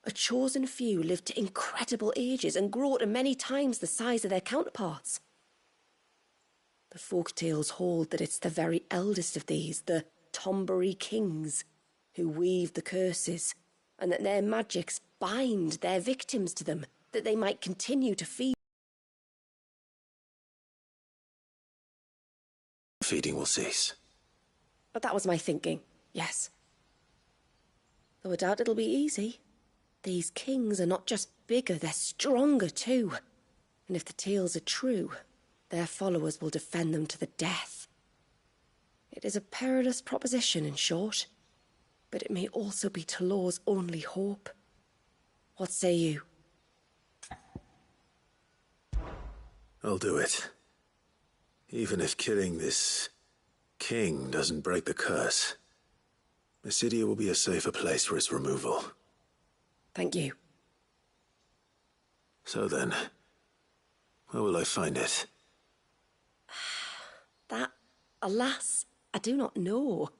a chosen few live to incredible ages and grow to many times the size of their counterparts. The folk tales hold that it's the very eldest of these, the Tombury kings, who weave the curses, and that their magics bind their victims to them, that they might continue to feed. Feeding will cease. But that was my thinking, yes. Though I doubt it'll be easy. These kings are not just bigger, they're stronger too. And if the tales are true, their followers will defend them to the death. It is a perilous proposition, in short, but it may also be Talor's only hope. What say you? I'll do it. Even if killing this king doesn't break the curse, Mysidia will be a safer place for its removal. Thank you. So then, where will I find it? That, alas, I do not know.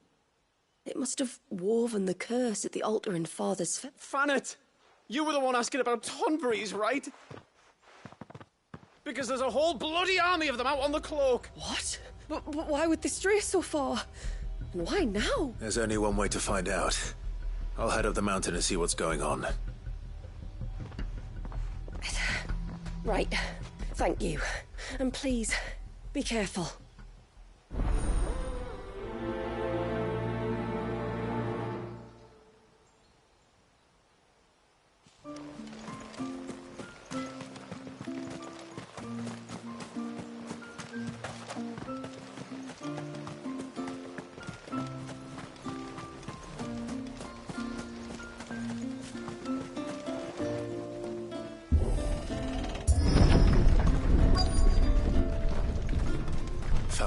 It must have woven the curse at the altar in Father's... Fanet! You were the one asking about Tonberries, right? Because there's a whole bloody army of them out on the cloak. What? But why would they stray so far? And why now? There's only one way to find out. I'll head up the mountain and see what's going on. Right. Thank you. And please, be careful.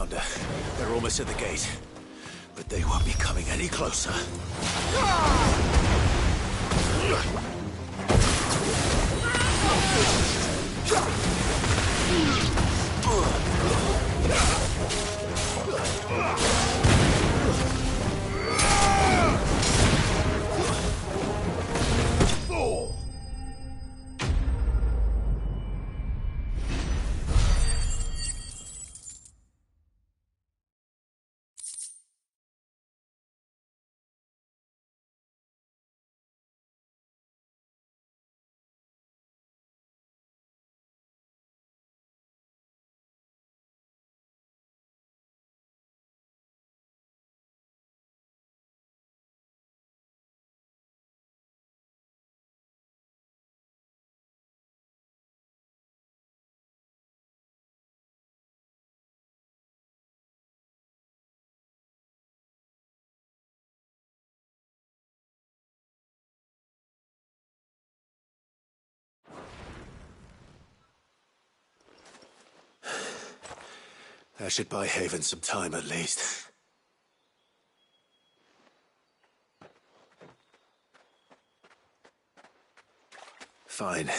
Commander. They're almost at the gate. But they won't be coming any closer. That should buy Haven some time at least. Fine.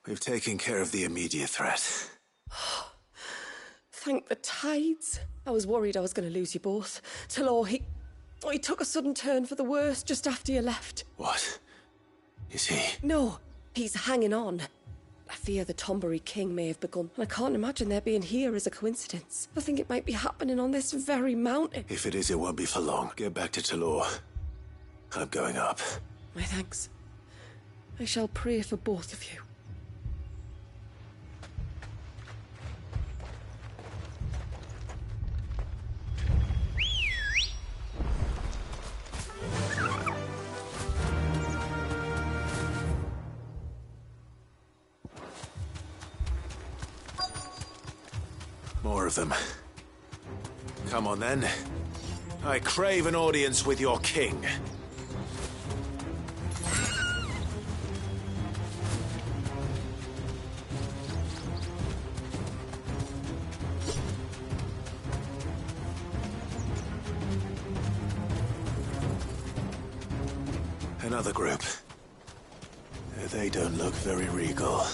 We've taken care of the immediate threat. Thank the tides. I was worried I was going to lose you both. Talor, he took a sudden turn for the worse just after you left. What? Is he? No, he's hanging on. I fear the Tombury King may have begun, and I can't imagine their being here as a coincidence. I think it might be happening on this very mountain. If it is, it won't be for long. Get back to Talor. I'm going up. My thanks. I shall pray for both of you. More of them. Come on, then. I crave an audience with your king. Another group. They don't look very regal.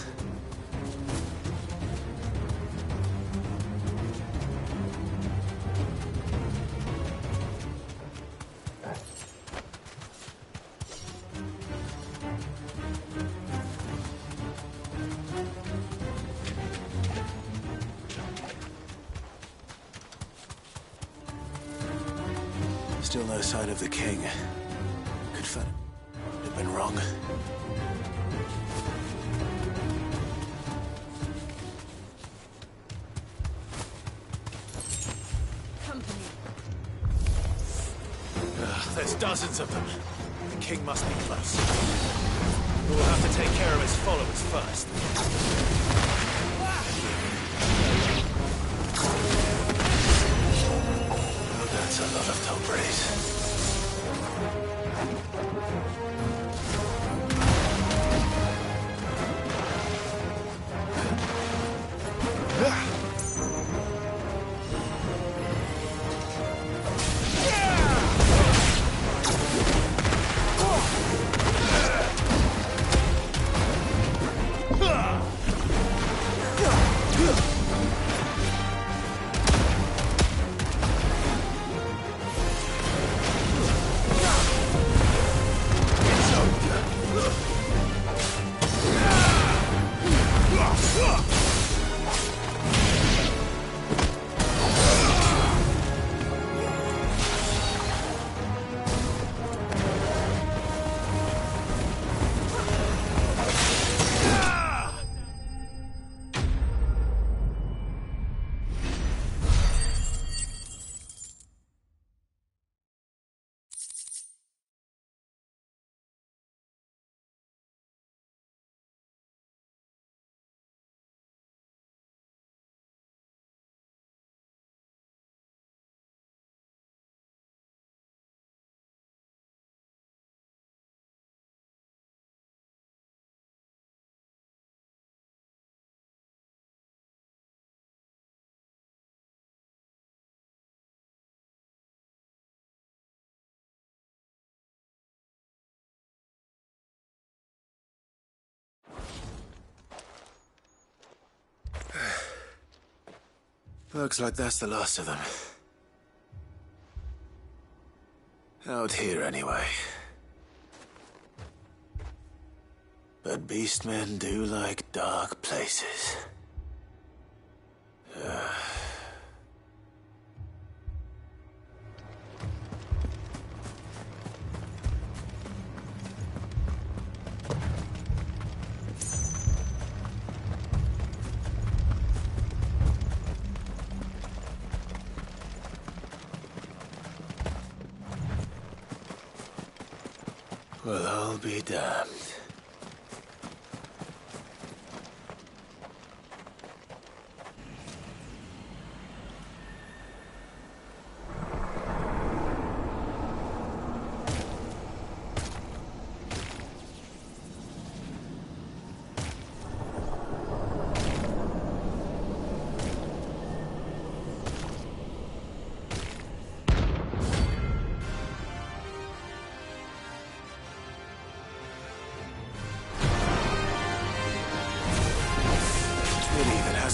Still no sign of the king. Could have been wrong. There's dozens of them. The king must be close. We'll have to take care of his followers first. Oh, that's a lot of Tomburys. Looks like that's the last of them. Out here, anyway. But beastmen do like dark places. Well, I'll be damned.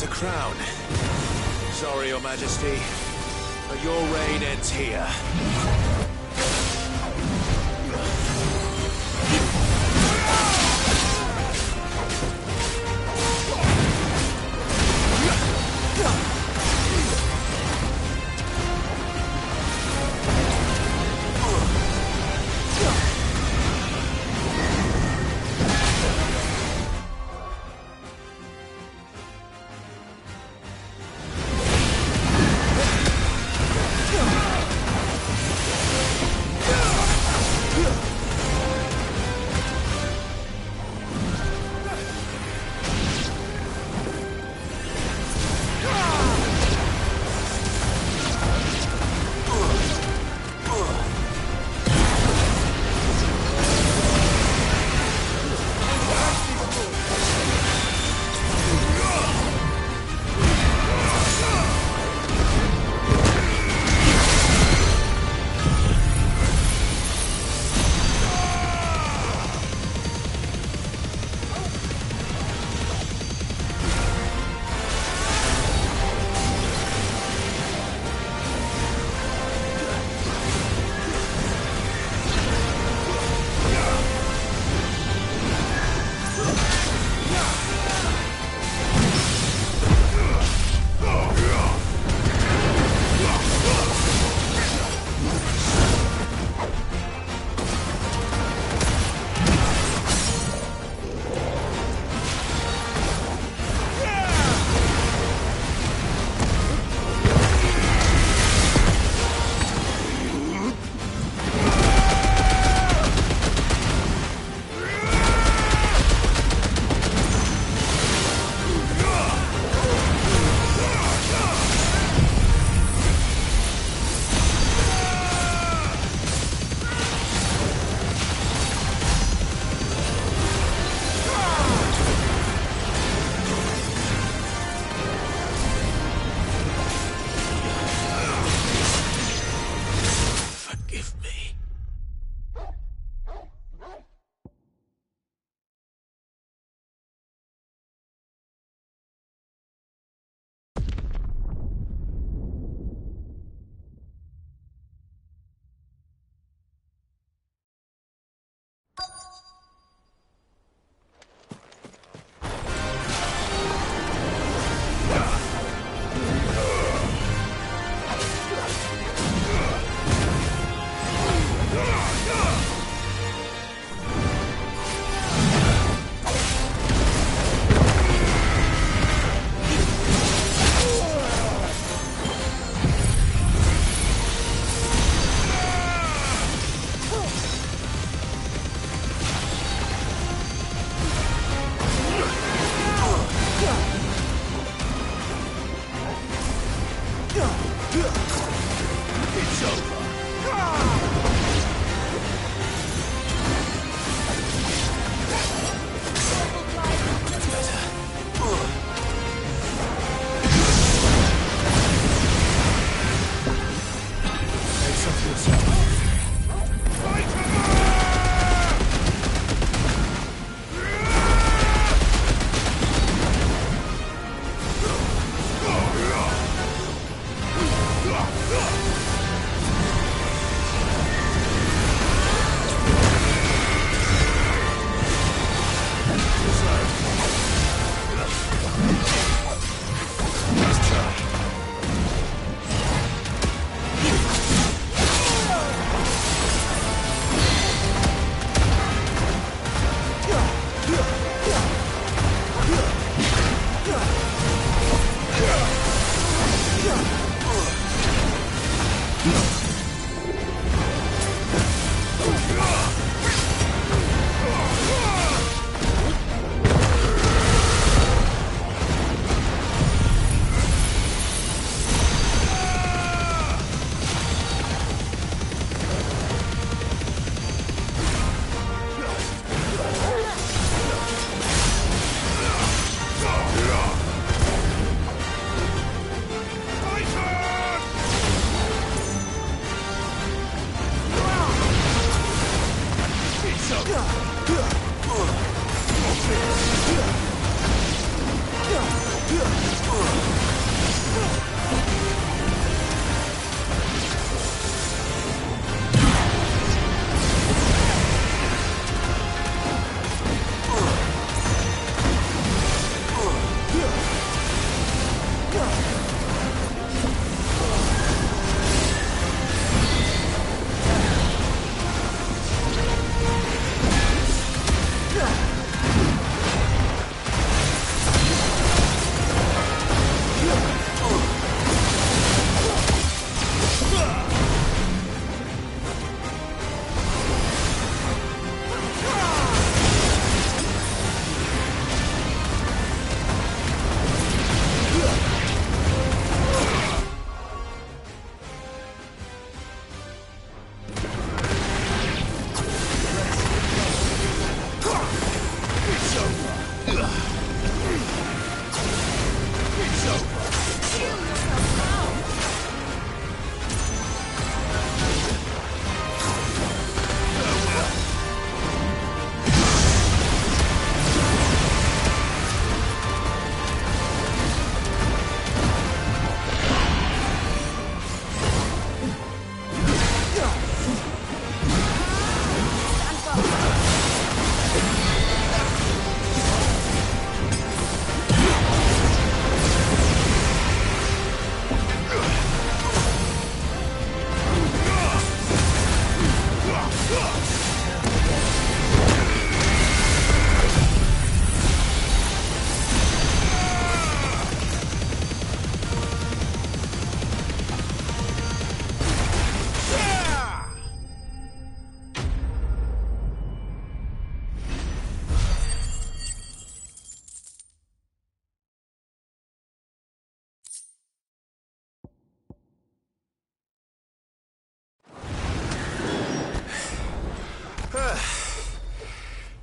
A crown. Sorry, Your Majesty, but your reign ends here.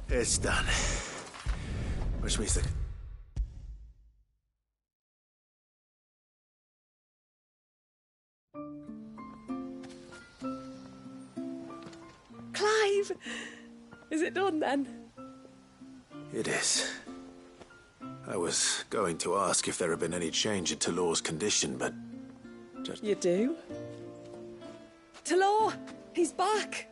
It's done. Which means that... Clive! Is it done then? It is. I was going to ask if there had been any change in Talor's condition, but... You do? Talor! He's back!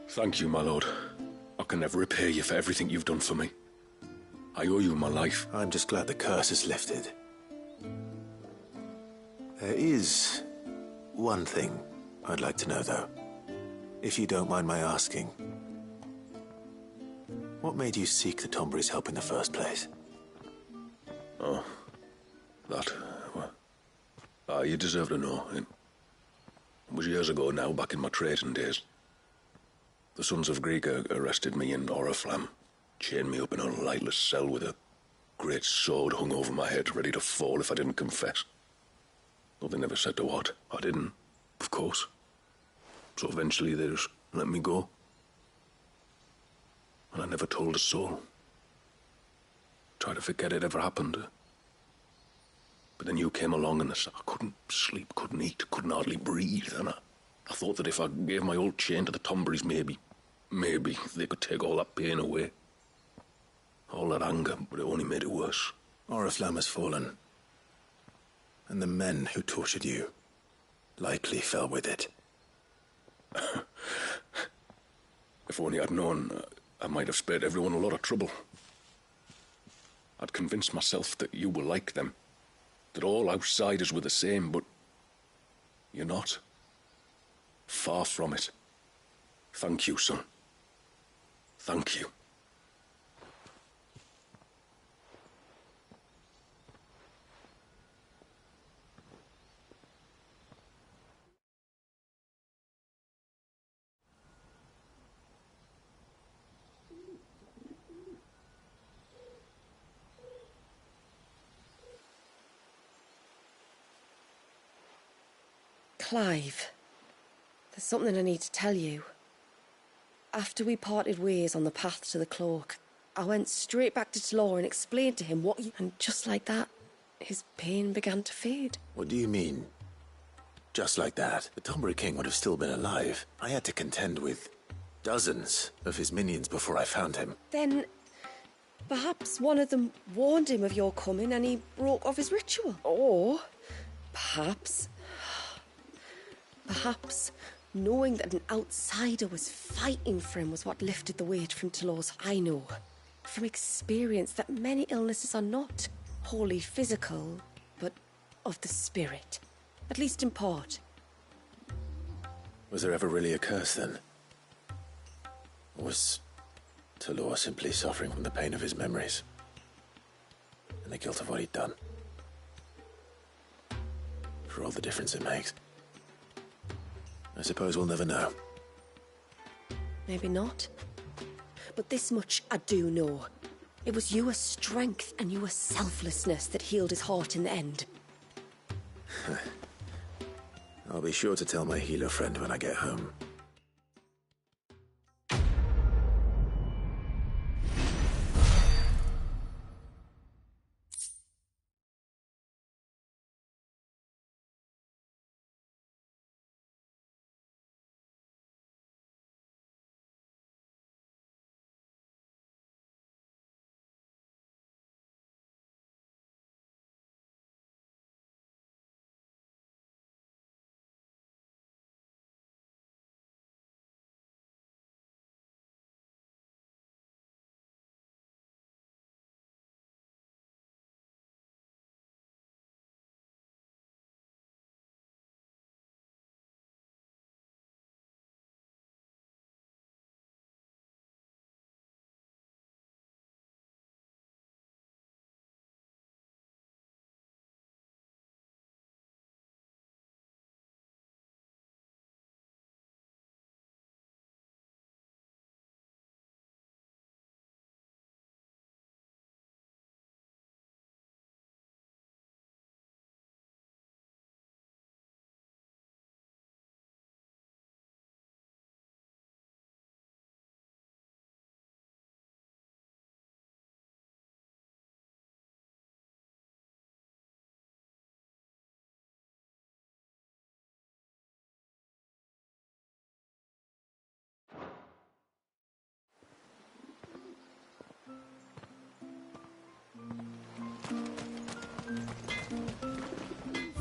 Thank you, my lord. I can never repay you for everything you've done for me. I owe you my life. I'm just glad the curse is lifted. There is one thing I'd like to know, though. If you don't mind my asking. What made you seek the Tombury's help in the first place? Oh, that... well, you deserve to know. It was years ago now, back in my trading days. The Sons of Greek arrested me in Oriflamme, chained me up in a lightless cell with a great sword hung over my head, ready to fall if I didn't confess. Though they never said to what. I didn't, of course. So eventually they just let me go. And I never told a soul. Tried to forget it ever happened. But then you came along and I couldn't sleep, couldn't eat, couldn't hardly breathe, and I thought that if I gave my old chain to the Tomburys, maybe they could take all that pain away. All that anger, but it only made it worse. Oriflamme has fallen. And the men who tortured you likely fell with it. If only I'd known, I might have spared everyone a lot of trouble. I'd convinced myself that you were like them, that all outsiders were the same, but you're not. Far from it. Thank you, son. Thank you. Clive, there's something I need to tell you. After we parted ways on the path to the cloak, I went straight back to Talor and explained to him what you... And just like that, his pain began to fade. What do you mean? just like that, the Tonbury King would have still been alive. I had to contend with dozens of his minions before I found him. Then perhaps one of them warned him of your coming and he broke off his ritual. Or perhaps knowing that an outsider was fighting for him was what lifted the weight from Talos. I know from experience that many illnesses are not wholly physical, but of the spirit, at least in part. Was there ever really a curse then? Or was Talor simply suffering from the pain of his memories and the guilt of what he'd done? For all the difference it makes. I suppose we'll never know. Maybe not. But this much I do know. It was your strength and your selflessness that healed his heart in the end. I'll be sure to tell my healer friend when I get home.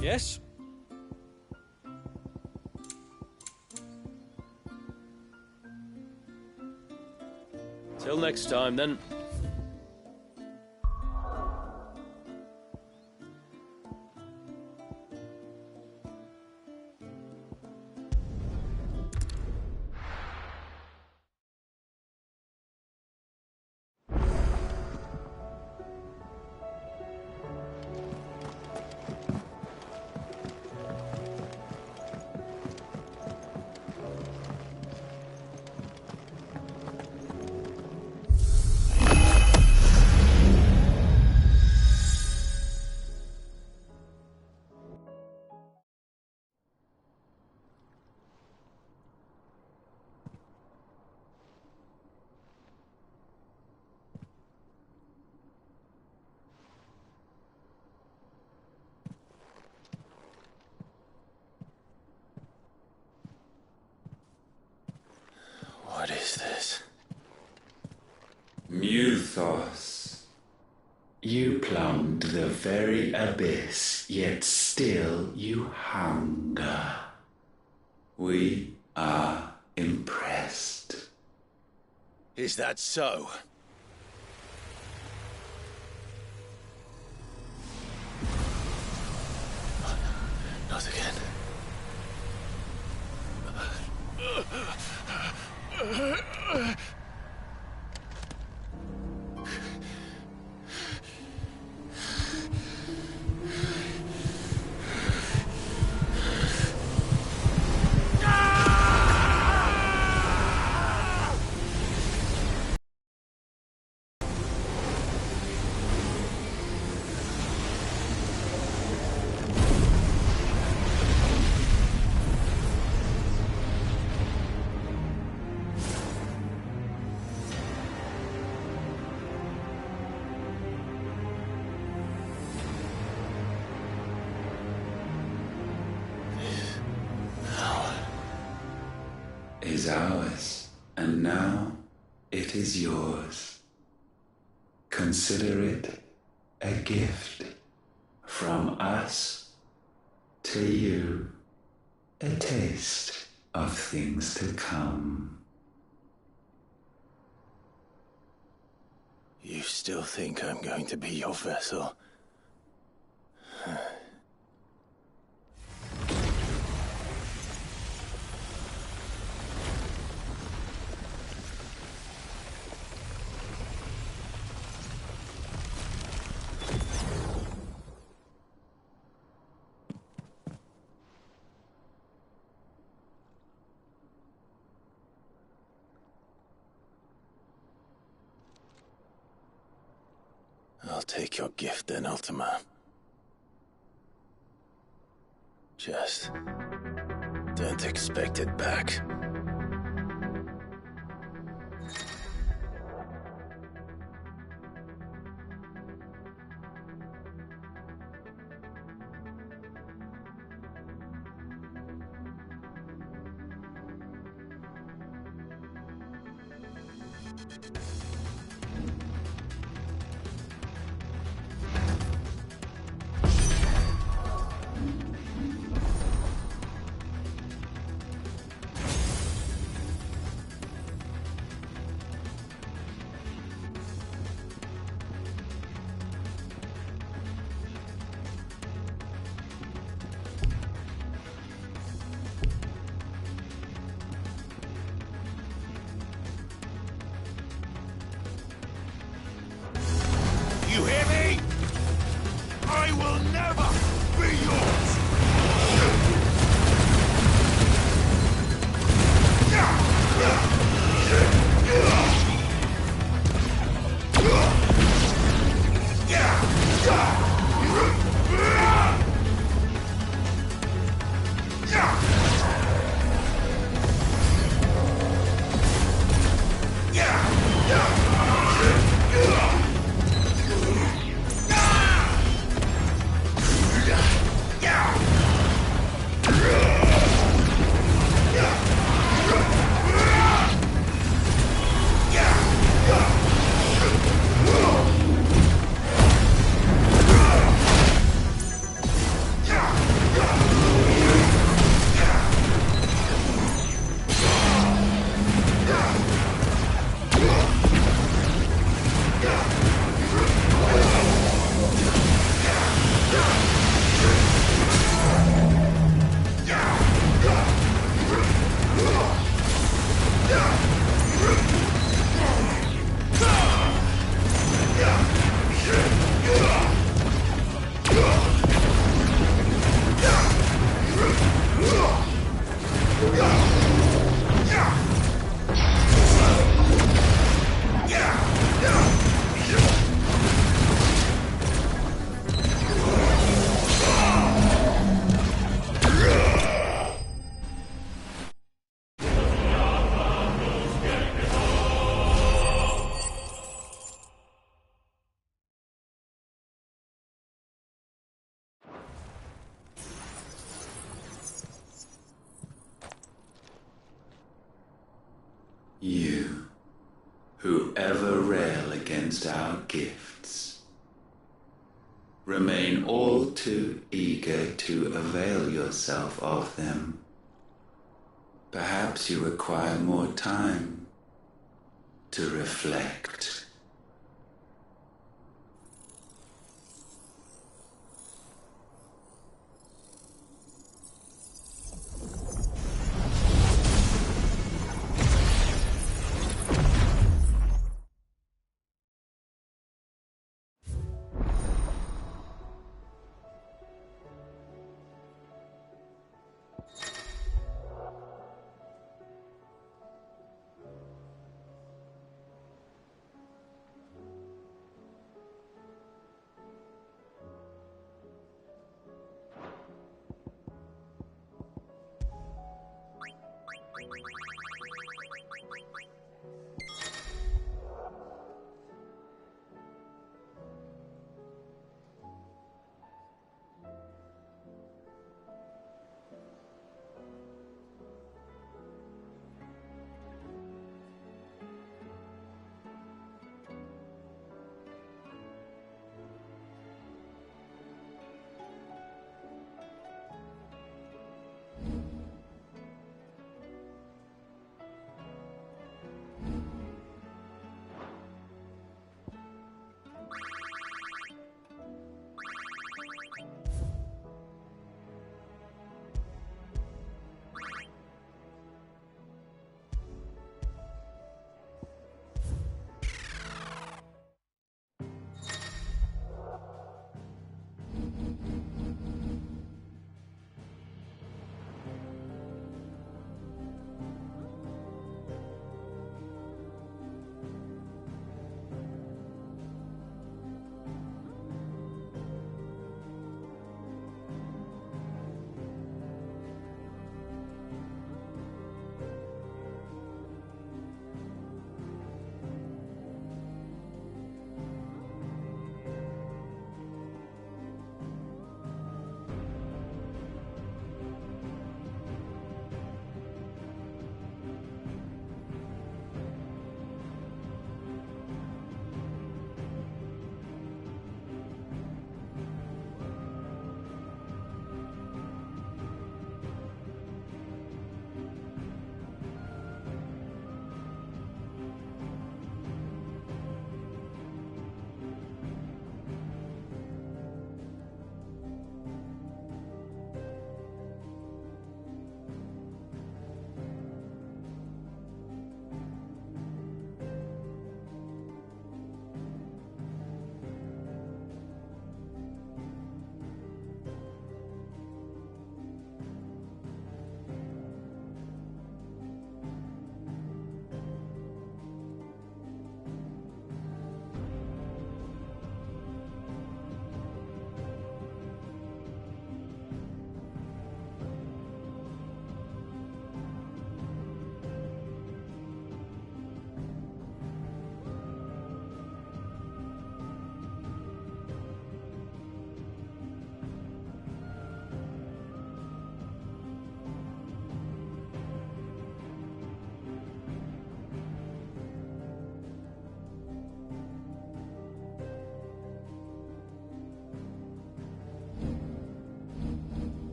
Yes? Till next time, then. What is this? Muthos. You plumbed the very abyss, yet still you hunger. We are impressed. Is that so? Not again. is ours, and now it is yours. Consider it a gift from us to you, a taste of things to come. You still think I'm going to be your vessel? I'll take your gift then, Ultima. Just don't expect it back. You hear me? I will never be yours! You, who ever rail against our gifts, remain all too eager to avail yourself of them. Perhaps you require more time to reflect.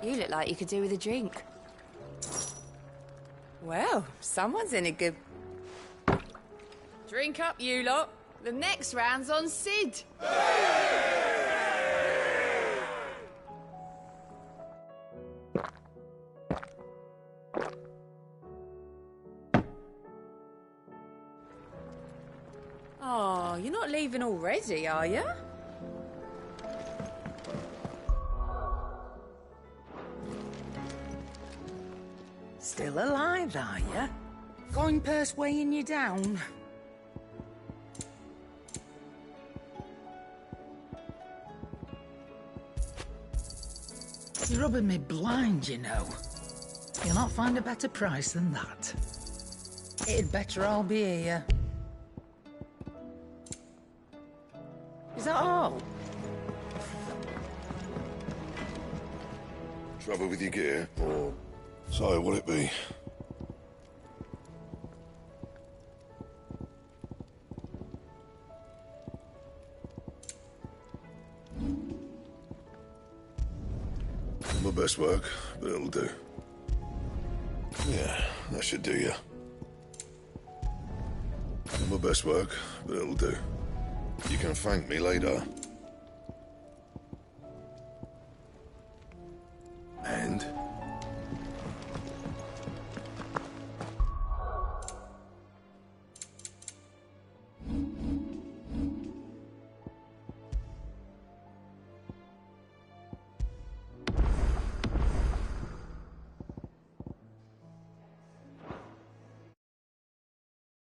You look like you could do with a drink. Well, someone's in a good... Drink up, you lot. The next round's on Sid. Oh, you're not leaving already, are you? Still alive, are you? Going purse weighing you down? You're rubbing me blind, you know. You'll not find a better price than that. It'd better I'll be here. Is that all? Trouble with your gear, or so will it be? My best work, but it'll do. Yeah, that should do you. My best work, but it'll do. You can thank me later.